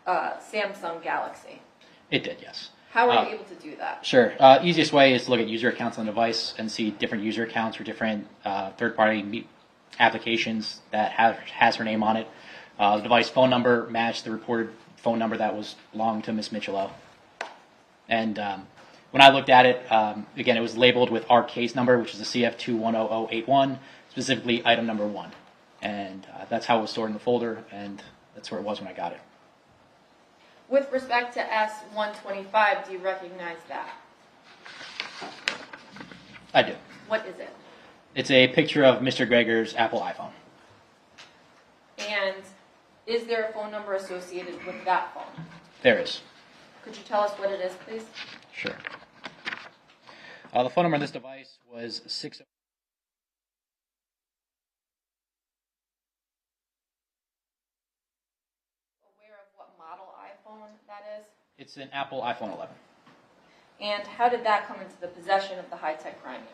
Samsung Galaxy? It did, yes. How were you able to do that? Sure. Easiest way is to look at user accounts on the device and see different user accounts for different third-party applications that has her name on it. The device phone number matched the reported phone number that was belonged to Ms. Michelo. And when I looked at it, again, it was labeled with our case number, which is the CF210081, specifically item number 1. And that's how it was stored in the folder, and that's where it was when I got it. With respect to S125, do you recognize that? I do. What is it? It's a picture of Mr. Gregor's Apple iPhone. And is there a phone number associated with that phone? There is. Could you tell us what it is, please? Sure. The phone number on this device was 60. Aware of what model iPhone that is? It's an Apple iPhone 11. And how did that come into the possession of the high-tech crime unit?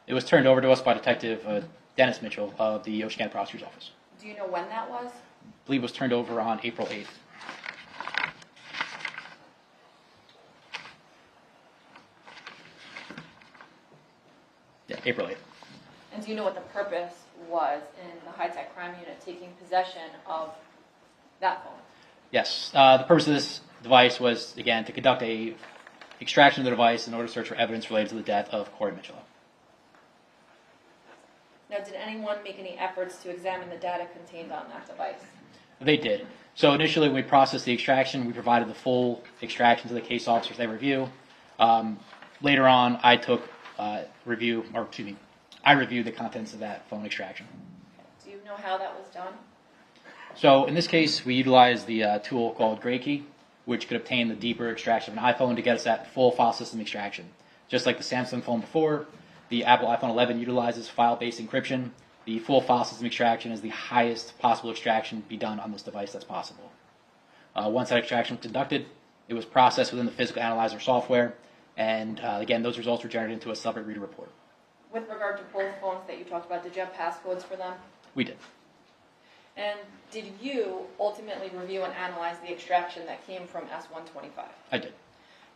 It was turned over to us by Detective Dennis Mitchell of the Ocean County Prosecutor's Office. Do you know when that was? I believe it was turned over on April 8th. Yeah, April 8th. And do you know what the purpose was in the high-tech crime unit taking possession of that phone? Yes. The purpose of this device was, again, to conduct a extraction of the device in order to search for evidence related to the death of Corey Mitchell. Now, did anyone make any efforts to examine the data contained on that device? They did. So initially, when we processed the extraction, we provided the full extraction to the case officers they review. Later on, I reviewed the contents of that phone extraction. Do you know how that was done? So in this case, we utilized the tool called Gray Key, which could obtain the deeper extraction of an iPhone to get us that full file system extraction. Just like the Samsung phone before, the Apple iPhone 11 utilizes file-based encryption. The full file system extraction is the highest possible extraction to be done on this device that's possible. Once that extraction was conducted, it was processed within the physical analyzer software, and again, those results were generated into a separate reader report. With regard to both phones that you talked about, did you have passcodes for them? We did. And did you ultimately review and analyze the extraction that came from S125? I did.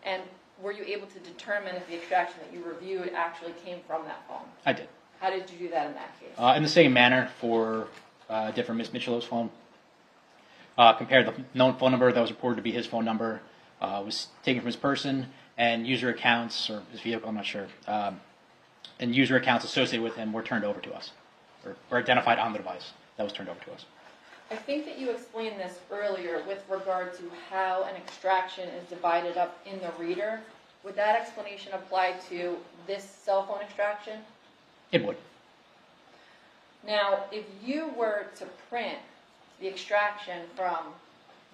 And were you able to determine if the extraction that you reviewed actually came from that phone? I did. How did you do that in that case? In the same manner for different Ms. Michelo's phone. Compared the known phone number that was reported to be his phone number was taken from his person, and user accounts, or his vehicle, I'm not sure, and user accounts associated with him were turned over to us, or identified on the device that was turned over to us. I think that you explained this earlier with regard to how an extraction is divided up in the reader. Would that explanation apply to this cell phone extraction? It would. Now, if you were to print the extraction from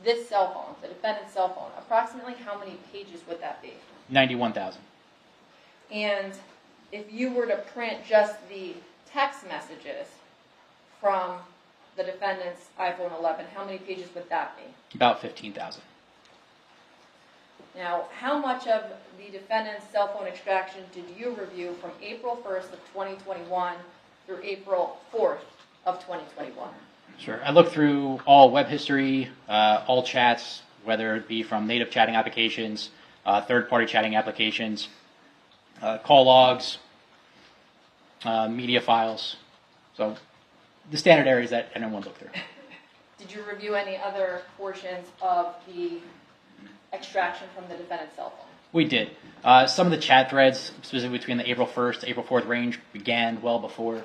this cell phone, the defendant's cell phone, approximately how many pages would that be? 91,000. And if you were to print just the text messages from the defendant's iPhone 11, how many pages would that be? About 15,000. Now, how much of the defendant's cell phone extraction did you review from April 1st of 2021 through April 4th of 2021? Sure. I looked through all web history, all chats, whether it be from native chatting applications, third-party chatting applications, call logs, media files. So the standard areas that anyone looked through. Did you review any other portions of the extraction from the defendant's cell phone? We did. Some of the chat threads, specifically between the April 1st to April 4th range, began well before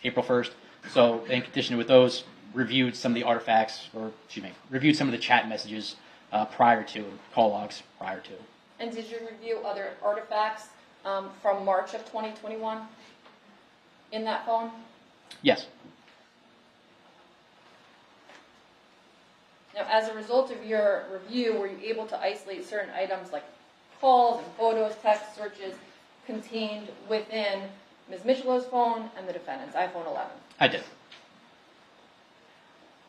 April 1st. So in condition with those, reviewed some of the artifacts, reviewed some of the chat messages prior to, call logs prior to. And did you review other artifacts from March of 2021 in that phone? Yes. Now, as a result of your review, were you able to isolate certain items like calls and photos, text searches contained within Ms. Michelo's phone and the defendant's iPhone 11? I did.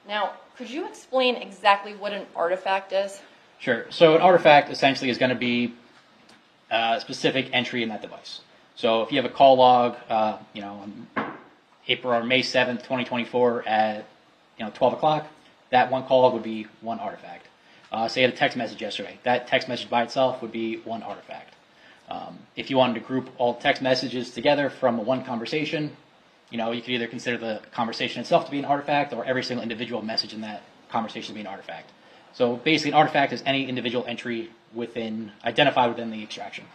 Now, could you explain exactly what an artifact is? Sure. So an artifact essentially is going to be a specific entry in that device. So if you have a call log, May 7th, 2024 at 12 o'clock, that one call would be one artifact. Say you had a text message yesterday, that text message by itself would be one artifact. If you wanted to group all text messages together from one conversation, you could either consider the conversation itself to be an artifact or every single individual message in that conversation to be an artifact. So basically, an artifact is any individual entry identified within the extraction.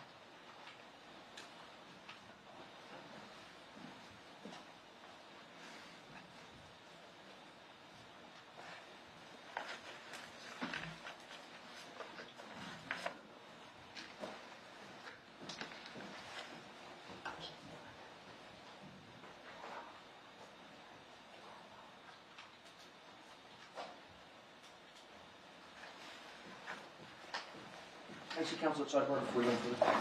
Exit counsel at sidebar before we go further.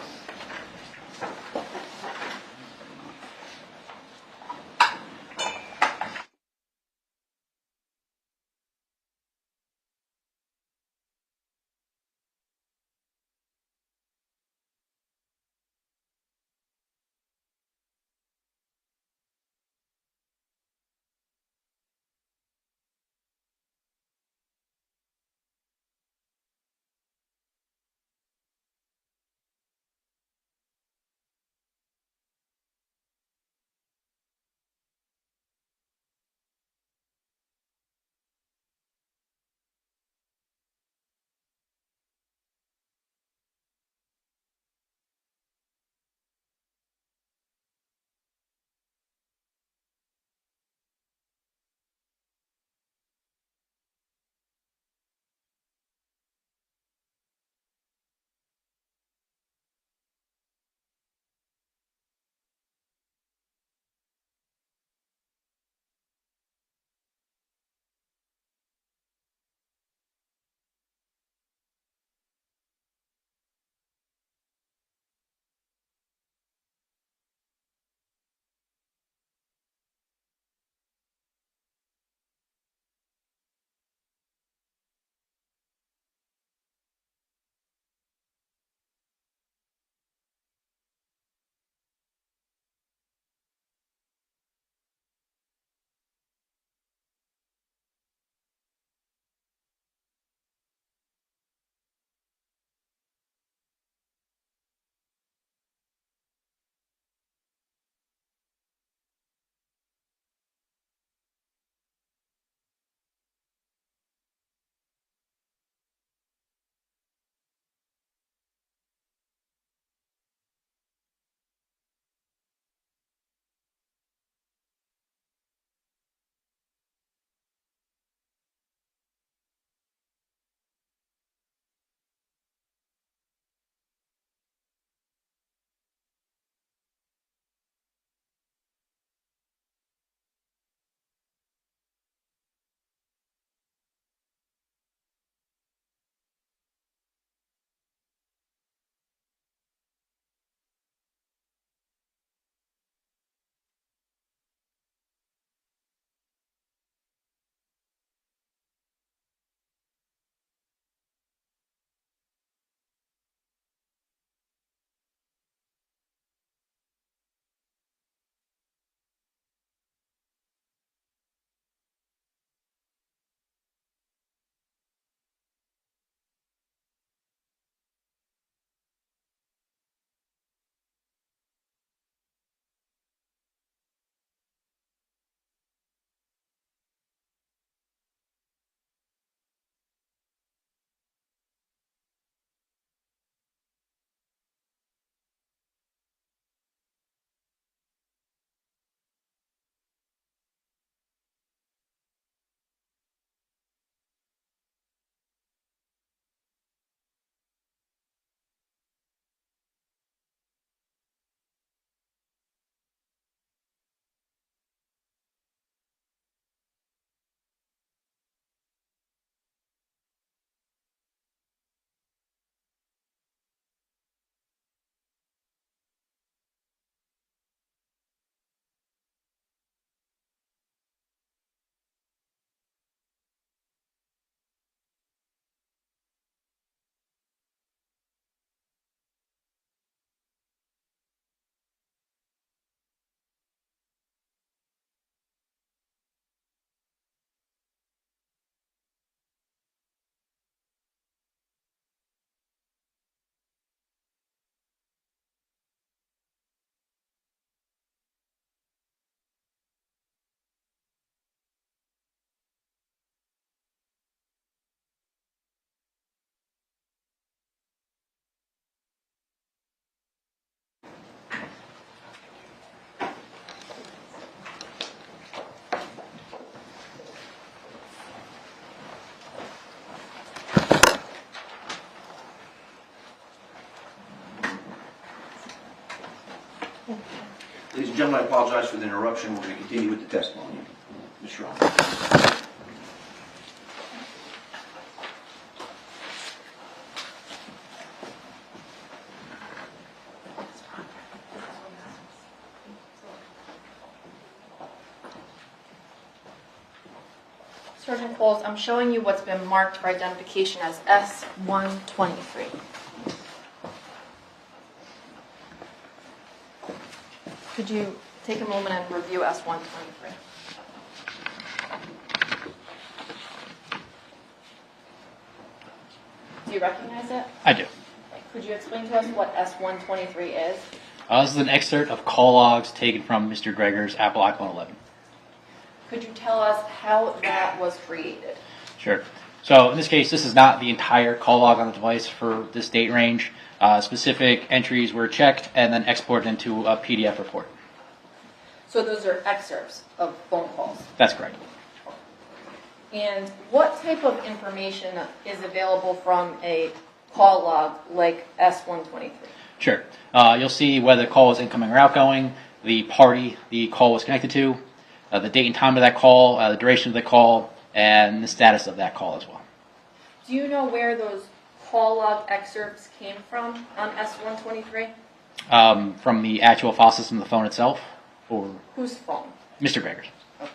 Ladies and gentlemen, I apologize for the interruption. We're going to continue with the testimony. Ms. Trung. Sergeant Coles, I'm showing you what's been marked for identification as S123. Could you take a moment and review S123? Do you recognize it? I do. Could you explain to us what S123 is? This is an excerpt of call logs taken from Mr. Gregor's Apple iPhone 11. Could you tell us how that was created? Sure. So in this case, this is not the entire call log on the device for this date range. Specific entries were checked and then exported into a PDF report. So those are excerpts of phone calls. That's correct. And what type of information is available from a call log like S123? Sure. You'll see whether the call was incoming or outgoing, the party the call was connected to, the date and time of that call, the duration of the call, and the status of that call as well. Do you know where those call log excerpts came from on S123? From the actual file system of the phone itself, or Whose phone? Mr. Gregor's. Okay.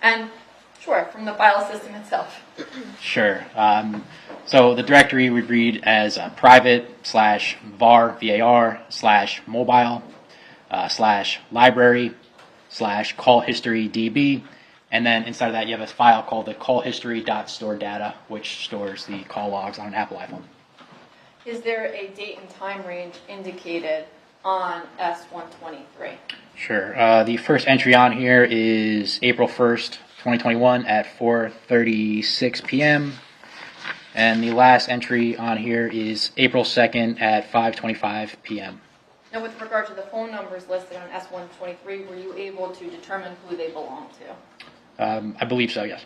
And sure, from the file system itself. Sure. So the directory would read as private/var, VAR, /mobile, /library, /call history DB, and then inside of that you have a file called the call history.storedata, which stores the call logs on an Apple iPhone. Is there a date and time range indicated on S123? Sure. The first entry on here is April 1st, 2021 at 4:36 p.m. And the last entry on here is April 2nd at 5:25 p.m. Now, with regard to the phone numbers listed on S123, were you able to determine who they belong to? I believe so, yes.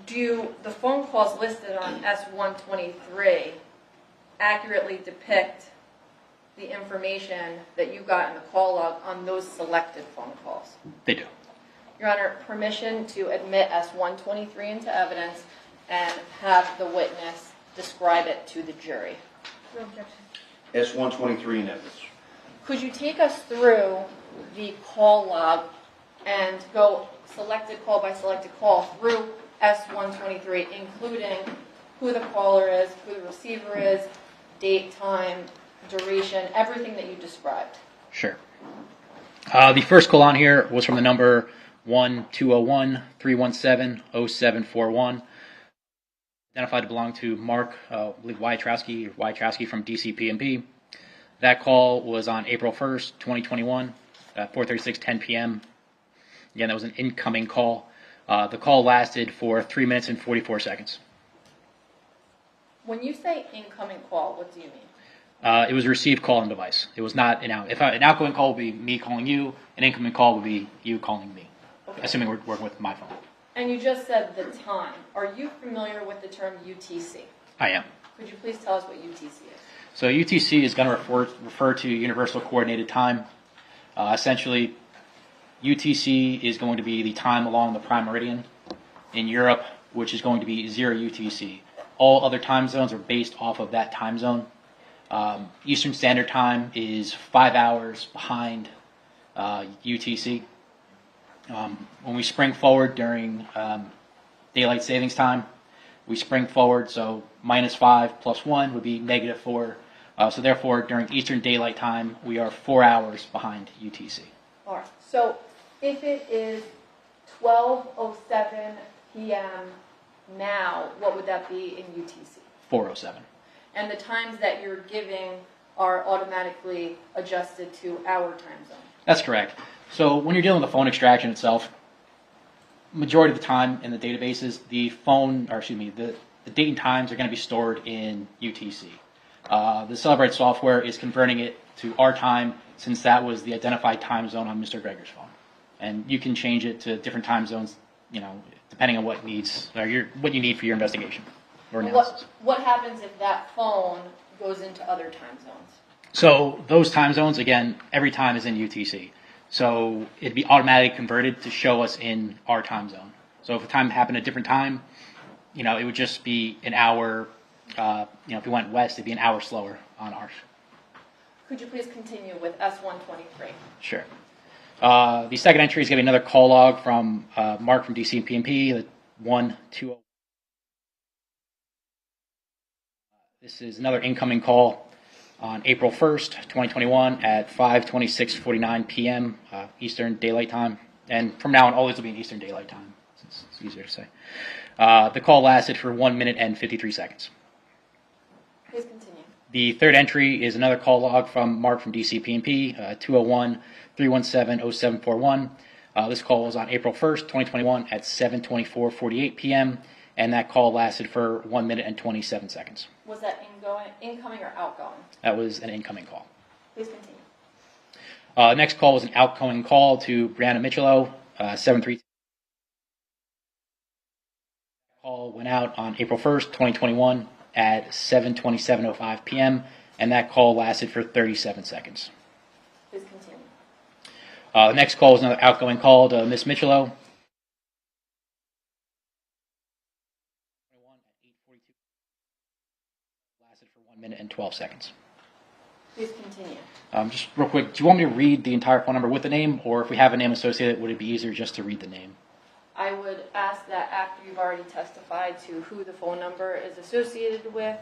Do the phone calls listed on S123 accurately depict the information that you got in the call log on those selected phone calls? They do. Your Honor, permission to admit S123 into evidence and have the witness describe it to the jury. No objection. S123 in evidence. Could you take us through the call log and go selected call by selected call through S123, including who the caller is, who the receiver is, date, time, duration, everything that you described? Sure. The first call on here was from the number 1-201-317-0741. Identified to belong to Mark, I believe Wyatrowski from DCP&P. That call was on April 1st, 2021, at 4:36:10 p.m. Again, that was an incoming call. The call lasted for 3 minutes and 44 seconds. When you say incoming call, what do you mean? It was a received call on device. It was not an out. If an outgoing call would be me calling you, an incoming call would be you calling me. Okay. Assuming we're working with my phone. And you just said the time. Are you familiar with the term UTC? I am. Could you please tell us what UTC is? So UTC is going to refer to Universal Coordinated Time. Essentially, UTC is going to be the time along the prime meridian in Europe, which is going to be 0 UTC. All other time zones are based off of that time zone. Eastern Standard Time is 5 hours behind UTC. When we spring forward during daylight savings time, we spring forward, so -5 + 1 would be -4. So therefore, during Eastern Daylight Time, we are 4 hours behind UTC. All right. So if it is 12:07 p.m. now, what would that be in UTC? 4:07. And the times that you're giving are automatically adjusted to our time zone. That's correct. So when you're dealing with the phone extraction itself, majority of the time in the databases, the date and times are going to be stored in UTC. The Celebrate software is converting it to our time, since that was the identified time zone on Mr. Gregor's phone. And you can change it to different time zones, depending on what you need for your investigation or analysis. What happens if that phone goes into other time zones? So those time zones, again, every time is in UTC. So it'd be automatically converted to show us in our time zone. So if a time happened at a different time, it would just be an hour. If we went west, it'd be an hour slower on ours. Could you please continue with S123? Sure. The second entry is going to be another call log from Mark from DC and PMP, the 120. This is another incoming call on April 1st, 2021 at 5:26:49 p.m. Eastern Daylight Time. And from now on, always will be in Eastern Daylight Time. It's easier to say. The call lasted for 1 minute and 53 seconds. Please continue. The third entry is another call log from Mark from DC PMP, 201-317-0741. This call was on April 1st, 2021 at 7:24:48 p.m. And that call lasted for 1 minute and 27 seconds. Was that incoming or outgoing? That was an incoming call. Please continue. Next call was an outgoing call to Brianna Michello, 732. Call went out on April 1st, 2021 at 7:27:05 p.m. and that call lasted for 37 seconds. Please continue. The next call was another outgoing call to Miss Michello. Lasted for 1 minute and 12 seconds. Please continue. Just real quick, do you want me to read the entire phone number with the name, or if we have a name associated, would it be easier just to read the name? I would ask that after you've already testified to who the phone number is associated with,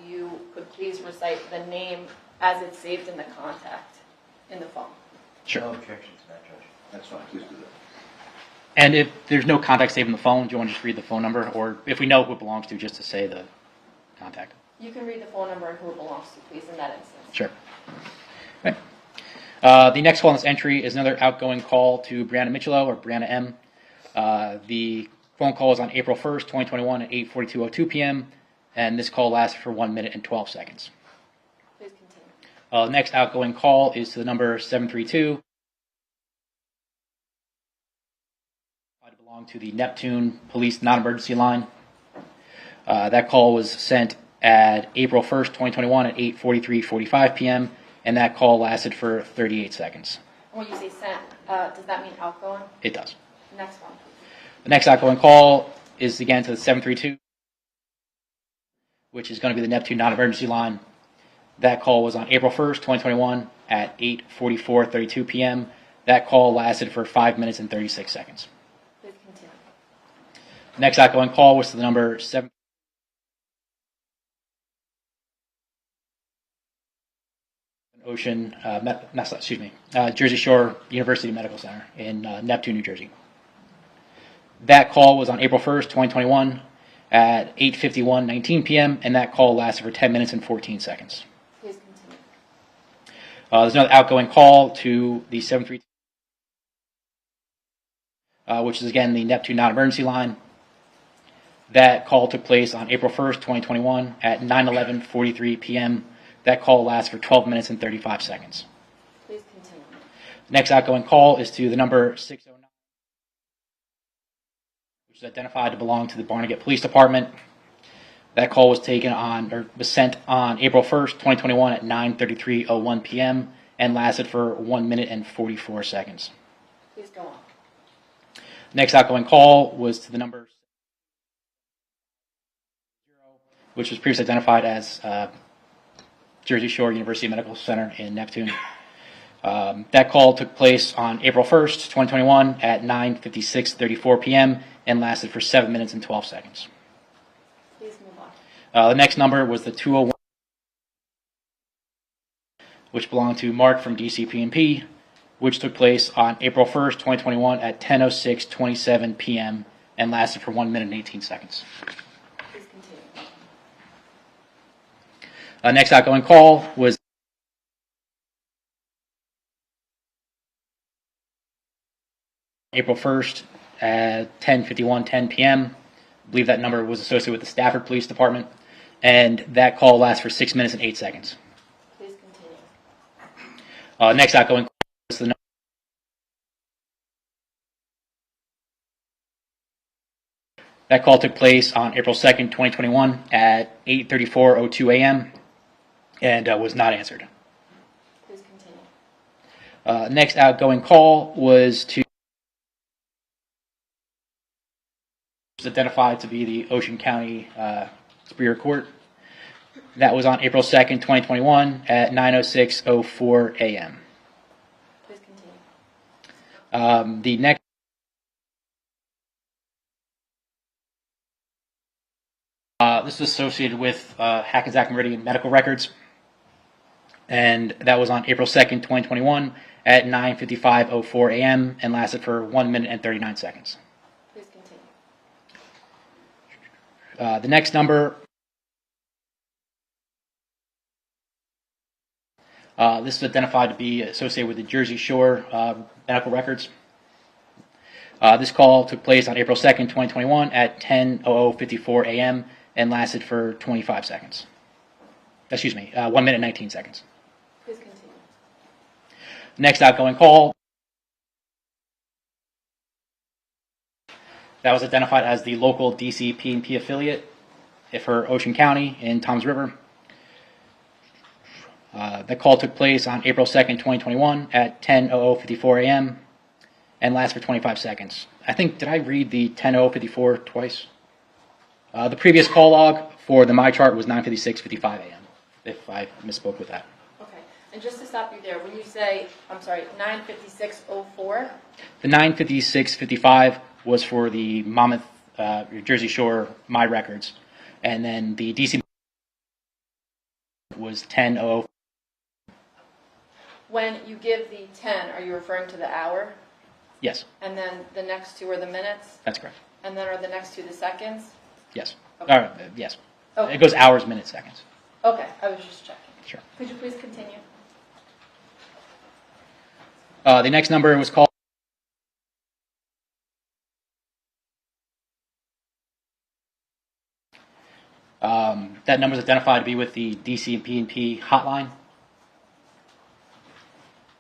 you could please recite the name as it's saved in the contact in the phone. Sure. No objection to that, Judge. That's fine, please do that. And if there's no contact saved in the phone, do you want to just read the phone number, or if we know who it belongs to, just to say the contact? You can read the phone number and who it belongs to, please, in that instance. Sure. Okay. The next call in this entry is another outgoing call to Brianna Michello, or Brianna M. The phone call was on April 1st, 2021 at 8:42:02 p.m., and this call lasted for 1 minute and 12 seconds. Please continue. The next outgoing call is to the number 732. It belonged to the Neptune Police Non-Emergency Line. That call was sent at April 1st, 2021 at 8:43:45 p.m., and that call lasted for 38 seconds. When you say sent, does that mean outgoing? It does. Next one. The next outgoing call is again to the 732, which is going to be the Neptune Non-Emergency Line. That call was on April 1st, 2021 at 8:44:32 p.m. That call lasted for 5 minutes and 36 seconds. Please continue. The next outgoing call was to the number 7. Jersey Shore University Medical Center in Neptune, New Jersey. That call was on April 1st, 2021 at 8:51:19 p.m. and that call lasted for 10 minutes and 14 seconds. Please continue. There's another outgoing call to the 732, which is again the Neptune Non-Emergency Line. That call took place on April 1st, 2021 at 9:11:43 p.m. That call lasts for 12 minutes and 35 seconds. Please continue. The next outgoing call is to the number 609, which is identified to belong to the Barnegat Police Department. That call was was sent on April 1st, 2021 at 9:33:01 p.m. and lasted for 1 minute and 44 seconds. Please go on. The next outgoing call was to the number 0, which was previously identified as Jersey Shore University Medical Center in Neptune. That call took place on April 1st, 2021 at 9:56:34 p.m. and lasted for 7 minutes and 12 seconds. Please move on. The next number was the 201, which belonged to Mark from DC PMP, which took place on April 1st, 2021 at 10:06:27 p.m. and lasted for 1 minute and 18 seconds. Please continue. Next outgoing call was April 1st at 10:51:10 p.m. I believe that number was associated with the Stafford Police Department, and that call lasts for 6 minutes and 8 seconds. Please continue. Next outgoing call was the number. That call took place on April 2nd, 2021 at 8:34:02 a.m. and was not answered. Please continue. Next outgoing call was identified to be the Ocean County Superior Court. That was on April 2nd, 2021 at 9:06:04 a.m. Please continue. The next this is associated with Hackensack Meridian medical records, and that was on April 2nd, 2021 at 9:55:04 a.m. and lasted for 1 minute and 39 seconds. Please continue. The next number, this is identified to be associated with the Jersey Shore medical records. This call took place on April 2nd, 2021 at 10:00:54 a.m. and lasted for 25 seconds. Excuse me, 1 minute and 19 seconds. Please continue. Next outgoing call, that was identified as the local DC P&P affiliate for Ocean County in Toms River. The call took place on April 2nd, 2021 at 10:00:54 a.m. and lasted for 25 seconds. I think, did I read the 10:00:54 twice? The previous call log for the My Chart was 9:56:55 a.m., if I misspoke with that. Okay. And just to stop you there, when you say, I'm sorry, 9:56:04? The 9:56:55 was for the Monmouth, Jersey Shore My Records, and then the DC was 10:00. When you give the 10, are you referring to the hour? Yes, And then the next two are the minutes? that's correct. And then are the next two the seconds? Yes. Okay. Yes. Okay. It goes hours, minutes, seconds. Okay, I was just checking. Sure. Could you please continue? The next number was called. That number is identified to be with the DC and P&P hotline.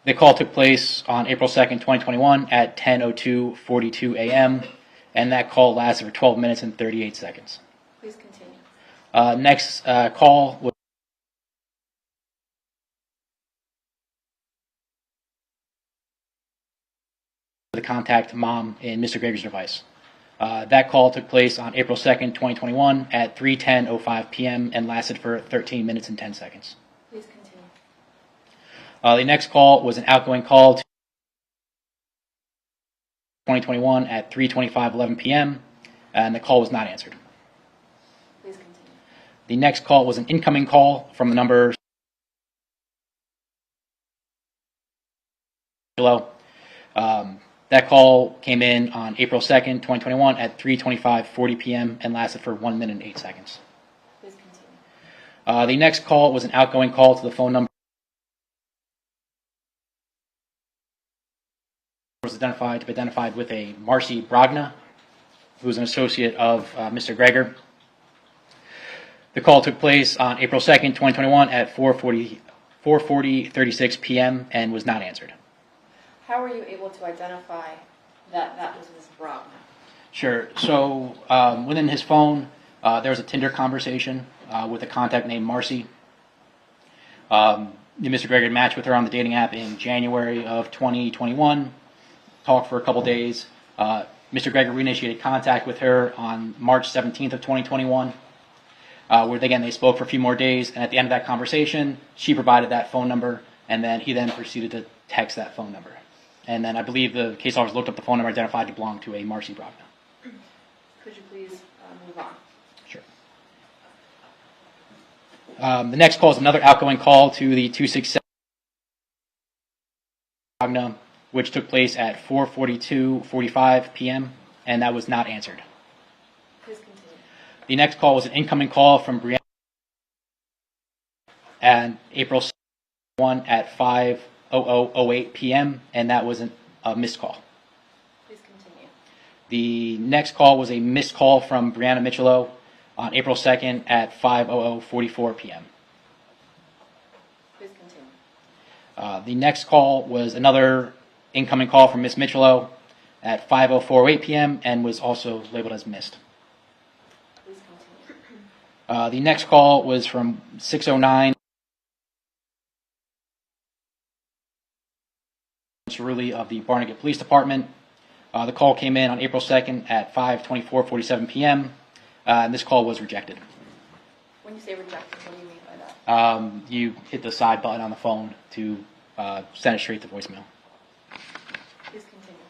The call took place on April 2nd, 2021 at 10:02:42 a.m. and that call lasted for 12 minutes and 38 seconds. Please continue. Next call was the contact mom in Mr. Gregor's device. That call took place on April 2nd, 2021 at 3:10:05 p.m. and lasted for 13 minutes and 10 seconds. Please continue. The next call was an outgoing call to 2021 at 3:25:11 p.m. and the call was not answered. Please continue. The next call was an incoming call from the number below. That call came in on April 2nd, 2021 at 3:25:40 p.m. and lasted for 1 minute and 8 seconds. Please continue. The next call was an outgoing call to the phone number. Was identified with a Marcy Brogna, who was an associate of Mr. Gregor. The call took place on April 2nd, 2021 at 4:36 p.m. and was not answered. How were you able to identify that that was Ms. Brogna? Sure. So within his phone, there was a Tinder conversation with a contact named Marcy. Mr. Gregor had matched with her on the dating app in January of 2021. Talked for a couple days. Mr. Gregor reinitiated contact with her on March 17th of 2021, where they spoke for a few more days. And at the end of that conversation, she provided that phone number, and then he then proceeded to text that phone number. And then I believe the case officer looked up the phone number identified to belong to a Marcy Brogna. Could you please move on? Sure. The next call is another outgoing call to the 267 Brogna, which took place at 4:42:45 p.m. and that was not answered. Please continue. The next call was an incoming call from Brianna and April 1 at 5:00:08 p.m. and that was a missed call. Please continue. The next call was a missed call from Brianna Michelot on April 2nd at 5:00:44 p.m. Please continue. The next call was another incoming call from Miss Michelot at 5:04:08 p.m. and was also labeled as missed. Please continue. The next call was from 609 Cerulli of the Barnegat Police Department. The call came in on April 2nd at 5:24:47 p.m. And this call was rejected. When you say rejected, what do you mean by that? You hit the side button on the phone to send it straight to voicemail. Please continue.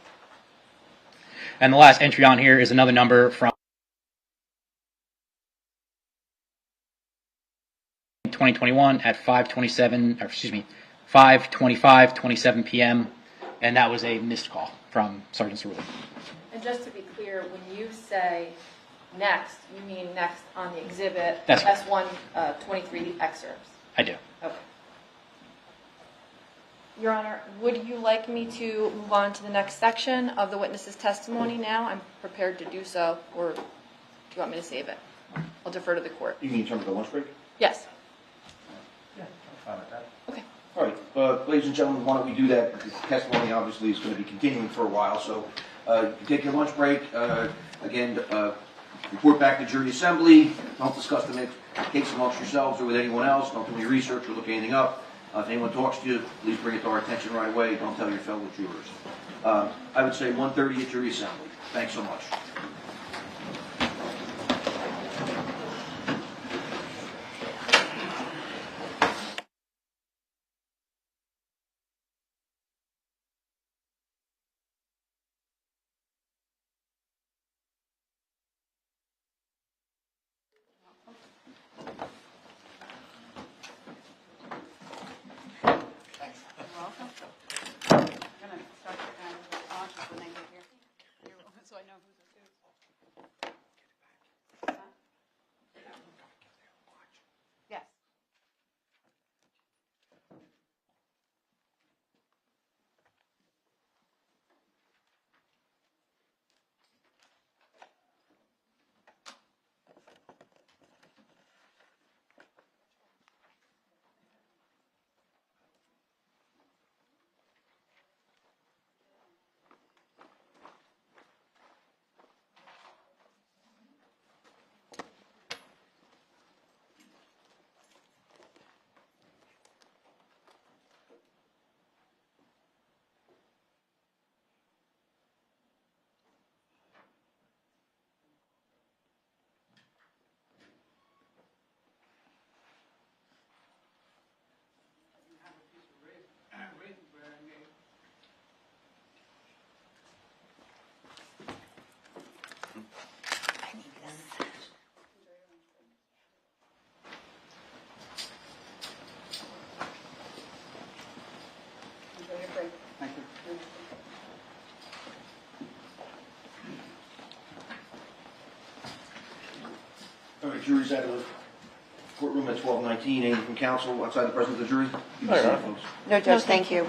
And the last entry on here is another number from 2021 at 5:25:27 p.m. And that was a missed call from Sergeant Cerulli. And just to be clear, when you say next, you mean next on the exhibit, That's right. S123 excerpts? I do. Okay. Your Honor, would you like me to move on to the next section of the witness's testimony now? I'm prepared to do so, or do you want me to save it? I'll defer to the court. You mean in terms of the lunch break? Yes. Yeah, I'm fine with that. Okay. All right, ladies and gentlemen, why don't we do that? Because the testimony obviously is going to be continuing for a while, so you can take your lunch break. Again, report back to jury assembly. Don't discuss the case amongst yourselves or with anyone else. Don't do any research or look anything up. If anyone talks to you, please bring it to our attention right away. Don't tell your fellow jurors. I would say 1:30 at jury assembly. Thanks so much. All right, jury's out of the courtroom at 12:19. Anything from counsel outside the presence of the jury? You can see it, folks. No, Judge, thank you.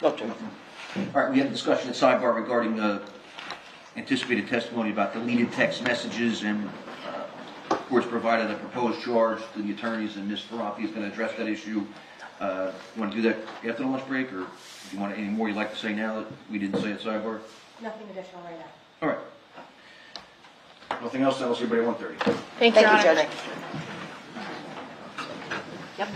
No, Tim. All right, we had a discussion at sidebar regarding anticipated testimony about deleted text messages, and courts provided a proposed charge to the attorneys, and Ms. Farafi is going to address that issue. You want to do that after the lunch break, or do you want any more you'd like to say now that we didn't say at sidebar? Nothing additional right now. All right. Nothing else, then I'll see everybody at 1:30. Thank you, Your Thank you, Honor. Judge. Yep.